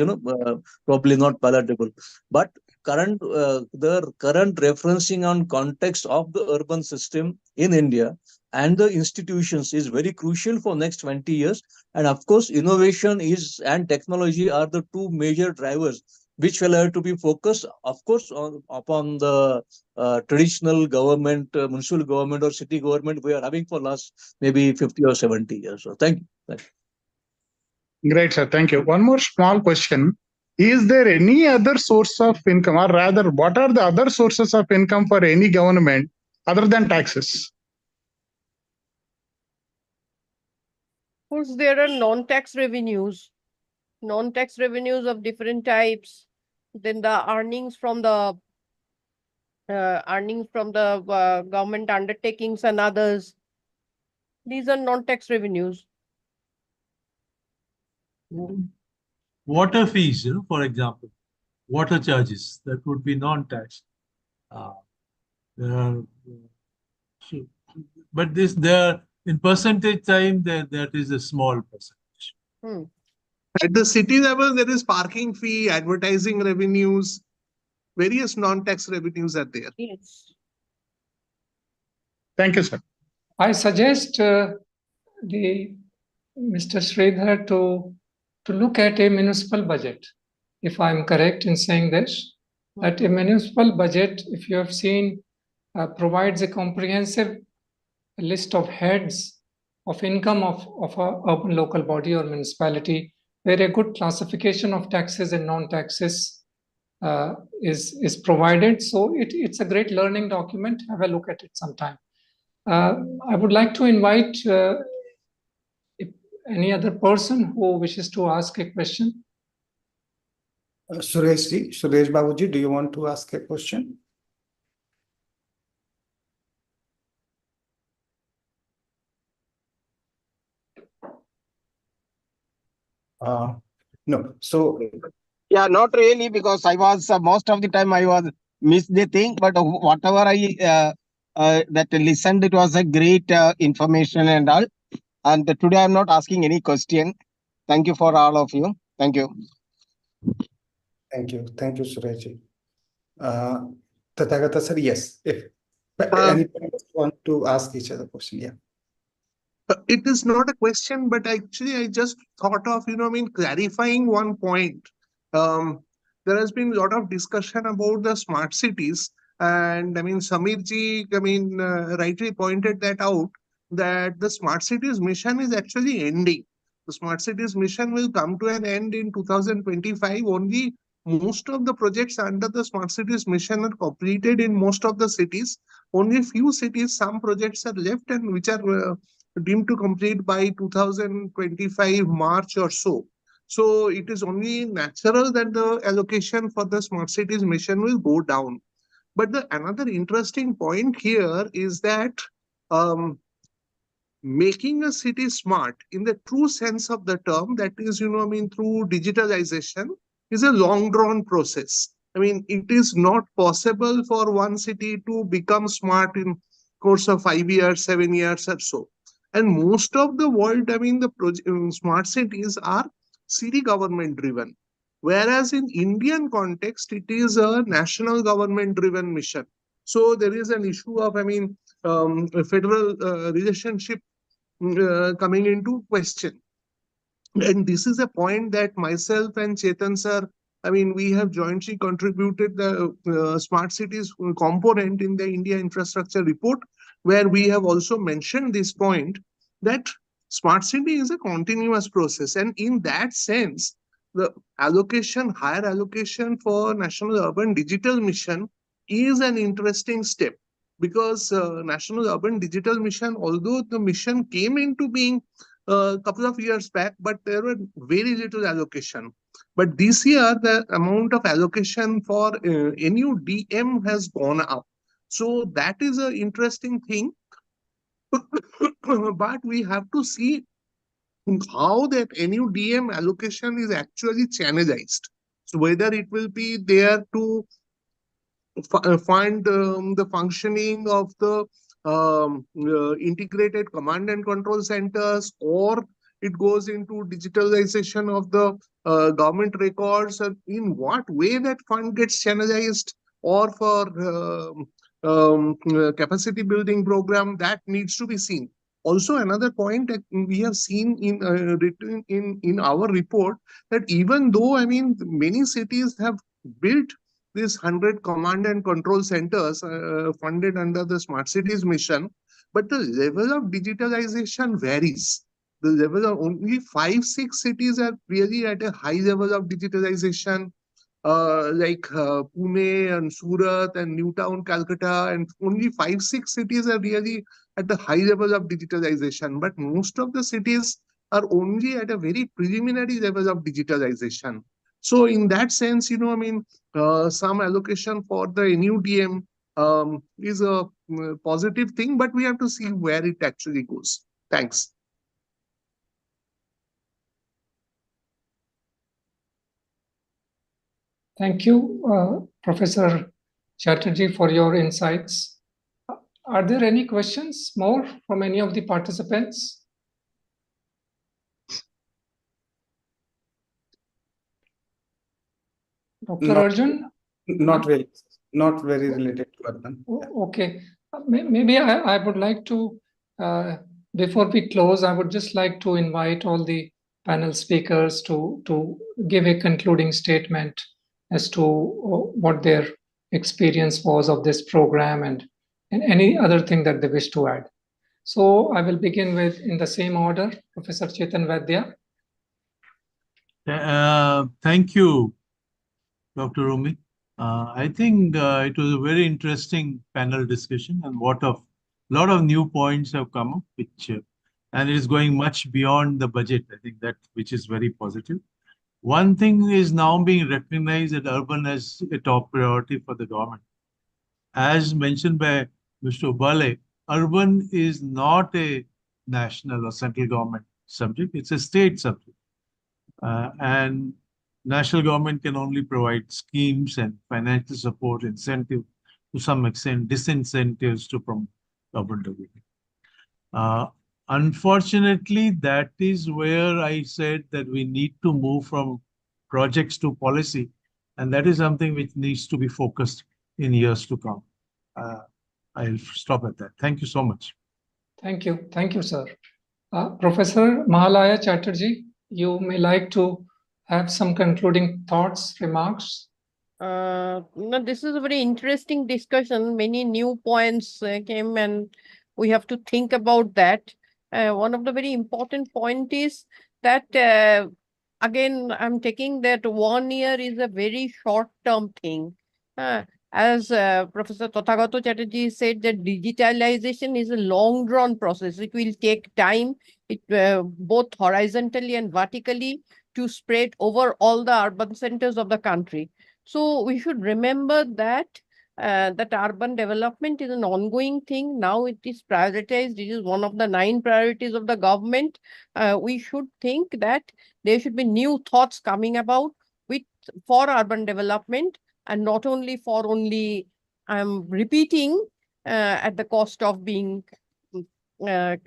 probably not palatable. But the current referencing on context of the urban system in India and the institutions is very crucial for next 20 years. And of course, innovation and technology are the two major drivers which will have to be focused, of course, upon the traditional government, municipal government or city government we are having for last maybe 50 or 70 years. So thank you. Great, sir. Thank you. One more small question. Is there any other source of income, or rather, what are the other sources of income for any government other than taxes? Of course, there are non-tax revenues of different types. Then the earnings from the government undertakings and others. These are non-tax revenues. Water fees, for example, water charges, that would be non-tax. But in percentage time, that is a small percentage. At the city level, there is parking fee, advertising revenues. various non-tax revenues are there. Yes. Thank you, sir. I suggest Mr. Sridhar to look at a municipal budget, if I'm correct in saying this, that a municipal budget, if you have seen, provides a comprehensive list of heads of income of a urban local body or municipality, where a good classification of taxes and non-taxes is provided. So it's a great learning document. Have a look at it sometime. I would like to invite any other person who wishes to ask a question. Suresh Babuji, do you want to ask a question? No. So yeah, not really, because I was most of the time I was missed the thing, but whatever I that listened, it was a great information and all. And today I'm not asking any question. Thank you for all of you. Thank you. Thank you, Sureshji. Tathagata sir, yes. If anybody want to ask each other question, yeah. It is not a question, but actually I just thought of, clarifying one point. There has been a lot of discussion about the smart cities, and Samirji, rightly pointed that out, that the smart cities mission is actually ending. The smart cities mission will come to an end in 2025. Only most of the projects under the smart cities mission are completed in most of the cities. Only few cities, some projects are left, and which are deemed to complete by 2025 March or so. So it is only natural that the allocation for the smart cities mission will go down. But another interesting point here is that making a city smart in the true sense of the term, that is, through digitalization, is a long drawn process. It is not possible for one city to become smart in course of 5 years, 7 years or so. And most of the world, the smart cities are city government driven. Whereas in Indian context, it is a national government driven mission. So there is an issue of, a federal relationship coming into question. And this is a point that myself and Chetan sir, we have jointly contributed the smart cities component in the India infrastructure report, where we have also mentioned this point that smart city is a continuous process. And in that sense, the higher allocation for National Urban Digital Mission is an interesting step, because National Urban Digital Mission, although the mission came into being a couple of years back, but there were very little allocation. But this year, the amount of allocation for NUDM has gone up. So that is an interesting thing. But we have to see how that NUDM allocation is actually channelized. So whether it will be there to fund the functioning of the integrated command and control centers, or it goes into digitalization of the government records, and in what way that fund gets channelized, or for capacity building program, that needs to be seen. Also, another point that we have seen in written in our report, that even though many cities have built these 100 command and control centers funded under the Smart Cities mission, but the level of digitalization varies. The level of only 5-6 cities are really at a high level of digitalization, like Pune and Surat and Newtown, Calcutta, and only 5-6 cities are really at the high level of digitalization. But most of the cities are only at a very preliminary level of digitalization. So in that sense, some allocation for the NUDM is a positive thing, but we have to see where it actually goes. Thanks. Thank you, Professor Chatterjee, for your insights. Are there any questions more from any of the participants? Dr. No. Arjun? Not really, not very related to urban. Okay, maybe I would like to, before we close, I would just like to invite all the panel speakers to give a concluding statement as to what their experience was of this program and any other thing that they wish to add. So I will begin with, in the same order, Professor Chetan Vaidya. Thank you, Dr. Rumi. I think it was a very interesting panel discussion, and a lot of new points have come up, which and it is going much beyond the budget. I think that which is very positive. One thing is now being recognized that urban as a top priority for the government. As mentioned by Mr. Ubale, urban is not a national or central government subject; it's a state subject, and national government can only provide schemes and financial support, incentive, to some extent, disincentives to promote urban development. Unfortunately, that is where I said that we need to move from projects to policy, and that is something which needs to be focused in years to come. I'll stop at that. Thank you so much. Thank you, sir. Professor Mahalaya Chatterjee, you may like to have some concluding thoughts, remarks. No, this is a very interesting discussion. Many new points came, and we have to think about that. One of the very important point is that, again, I'm taking that 1 year is a very short-term thing. As Professor Tathagato Chatterjee said, that digitalization is a long-drawn process. It will take time, both horizontally and vertically, to spread over all the urban centers of the country. So we should remember that that urban development is an ongoing thing. Now it is prioritized. It is one of the 9 priorities of the government. We should think that there should be new thoughts coming about for urban development, and not only for I'm repeating at the cost of being very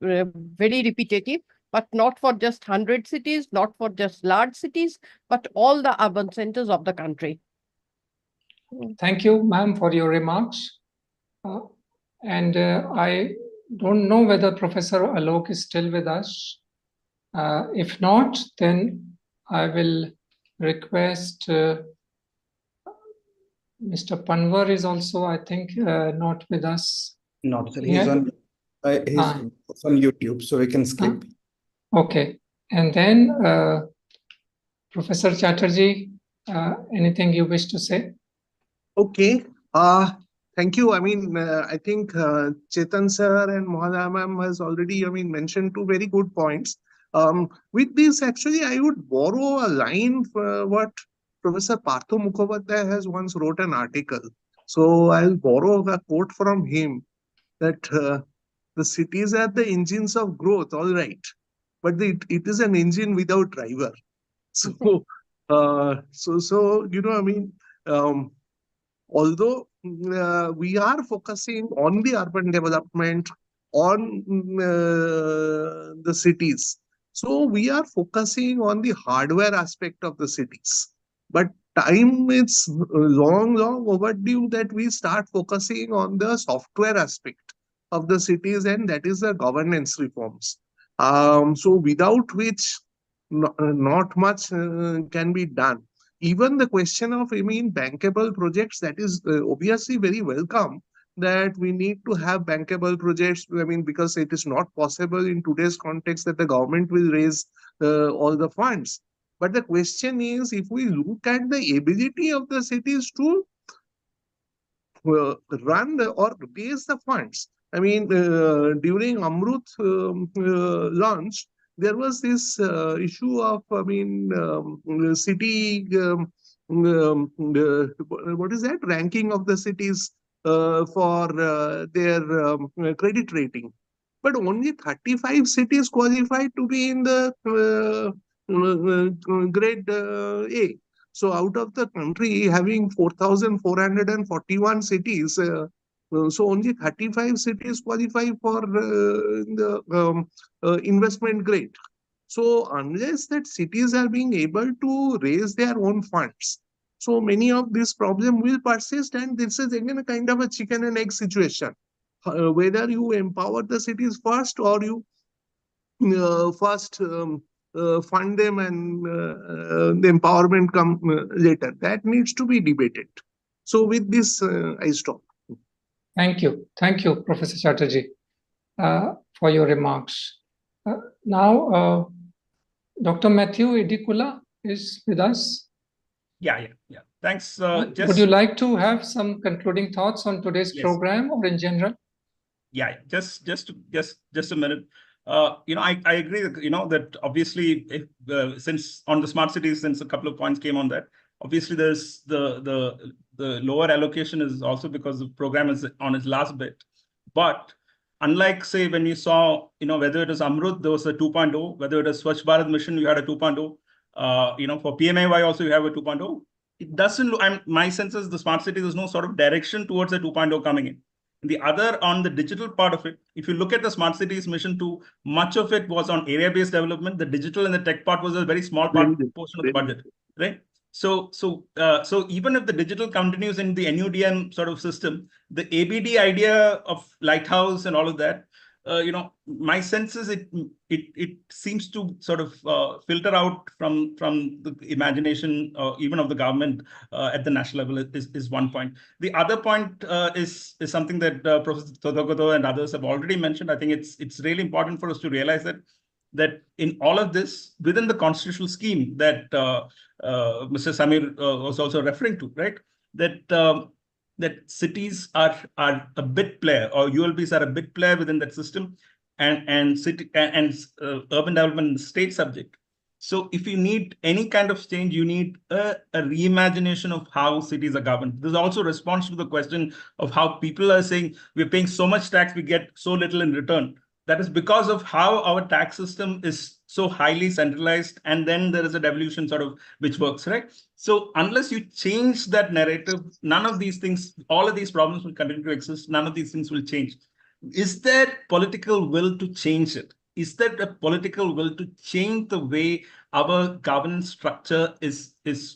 repetitive, but not for just 100 cities, not for just large cities, but all the urban centers of the country. Thank you, ma'am, for your remarks. I don't know whether Professor Alok is still with us. If not, then I will request Mr. Panwar is also, I think, not with us. Not, sir. He's on YouTube, so we can skip. Okay. And then, Professor Chatterjee, anything you wish to say? Okay. Thank you. I mean, I think Chetan sir and Mohanna ma'am has already, mentioned 2 very good points. With this, actually, I would borrow a line for what Professor Partho Mukhopadhyay has once wrote an article. So I'll borrow a quote from him that the cities are the engines of growth, all right, but it is an engine without driver. So, although we are focusing on the urban development, on the cities, so we are focusing on the hardware aspect of the cities. But time is long overdue that we start focusing on the software aspect of the cities, and that is the governance reforms. So without which not much can be done. Even the question of, bankable projects, that is obviously very welcome, that we need to have bankable projects, because it is not possible in today's context that the government will raise all the funds. But the question is, if we look at the ability of the cities to run or raise the funds, during Amrut launch, there was this issue of, city, what is that? Ranking of the cities for their credit rating. But only 35 cities qualified to be in the grade A. So out of the country having 4,441 cities, so only 35 cities qualify for the investment grade. So unless that cities are being able to raise their own funds, So many of these problems will persist, and this is again a kind of a chicken and egg situation. Whether you empower the cities first or you first fund them and the empowerment come later. That needs to be debated. So with this, I stop. Thank you. Thank you, Professor Chatterjee, for your remarks. Now, Dr. Matthew Idikula is with us. Yeah. Thanks. Would you like to have some concluding thoughts on today's program or in general? Yeah, just a minute. I agree that, that obviously, if, since on the smart cities, since a couple of points came on that, obviously there's the lower allocation is also because the program is on its last bit. But unlike, say, when you saw, whether it is Amrut, there was a 2.0, whether it is Swachh Bharat Mission, you had a 2.0. For PMAY also you have a 2.0. It doesn't look, my sense is the smart city, there's no sort of direction towards a 2.0 coming in. The other, on the digital part of it, if you look at the smart cities mission 2, much of it was on area-based development. The digital and the tech part was a very small portion of the budget, right? So even if the digital continues in the NUDM sort of system, the ABD idea of lighthouse and all of that, my sense is it seems to sort of filter out from the imagination even of the government at the national level is one point. The other point is something that Professor Chattopadhyay and others have already mentioned. I think it's really important for us to realize that in all of this, within the constitutional scheme that Mr. Samir was also referring to, right? That cities are a bit player, or ULBs are a bit player within that system, and city and urban development is state subject. So if you need any kind of change, you need a reimagination of how cities are governed. There's also a response to the question of how people are saying we're paying so much tax, we get so little in return. That is because of how our tax system is so highly centralized, and then there is a devolution sort of which works, right? So unless you change that narrative, none of these things, all of these problems will continue to exist. None of these things will change. Is there political will to change it? Is there a political will to change the way our governance structure is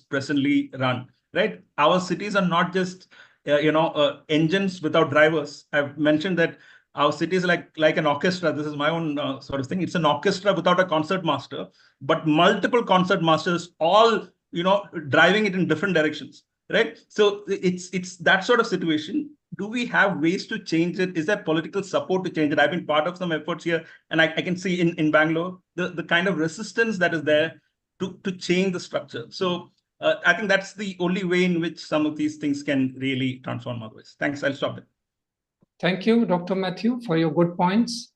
presently run, right? Our cities are not just engines without drivers. I've mentioned that our city is like an orchestra. This is my own sort of thing. It's an orchestra without a concert master, but multiple concert masters, all driving it in different directions, right? So it's that sort of situation. Do we have ways to change it? Is there political support to change it? I've been part of some efforts here, and I can see in Bangalore the kind of resistance that is there to change the structure. So I think that's the only way in which some of these things can really transform otherwise. Thanks. I'll stop there. Thank you, Dr. Matthew, for your good points.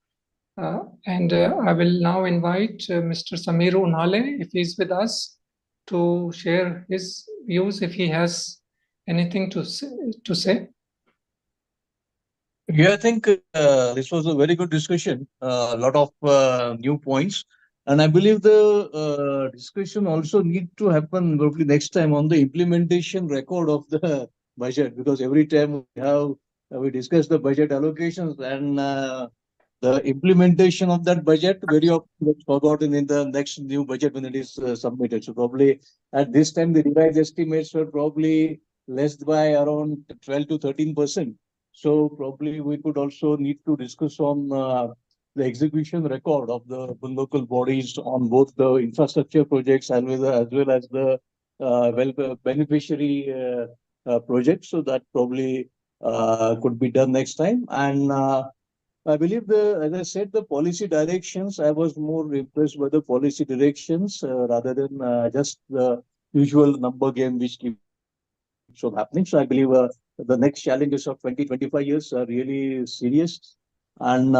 And I will now invite Mr. Samir Unhale, if he's with us, to share his views, if he has anything to say. Yeah, I think this was a very good discussion, a lot of new points. And I believe the discussion also need to happen probably next time on the implementation record of the budget, because every time we discuss the budget allocations, and the implementation of that budget very often gets forgotten in the next new budget when it is submitted. So probably at this time, the revised estimates were probably less by around 12 to 13%. So probably we could also need to discuss on the execution record of the local bodies on both the infrastructure projects as well as the beneficiary projects. So that probably could be done next time. And I believe as I said, the policy directions, I was more impressed by the policy directions rather than just the usual number game which keeps on happening. So I believe the next challenges of 20-25 years are really serious, and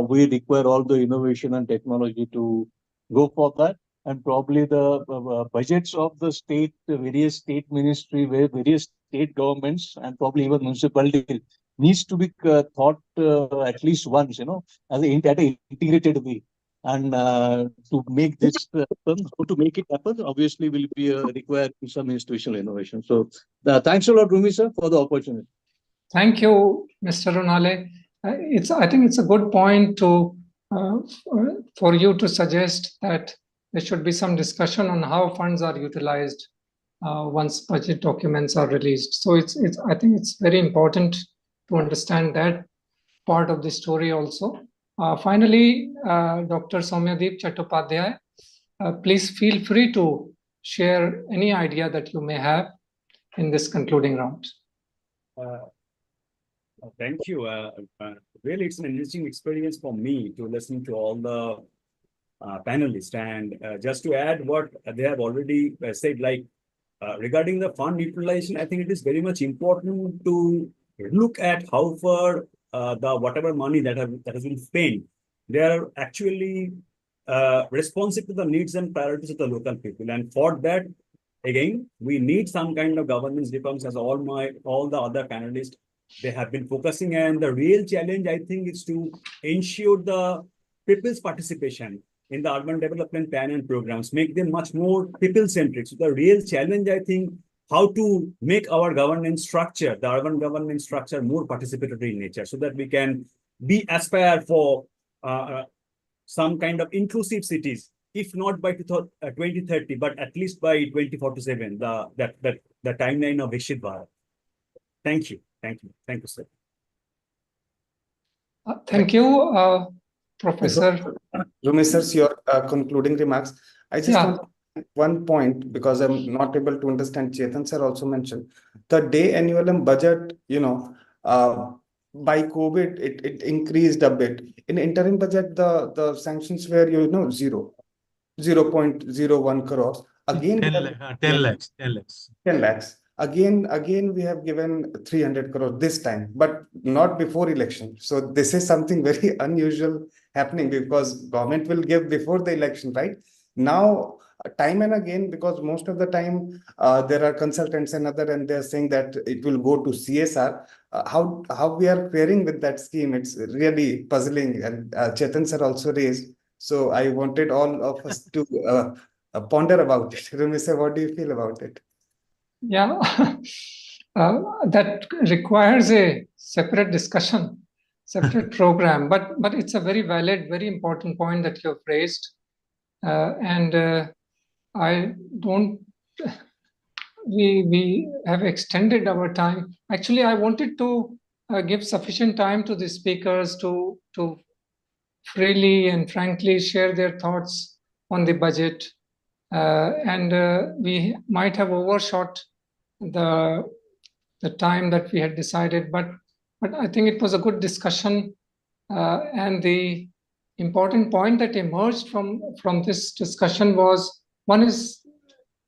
we require all the innovation and technology to go for that. And probably the budgets of the various state ministry, various state governments, and probably even municipalities needs to be thought at least once, at an integrated way. And to make this happen, to make it happen, obviously will be require some institutional innovation. So thanks a lot, Rumi sir, for the opportunity. Thank you, Mr. Unhale. I think it's a good point to for you to suggest that there should be some discussion on how funds are utilized once budget documents are released. So I think it's very important to understand that part of the story also. Finally, Dr. Soumyadip Chattopadhyay, please feel free to share any idea that you may have in this concluding round. Thank you. Really, it's an interesting experience for me to listen to all the panelists. And just to add what they have already said, like regarding the fund utilization, I think it is very much important to look at how far the whatever money that has been spent, they are actually responsive to the needs and priorities of the local people. And for that, again, we need some kind of governance reforms, as all the other panelists they have been focusing. And the real challenge, I think, is to ensure the people's participation in the urban development plan and programs, make them much more people-centric. So the real challenge, I think, how to make our governance structure, the urban governance structure, more participatory in nature, so that we can aspire for some kind of inclusive cities, if not by 2030, but at least by 2047, the timeline of Viksit Bharat. Thank you. Thank you. Thank you, sir. Thank you, Professor. Rumi sir, your concluding remarks. I just want one point, because I'm not able to understand. Chetan sir also mentioned the day annual budget, by COVID, it increased a bit. In interim budget, the sanctions were, 0.01 crores. Again, 10 lakhs. 10 lakhs. Again, we have given 300 crores this time, but not before election. So this is something very unusual happening, because government will give before the election, right? Now, time and again, because most of the time there are consultants and they're saying that it will go to CSR. How we are faring with that scheme, it's really puzzling. And Chetan sir also raised. So I wanted all of us to ponder about it. Rumi sir, what do you feel about it? Yeah, that requires a separate discussion, separate program, but it's a very valid, very important point that you have raised. We have extended our time. Actually, I wanted to give sufficient time to the speakers to freely and frankly share their thoughts on the budget. We might have overshot the time that we had decided, but I think it was a good discussion. And the important point that emerged from this discussion was, one is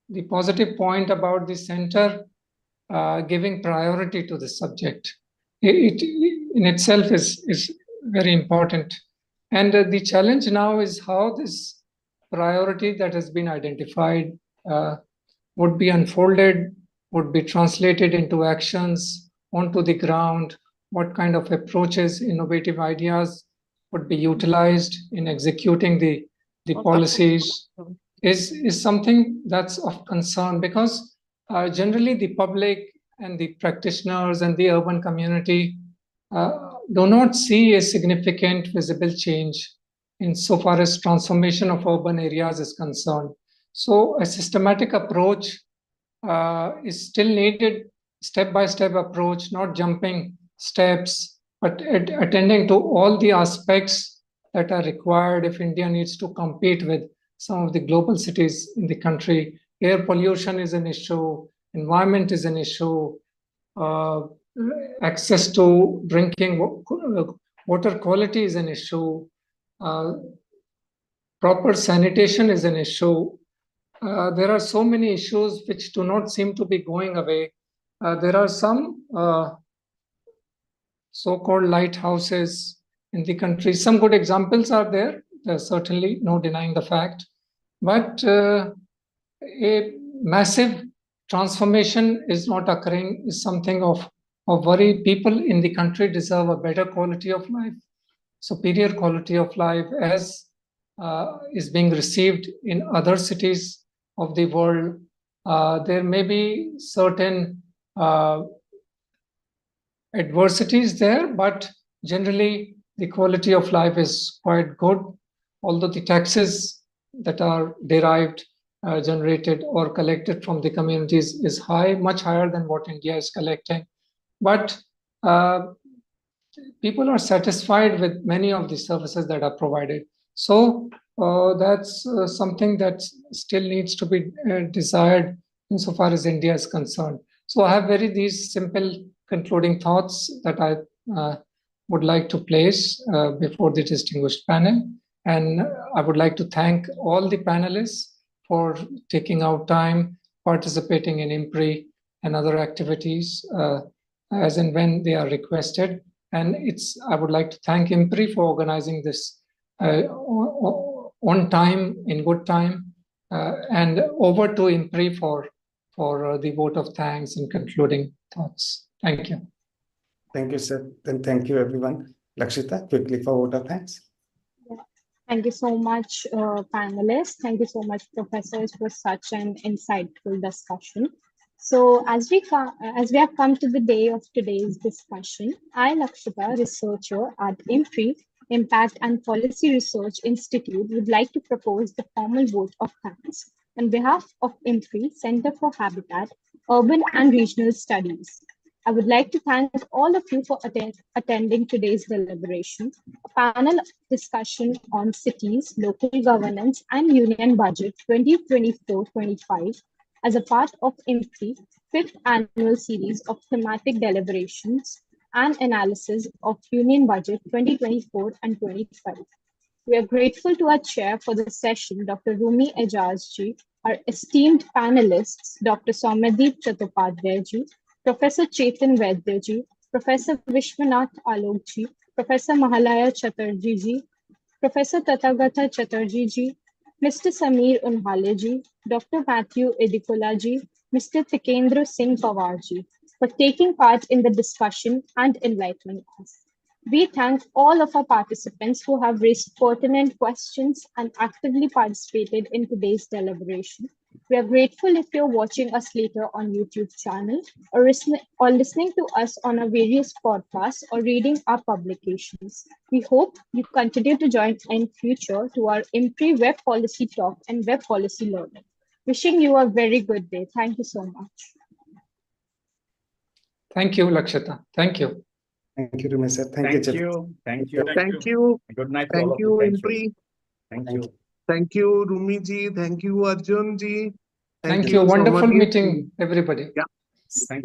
the positive point about the center giving priority to the subject. It in itself is very important. And the challenge now is how this priority that has been identified would be unfolded, would be translated into actions onto the ground, what kind of approaches, innovative ideas would be utilized in executing the policies is something that's of concern, because generally the public and the practitioners and the urban community do not see a significant visible change insofar as transformation of urban areas is concerned. So a systematic approach is still needed, step-by-step approach, not jumping steps, but attending to all the aspects that are required if India needs to compete with some of the global cities in the country. Air pollution is an issue, environment is an issue, access to drinking water quality is an issue, proper sanitation is an issue. There are so many issues which do not seem to be going away. There are some so-called lighthouses in the country. Some good examples are there. There's certainly no denying the fact. But a massive transformation is not occurring, is something of worry. People in the country deserve a better quality of life, superior quality of life, as is being received in other cities of the world. There may be certain adversities there, but generally the quality of life is quite good, although the taxes that are derived generated or collected from the communities is high, much higher than what India is collecting. But people are satisfied with many of the services that are provided. So that's something that still needs to be desired insofar as India is concerned. So I have these simple concluding thoughts that I would like to place before the distinguished panel. And I would like to thank all the panelists for taking out time, participating in IMPRI and other activities as and when they are requested. And I would like to thank IMPRI for organizing this on time, in good time, and over to IMPRI for the vote of thanks and concluding thoughts. Thank you. Thank you, sir. Then thank you, everyone. Lakshita, quickly for vote of thanks. Thank you so much, panelists. Thank you so much, professors, for such an insightful discussion. So as we have come to the day of today's discussion, I, Lakshita, researcher at IMPRI, Impact and Policy Research Institute, would like to propose the formal vote of thanks on behalf of IMPRI, Center for Habitat, Urban and Regional Studies. I would like to thank all of you for attending today's deliberation, a panel discussion on cities, local governance, and Union Budget 2024-25 as a part of IMPRI 5th annual series of thematic deliberations and analysis of Union Budget 2024 and 25. We are grateful to our chair for the session, Dr. Rumi Aijaz ji, our esteemed panelists, Dr. Soumyadip Chattopadhyay ji, Professor Chetan Vaidya ji, Professor Vishwanath Alok ji, Professor Mahalaya Chatterjee ji, Professor Tatagata Chatterjee ji, Mr. Sameer Unhale ji, Dr. Matthew Edikola ji, Mr. Tikendra Singh Pawar ji, for taking part in the discussion and enlightening us. We thank all of our participants who have raised pertinent questions and actively participated in today's deliberation. We are grateful if you're watching us later on YouTube channel or listening to us on our various podcasts or reading our publications. We hope you continue to join in future to our IMPRI Web Policy Talk and Web Policy Learning. Wishing you a very good day. Thank you so much. Thank you, Lakshita. Thank you. Thank you, Rumi sir. Thank you. Thank you. Good night. Thank you, IMPRI. Thank you. Thank you, Rumi ji. Thank you, Arjun ji. Thank you. Wonderful meeting, everybody. Yeah. Thank you.